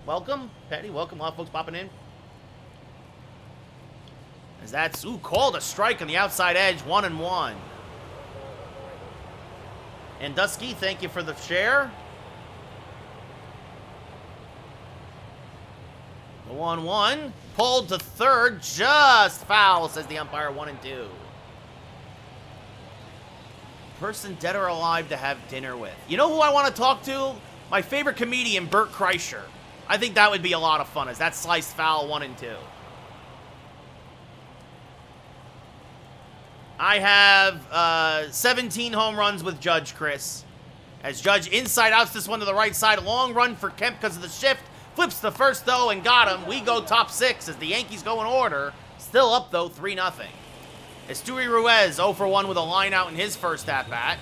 Welcome. Petty, welcome. A lot of folks popping in. As that's, called a strike on the outside edge, 1-1. And Dusky, thank you for the share. The 1-1. Pulled to third, just foul, says the umpire, 1-2. Person dead or alive to have dinner with. You know who I want to talk to? My favorite comedian, Bert Kreischer. I think that would be a lot of fun, as that sliced foul, 1-2. I have 17 home runs with Judge, Chris. As Judge inside outs this one to the right side. A long run for Kemp because of the shift. Flips the first, though, and got him. We go top 6 as the Yankees go in order. Still up, though, 3-0. Esteury Ruiz 0 for 1 with a line out in his first at-bat.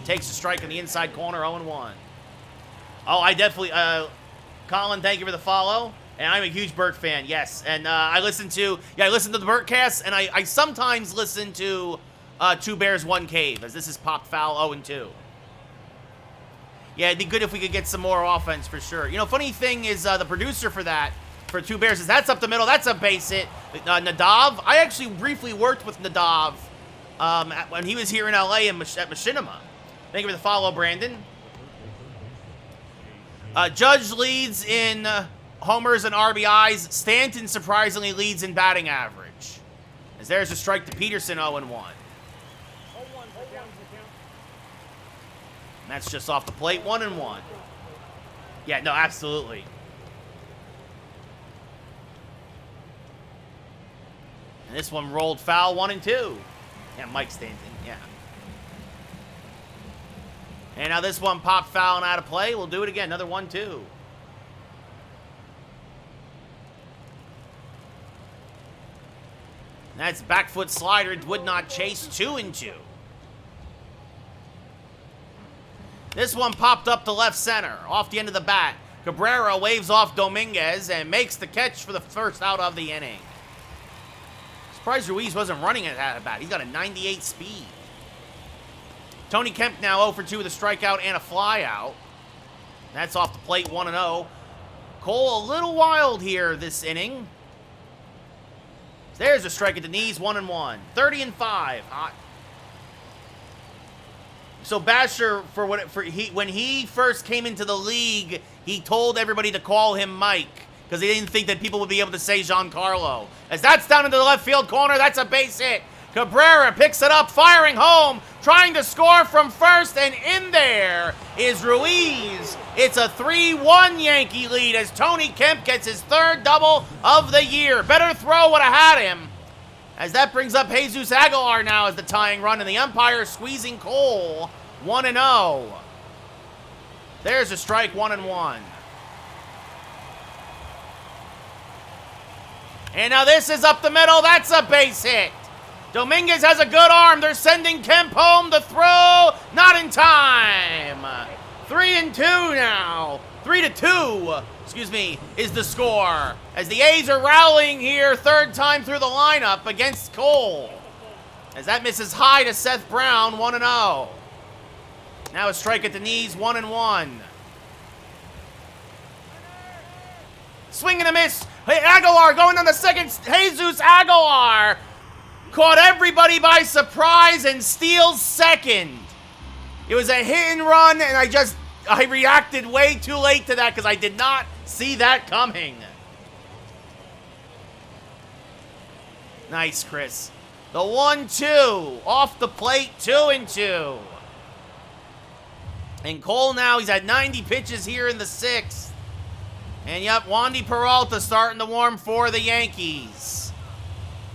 Takes a strike in the inside corner, 0-1. Oh, I definitely... Colin, thank you for the follow. And I'm a huge Burt fan, yes. And I listen to the Burtcast, and I sometimes listen to 2 Bears, 1 Cave, as this is popped foul 0-2. Yeah, it'd be good if we could get some more offense for sure. You know, funny thing is the producer for that, for 2 Bears, is that's up the middle. That's a base hit. Nadav, I actually briefly worked with Nadav when he was here in LA at Machinima. Thank you for the follow, Brandon. Judge leads in homers and RBIs. Stanton surprisingly leads in batting average. As there's a strike to Peterson, 0-1. And that's just off the plate, 1-1. Yeah, no, absolutely. And this one rolled foul, 1-2. Yeah, Mike Stanton, yeah. And now this one popped foul and out of play. We'll do it again, another 1-2. And that's back foot slider, would not chase, 2-2. This one popped up to left center, off the end of the bat. Cabrera waves off Dominguez and makes the catch for the first out of the inning. Surprised Ruiz wasn't running it at a bat. He's got a 98 speed. Tony Kemp now 0 for 2 with a strikeout and a flyout. That's off the plate, 1-0. Cole a little wild here this inning. There's a strike at the knees, 1-1. 30-5. Hot. So Basher, when he first came into the league, he told everybody to call him Mike because he didn't think that people would be able to say Giancarlo. As that's down into the left field corner, that's a base hit. Cabrera picks it up, firing home, trying to score from first, and in there is Ruiz. It's a 3-1 Yankee lead as Tony Kemp gets his 3rd double of the year. Better throw would have had him. As that brings up Jesus Aguilar now as the tying run, and the umpire squeezing Cole, 1-0. There's a strike, 1-1. And now this is up the middle. That's a base hit. Dominguez has a good arm. They're sending Kemp home. The throw, not in time. 3-2 now. 3-2, excuse me, is the score. As the A's are rallying here, 3rd time through the lineup against Cole. As that misses high to Seth Brown, 1-0. Now a strike at the knees, 1-1. Swing and a miss. Hey, Aguilar going on the second. Jesus Aguilar caught everybody by surprise and steals second. It was a hit and run, and I reacted way too late to that because I did not see that coming. Nice, Chris. The 1-2 off the plate, 2-2. And Cole now, he's at 90 pitches here in the 6th. And yep, Wandy Peralta starting to warm for the Yankees.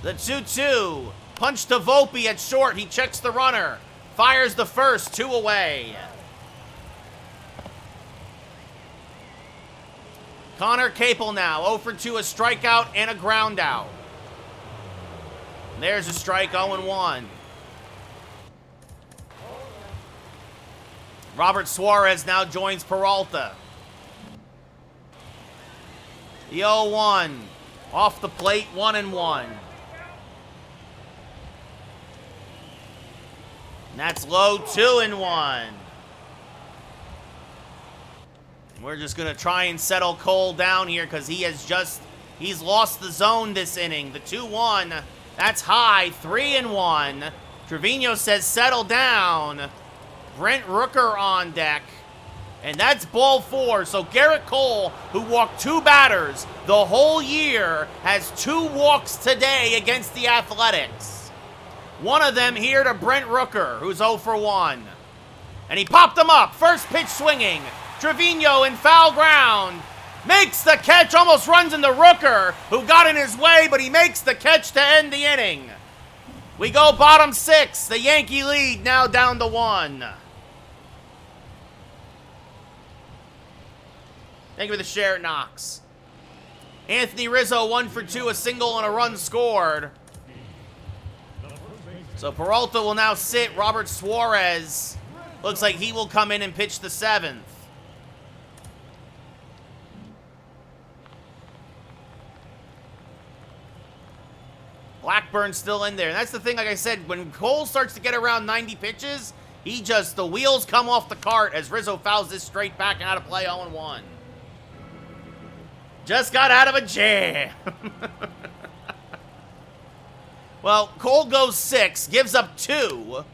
The 2-2. Punch to Volpe at short. He checks the runner. Fires the first, 2 away. Connor Capel now, 0 for 2, a strikeout and a ground out. There's a strike, 0-1. Robert Suarez now joins Peralta. The 0-1. Off the plate, 1-1. And that's low, 2-1. We're just going to try and settle Cole down here because he's lost the zone this inning. The 2-1, that's high, 3-1. Trevino says settle down. Brent Rooker on deck. And that's ball 4. So Garrett Cole, who walked 2 batters the whole year, has 2 walks today against the Athletics. One of them here to Brent Rooker, who's 0 for 1. And he popped him up. First pitch swinging. Trevino in foul ground. Makes the catch, almost runs into Rooker, who got in his way, but he makes the catch to end the inning. We go bottom 6. The Yankee lead now down to 1. Thank you for the share, Knox. Anthony Rizzo, 1 for 2, a single and a run scored. So Peralta will now sit. Robert Suarez looks like he will come in and pitch the 7th. Blackburn's still in there. And that's the thing, like I said, when Cole starts to get around 90 pitches, the wheels come off the cart as Rizzo fouls this straight back and out of play, 0-1. Just got out of a jam. Well, Cole goes 6, gives up 2.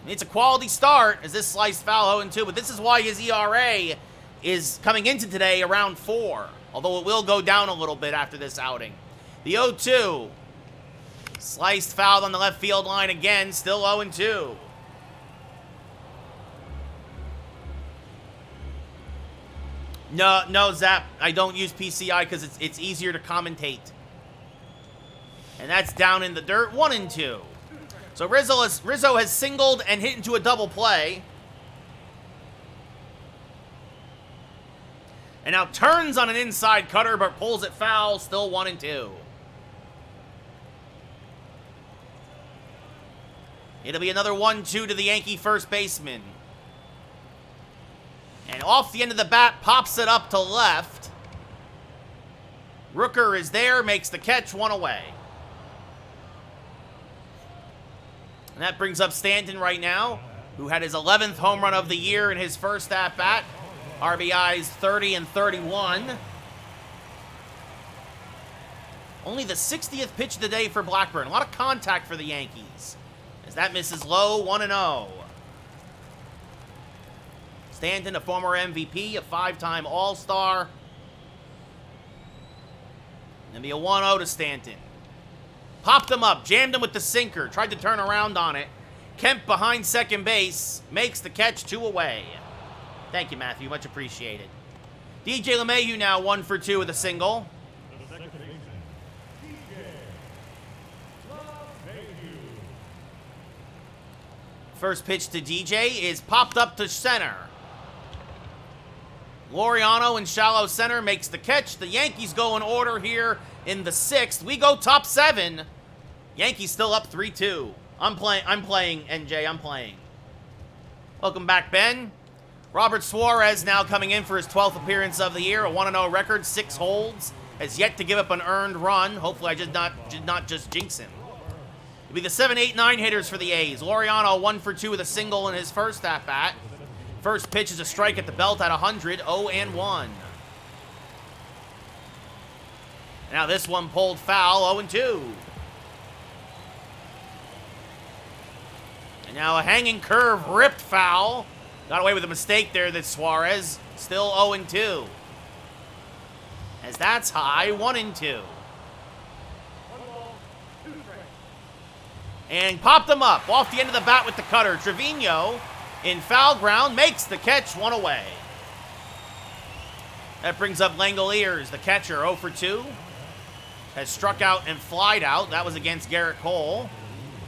It's a quality start as this sliced foul 0-2, but this is why his ERA is coming into today around 4, although it will go down a little bit after this outing. The 0-2. Sliced foul on the left field line again, still 0-2. No, Zap, I don't use PCI because it's easier to commentate. And that's down in the dirt, 1-2. So Rizzo has singled and hit into a double play. And now turns on an inside cutter, but pulls it foul, still 1-2. It'll be another 1-2 to the Yankee first baseman. And off the end of the bat, pops it up to left. Rooker is there, makes the catch, 1 away. And that brings up Stanton right now, who had his 11th home run of the year in his first at-bat. RBIs 30 and 31. Only the 60th pitch of the day for Blackburn. A lot of contact for the Yankees. As that misses low, 1-0. Stanton, a former MVP, a 5-time All-Star. It'll be a 1-0 to Stanton. Popped him up, jammed him with the sinker, tried to turn around on it. Kemp behind second base, makes the catch, 2 away. Thank you, Matthew, much appreciated. DJ LeMahieu now 1 for 2 with a single. First pitch to DJ is popped up to center. Laureano in shallow center makes the catch. The Yankees go in order here in the 6th. We go top 7. Yankees still up 3-2. I'm playing, NJ, I'm playing. Welcome back, Ben. Robert Suarez now coming in for his 12th appearance of the year. A 1-0 record, 6 holds. Has yet to give up an earned run. Hopefully I did not just jinx him. It'll be the 7, 8, 9 hitters for the A's. Laureano 1 for 2 with a single in his first at-bat. First pitch is a strike at the belt at 100, 0-1. Now this one pulled foul, 0-2. And now a hanging curve ripped foul. Got away with a mistake there that Suarez. Still 0-2. As that's high, 1-2. And popped them up off the end of the bat with the cutter. Trevino in foul ground makes the catch, one away. That brings up Langoliers, the catcher, 0 for 2. Has struck out and flied out. That was against Garrett Cole.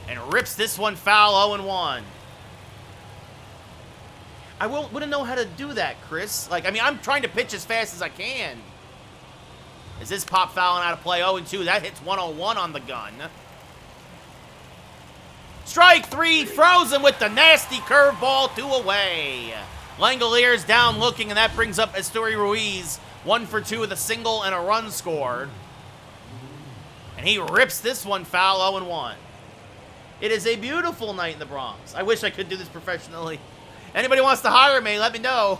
And rips this one foul, 0-1. I wouldn't know how to do that, Chris. Like, I mean, I'm trying to pitch as fast as I can. Is this pop fouling out of play? 0-2. That hits 101 on the gun. Strike 3, frozen with the nasty curveball, 2 away. Langoliers down looking, and that brings up Esteury Ruiz. 1 for 2 with a single and a run scored. And he rips this one foul, 0-1. It is a beautiful night in the Bronx. I wish I could do this professionally. Anybody wants to hire me, let me know.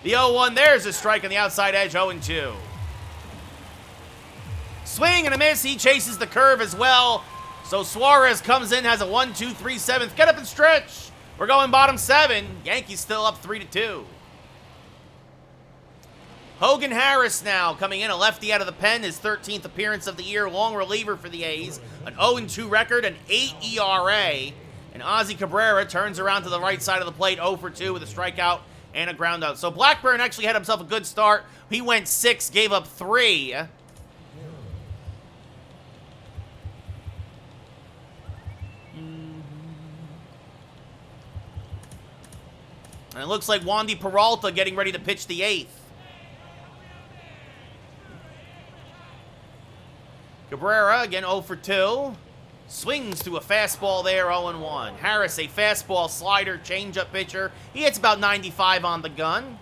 The 0-1 there's a strike on the outside edge, 0-2. Swing and a miss. He chases the curve as well. So Suarez comes in, has a 1-2-3-7. Get up and stretch. We're going bottom 7. Yankees still up 3-2. Hogan Harris now coming in, a lefty out of the pen, his 13th appearance of the year, long reliever for the A's, an 0-2 record, an 8 ERA, and Ozzy Cabrera turns around to the right side of the plate, 0 for 2 with a strikeout and a ground out. So Blackburn actually had himself a good start. He went 6, gave up 3. And it looks like Wandy Peralta getting ready to pitch the 8th. Cabrera, again 0 for 2. Swings to a fastball there, 0-1. Harris, a fastball, slider, changeup pitcher. He hits about 95 on the gun.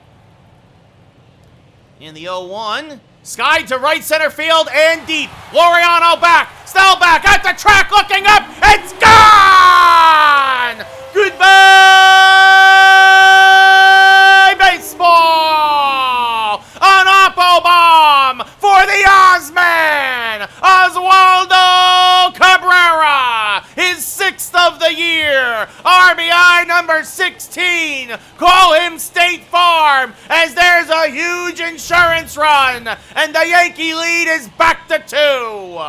In the 0-1. Sky to right center field and deep. Laureano back. Snell back at the track looking up. It's gone! Goodbye, baseball! An Oppo bomb for the Ozman! Oswaldo Cabrera! His 6th of the year! RBI number 16! Call him State Farm as there's a huge insurance run! And the Yankee lead is back to 2!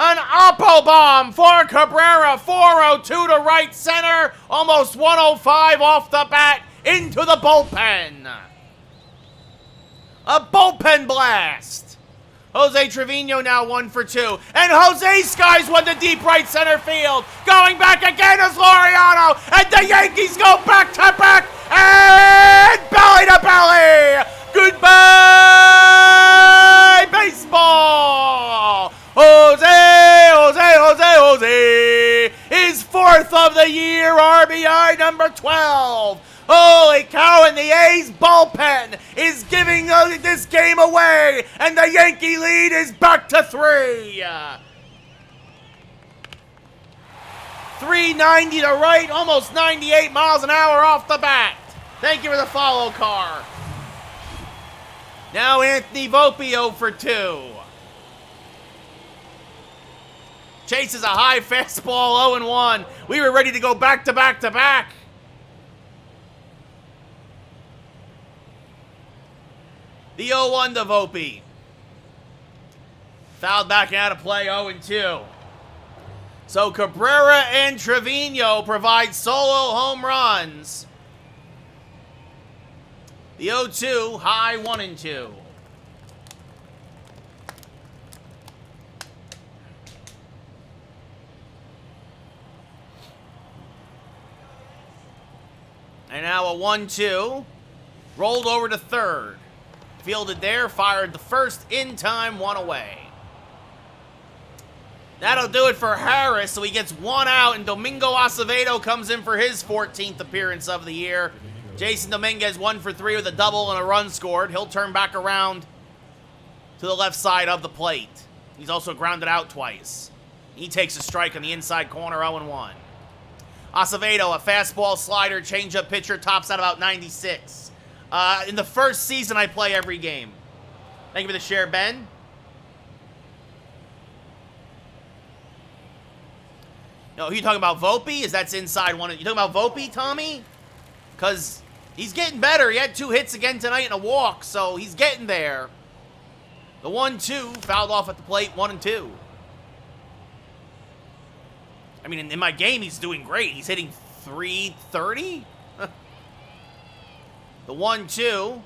An Oppo bomb for Cabrera, 402 to right center, almost 105 off the bat, into the bullpen. A bullpen blast. Jose Trevino now 1 for 2, and Jose skies one to deep right center field. Going back again is Laureano, and the Yankees go back to back, and belly to belly. Goodbye, baseball. Jose, his 4th of the year, RBI number 12. Holy cow, and the A's bullpen is giving this game away, and the Yankee lead is back to 3. 390 to right, almost 98 miles an hour off the bat. Thank you for the follow car. Now Anthony Volpe 0 for 2. Chases a high fastball, 0-1. We were ready to go back to back to back. The 0-1 to Volpe. Fouled back out of play, 0-2. So Cabrera and Trevino provide solo home runs. The 0-2, high 1-2. And now a 1-2. Rolled over to third. Fielded there, fired the first in time, 1 away. That'll do it for Harris, so he gets 1 out, and Domingo Acevedo comes in for his 14th appearance of the year. Jason Dominguez 1 for 3 with a double and a run scored. He'll turn back around to the left side of the plate. He's also grounded out twice. He takes a strike on the inside corner, 0-1. Acevedo, a fastball, slider, changeup pitcher, tops out about 96. In the first season, I play every game. Thank you for the share, Ben. No, who you talking about, Volpe? Is that's inside one? You talking about Volpe, Tommy? Because he's getting better. He had 2 hits again tonight and a walk, so he's getting there. The 1-2 fouled off at the plate, 1 and 2. I mean, in my game, he's doing great. He's hitting .330. The 1-2.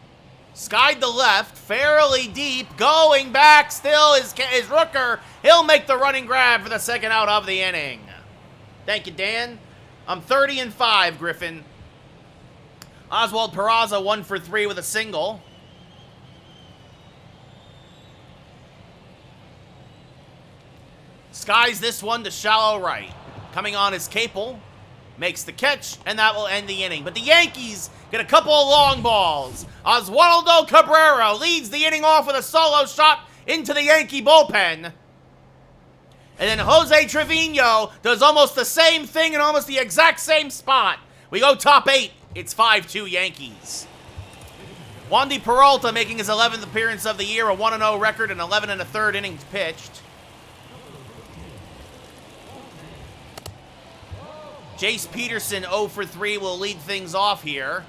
Skied the left, fairly deep, going back, still is Rooker. He'll make the running grab for the second out of the inning. Thank you, Dan. I'm 30 and 5, Griffin. Oswald Peraza 1 for 3 with a single. Skies this one to shallow right. Coming on is Capel. Makes the catch, and that will end the inning. But the Yankees get a couple of long balls. Oswaldo Cabrera leads the inning off with a solo shot into the Yankee bullpen. And then Jose Trevino does almost the same thing in almost the exact same spot. We go top 8. It's 5-2 Yankees. Wandy Peralta making his 11th appearance of the year, a 1-0 record and 11 1/3 innings pitched. Jace Peterson 0 for 3 will lead things off here.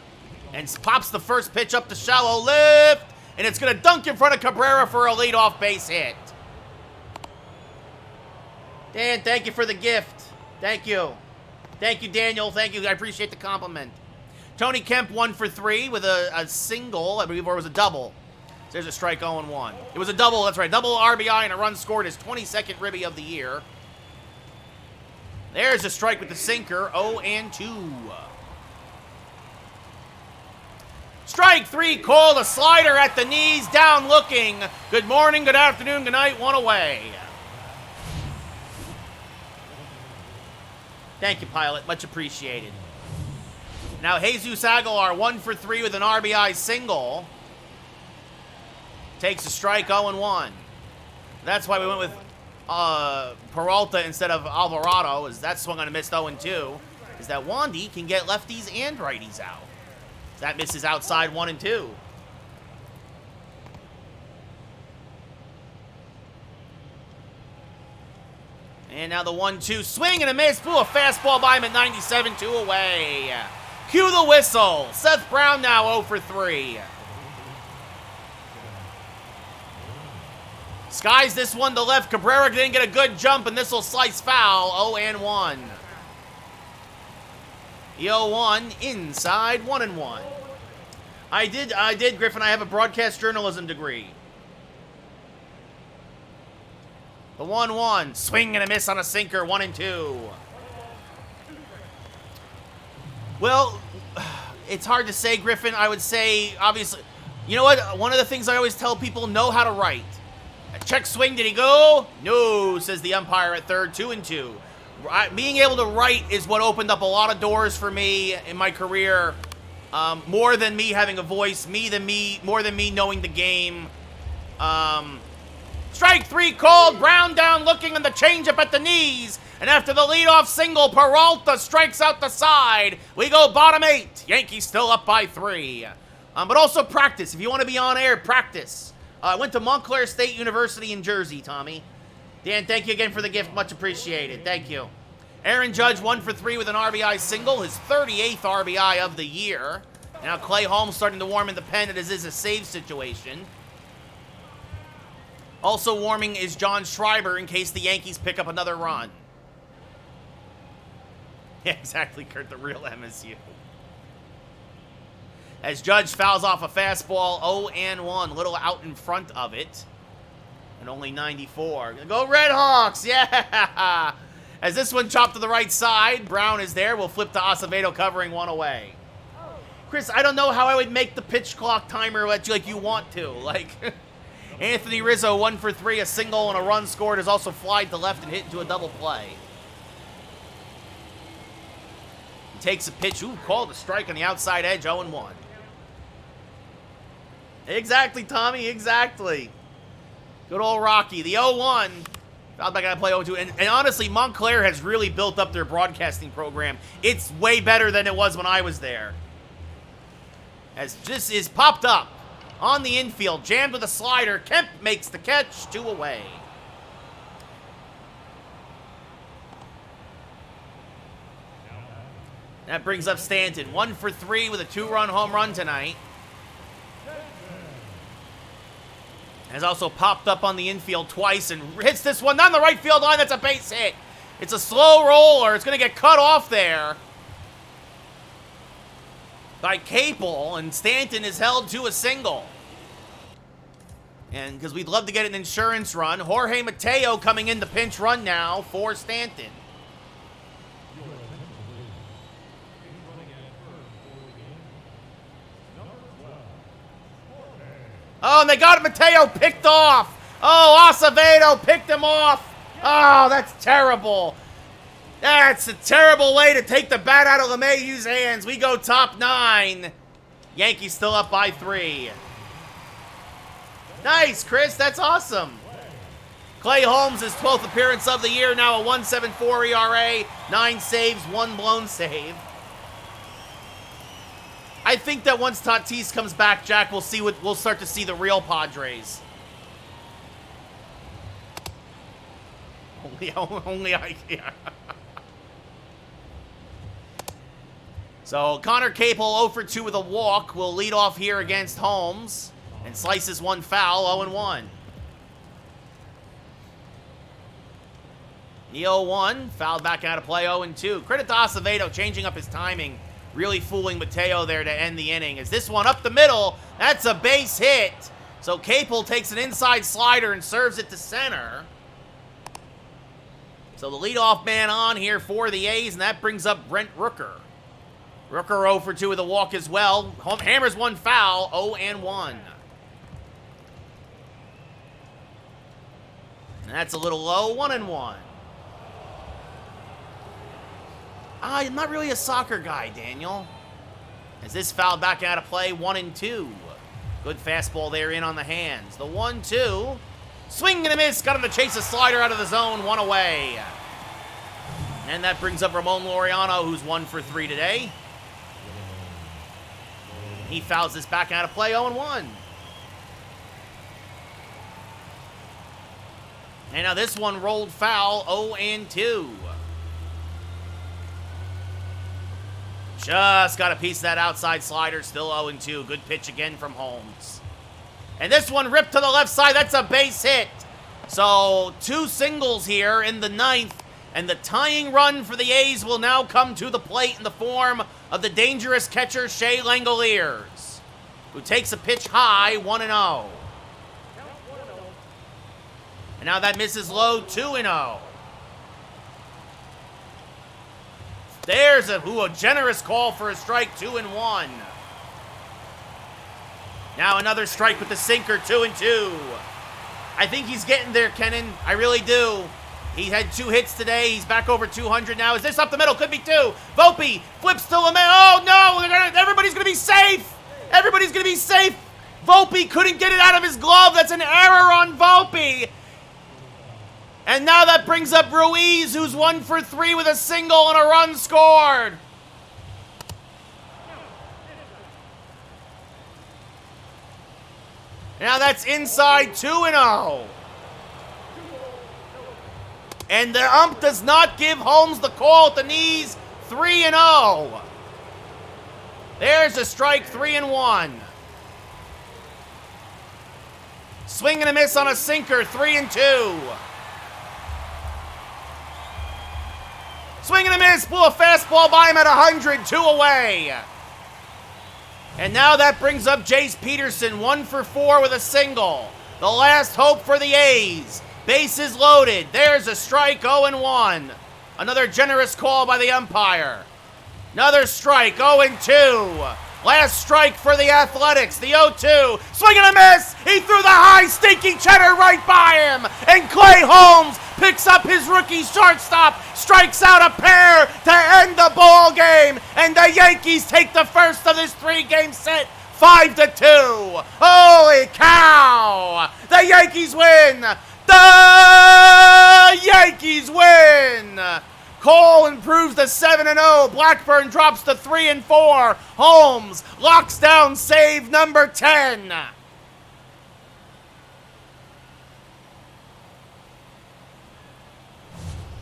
And pops the first pitch up to shallow left. And it's going to dunk in front of Cabrera for a leadoff base hit. Dan, thank you for the gift. Thank you. Thank you, Daniel. Thank you. I appreciate the compliment. Tony Kemp 1 for 3 with a single, I believe, or it was a double. So there's a strike 0-1. It was a double, that's right. Double RBI and a run scored, his 22nd ribby of the year. There's a strike with the sinker, 0-2. Strike 3 called, a slider at the knees, down looking. Good morning, good afternoon, good night, 1 away. Thank you, Pilot, much appreciated. Now, Jesus Aguilar, 1 for 3 with an RBI single. Takes a strike, 0-1. That's why we went with Peralta instead of Alvarado, as that swung on a missed 0-2, is that Wandy can get lefties and righties out. That misses outside 1-2. And now the 1-2 swing and a miss. Blew a fastball by him at 97, 2 away. Cue the whistle. Seth Brown now 0 for 3. Skies this one to left. Cabrera didn't get a good jump, and this will slice foul. 0-1. The 0-1 inside 1-1. I did, Griffin. I have a broadcast journalism degree. The 1-1. Swing and a miss on a sinker. 1-2. Well, it's hard to say, Griffin. I would say, obviously, you know what? One of the things I always tell people, know how to write. A check swing, did he go? No, says the umpire at third, 2-2. Being able to write is what opened up a lot of doors for me in my career. More than me having a voice, more than me knowing the game. Strike 3 called, Brown down looking on the changeup at the knees. And after the leadoff single, Peralta strikes out the side. We go bottom 8. Yankees still up by 3. But also practice. If you want to be on air, practice. I went to Montclair State University in Jersey, Tommy. Dan, thank you again for the gift. Much appreciated. Thank you. Aaron Judge 1 for 3 with an RBI single. His 38th RBI of the year. Now Clay Holmes starting to warm in the pen. It is a save situation. Also warming is John Schreiber in case the Yankees pick up another run. Yeah, exactly, Kurt, the real MSU. As Judge fouls off a fastball, 0-1, little out in front of it. And only 94. Go Red Hawks, yeah! As this one chopped to the right side, Brown is there. We'll flip to Acevedo covering 1 away. Chris, I don't know how I would make the pitch clock timer like you want to. Like, Anthony Rizzo, 1 for 3, a single and a run scored, has also flied to left and hit into a double play. He takes a pitch, called a strike on the outside edge, 0-1. Exactly, Tommy, exactly. Good old Rocky. The 0-1. Fouled back, I play 0-2. And honestly, Montclair has really built up their broadcasting program. It's way better than it was when I was there. As this is popped up on the infield. Jammed with a slider. Kemp makes the catch. 2 away. That brings up Stanton. 1 for 3 with a 2-run home run tonight. Has also popped up on the infield twice and hits this one down the right field line. That's a base hit. It's a slow roller. It's going to get cut off there by Capel, and Stanton is held to a single. And because we'd love to get an insurance run, Jorge Mateo coming in the pinch run now for Stanton. Oh, and they got Mateo picked off. Oh, Acevedo picked him off. Oh, that's terrible. That's a terrible way to take the bat out of LeMahieu's hands. We go top 9. Yankees still up by 3. Nice, Chris. That's awesome. Clay Holmes, his 12th appearance of the year, now a 1.74 ERA, 9 saves, 1 blown save. I think that once Tatis comes back, Jack, we'll start to see the real Padres. Only I. Yeah. So Connor Capel 0 for 2 with a walk will lead off here against Holmes and slices one foul, 0-1. The 0-1 fouled back out of play, 0-2. Credit to Acevedo changing up his timing. Really fooling Mateo there to end the inning. As this one up the middle, that's a base hit. So Capel takes an inside slider and serves it to center. So the leadoff man on here for the A's, and that brings up Brent Rooker. Rooker 0 for 2 with a walk as well. Hammers one foul, 0-1. And that's a little low, 1-1. I'm not really a soccer guy, Daniel. As this foul back out of play, 1-2. Good fastball there in on the hands. The 1-2. Swing and a miss. Got him to chase a slider out of the zone. 1 away. And that brings up Ramon Laureano, who's 1 for 3 today. He fouls this back out of play, 0-1. And now this one rolled foul, 0-2. Just got a piece of that outside slider, still 0-2. Good pitch again from Holmes. And this one ripped to the left side. That's a base hit. So 2 singles here in the 9th. And the tying run for the A's will now come to the plate in the form of the dangerous catcher Shea Langoliers, who takes a pitch high, 1-0. And now that misses low, 2-0. There's a generous call for a strike, 2-1. Now another strike with the sinker, 2-2. I think he's getting there, Kennan. I really do. He had 2 hits today. He's back over 200 now. Is this up the middle? Could be 2. Volpe flips to LeMay. Oh, no. Everybody's going to be safe. Everybody's going to be safe. Volpe couldn't get it out of his glove. That's an error on Volpe. And now that brings up Ruiz, who's 1 for 3 with a single and a run scored. Now that's inside, 2-0. And the ump does not give Holmes the call at the knees, 3-0. There's a strike, 3-1. Swing and a miss on a sinker, 3-2. Swing and a miss, blew a fastball by him at 100, 2 away. And now that brings up Jace Peterson, 1 for 4 with a single. The last hope for the A's. Bases loaded. There's a strike, 0-1. Another generous call by the umpire. Another strike, 0-2. Last strike for the Athletics, the 0-2. Swing and a miss. He threw the high, stinky cheddar right by him. And Clay Holmes picks up his rookie shortstop, strikes out a pair to end the ball game. And the Yankees take the first of this 3-game set, 5-2. Holy cow. The Yankees win. The Yankees win! Cole improves to 7-0. Blackburn drops to 3-4. Holmes locks down save number 10.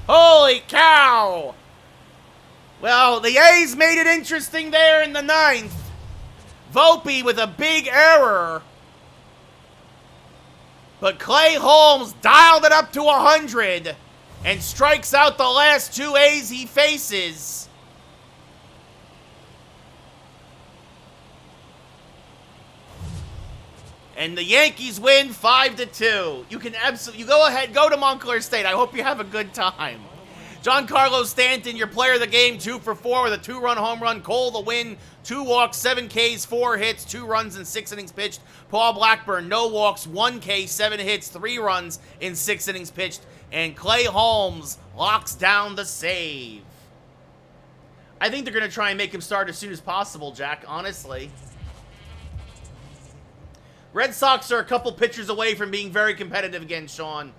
Holy cow! Well, the A's made it interesting there in the ninth. Volpe with a big error. But Clay Holmes dialed it up to 100 and strikes out the last two A's he faces. And the Yankees win 5-2. You can absolutely, you go ahead, go to Montclair State. I hope you have a good time. Giancarlo Stanton, your player of the game, 2 for 4 with a 2-run home run. Cole, the win, 2 walks, 7 Ks, 4 hits, 2 runs in 6 innings pitched. Paul Blackburn, no walks, 1 K, 7 hits, 3 runs in 6 innings pitched. And Clay Holmes locks down the save. I think they're going to try and make him start as soon as possible, Jack, honestly. Red Sox are a couple pitchers away from being very competitive again, Sean.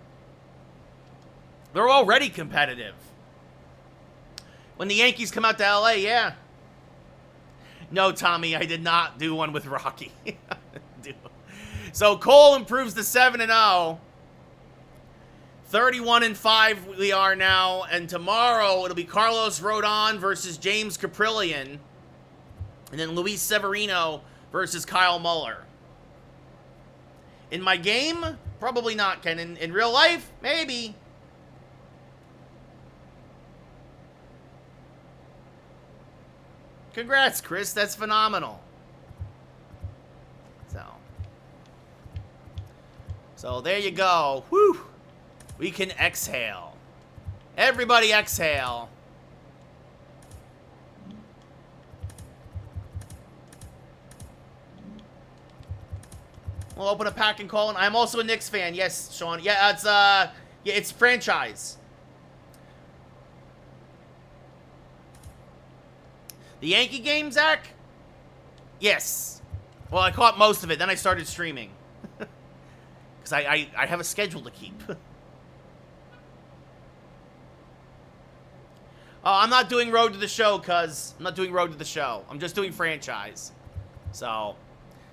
They're already competitive. When the Yankees come out to LA, yeah. No, Tommy, I did not do one with Rocky. So Cole improves to 7-0. 31-5 we are now. And tomorrow it'll be Carlos Rodon versus James Caprillion. And then Luis Severino versus Kyle Muller. In my game? Probably not, Ken. In real life? Maybe. Congrats, Chris. That's phenomenal. So there you go. Whew. We can exhale. Everybody exhale. We'll open a pack and call. And I'm also a Knicks fan. Yes, Sean. Yeah, it's franchise. The Yankee game, Zach? Yes. Well, I caught most of it. Then I started streaming. Because I have a schedule to keep. Oh, I'm not doing Road to the Show, cuz. I'm not doing Road to the Show. I'm just doing franchise. So,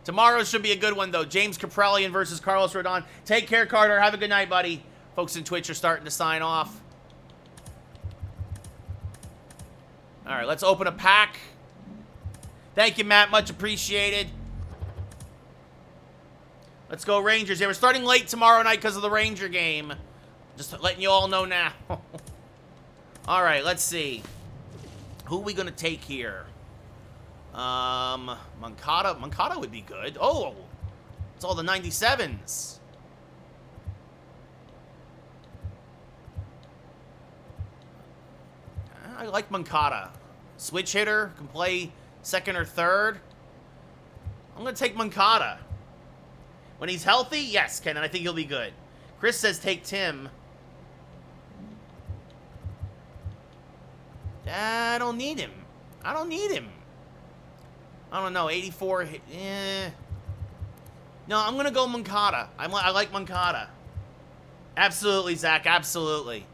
tomorrow should be a good one, though. James Caprillion versus Carlos Rodon. Take care, Carter. Have a good night, buddy. Folks in Twitch are starting to sign off. All right, let's open a pack. Thank you, Matt. Much appreciated. Let's go Rangers. Yeah, we're starting late tomorrow night because of the Ranger game. Just letting you all know now. All right, let's see. Who are we going to take here? Moncada. Moncada would be good. Oh, it's all the 97s. I like Moncada. Switch hitter, can play second or third. I'm going to take Moncada. When he's healthy, yes, Ken, and I think he'll be good. Chris says take Tim. I don't need him. I don't need him. I don't know, 84. No, I'm going to go Moncada. I like Moncada. Absolutely, Zach, absolutely.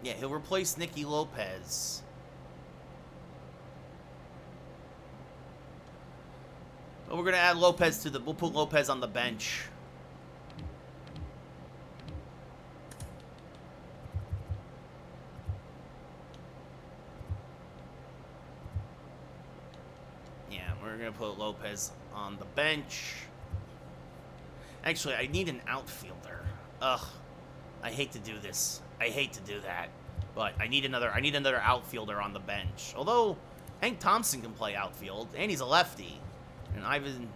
Yeah, he'll replace Nicky Lopez. But we're going to add Lopez to the... We'll put Lopez on the bench. Yeah, we're going to put Lopez on the bench. Actually, I need an outfielder. Ugh. I hate to do this. I hate to do that. But I need another outfielder on the bench. Although Hank Thompson can play outfield and he's a lefty. And Ivan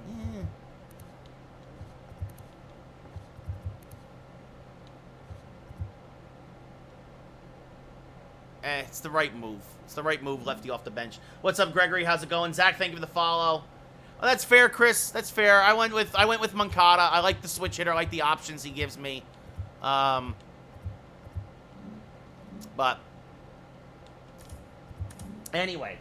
it's the right move. It's the right move, lefty off the bench. What's up, Gregory? How's it going? Zach, thank you for the follow. Oh, that's fair, Chris. That's fair. I went with Moncada. I like the switch hitter. I like the options he gives me. But anyway,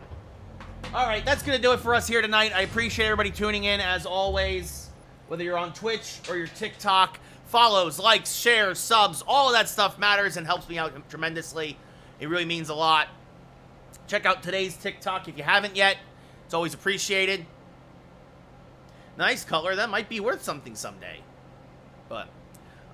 all right, that's gonna do it for us here tonight. I appreciate everybody tuning in as always, whether you're on Twitch or your TikTok. Follows, likes, shares, subs, all of that stuff matters and helps me out tremendously. It really means a lot. Check out today's TikTok if you haven't yet. It's always appreciated. Nice color. That might be worth something someday. But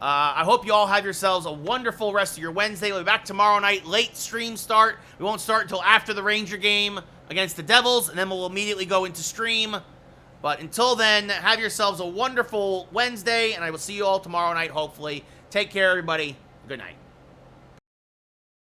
I hope you all have yourselves a wonderful rest of your Wednesday. We'll be back tomorrow night. Late stream start. We won't start until after the Ranger game against the Devils, and then we'll immediately go into stream. But until then, have yourselves a wonderful Wednesday, and I will see you all tomorrow night, hopefully. Take care, everybody. Good night.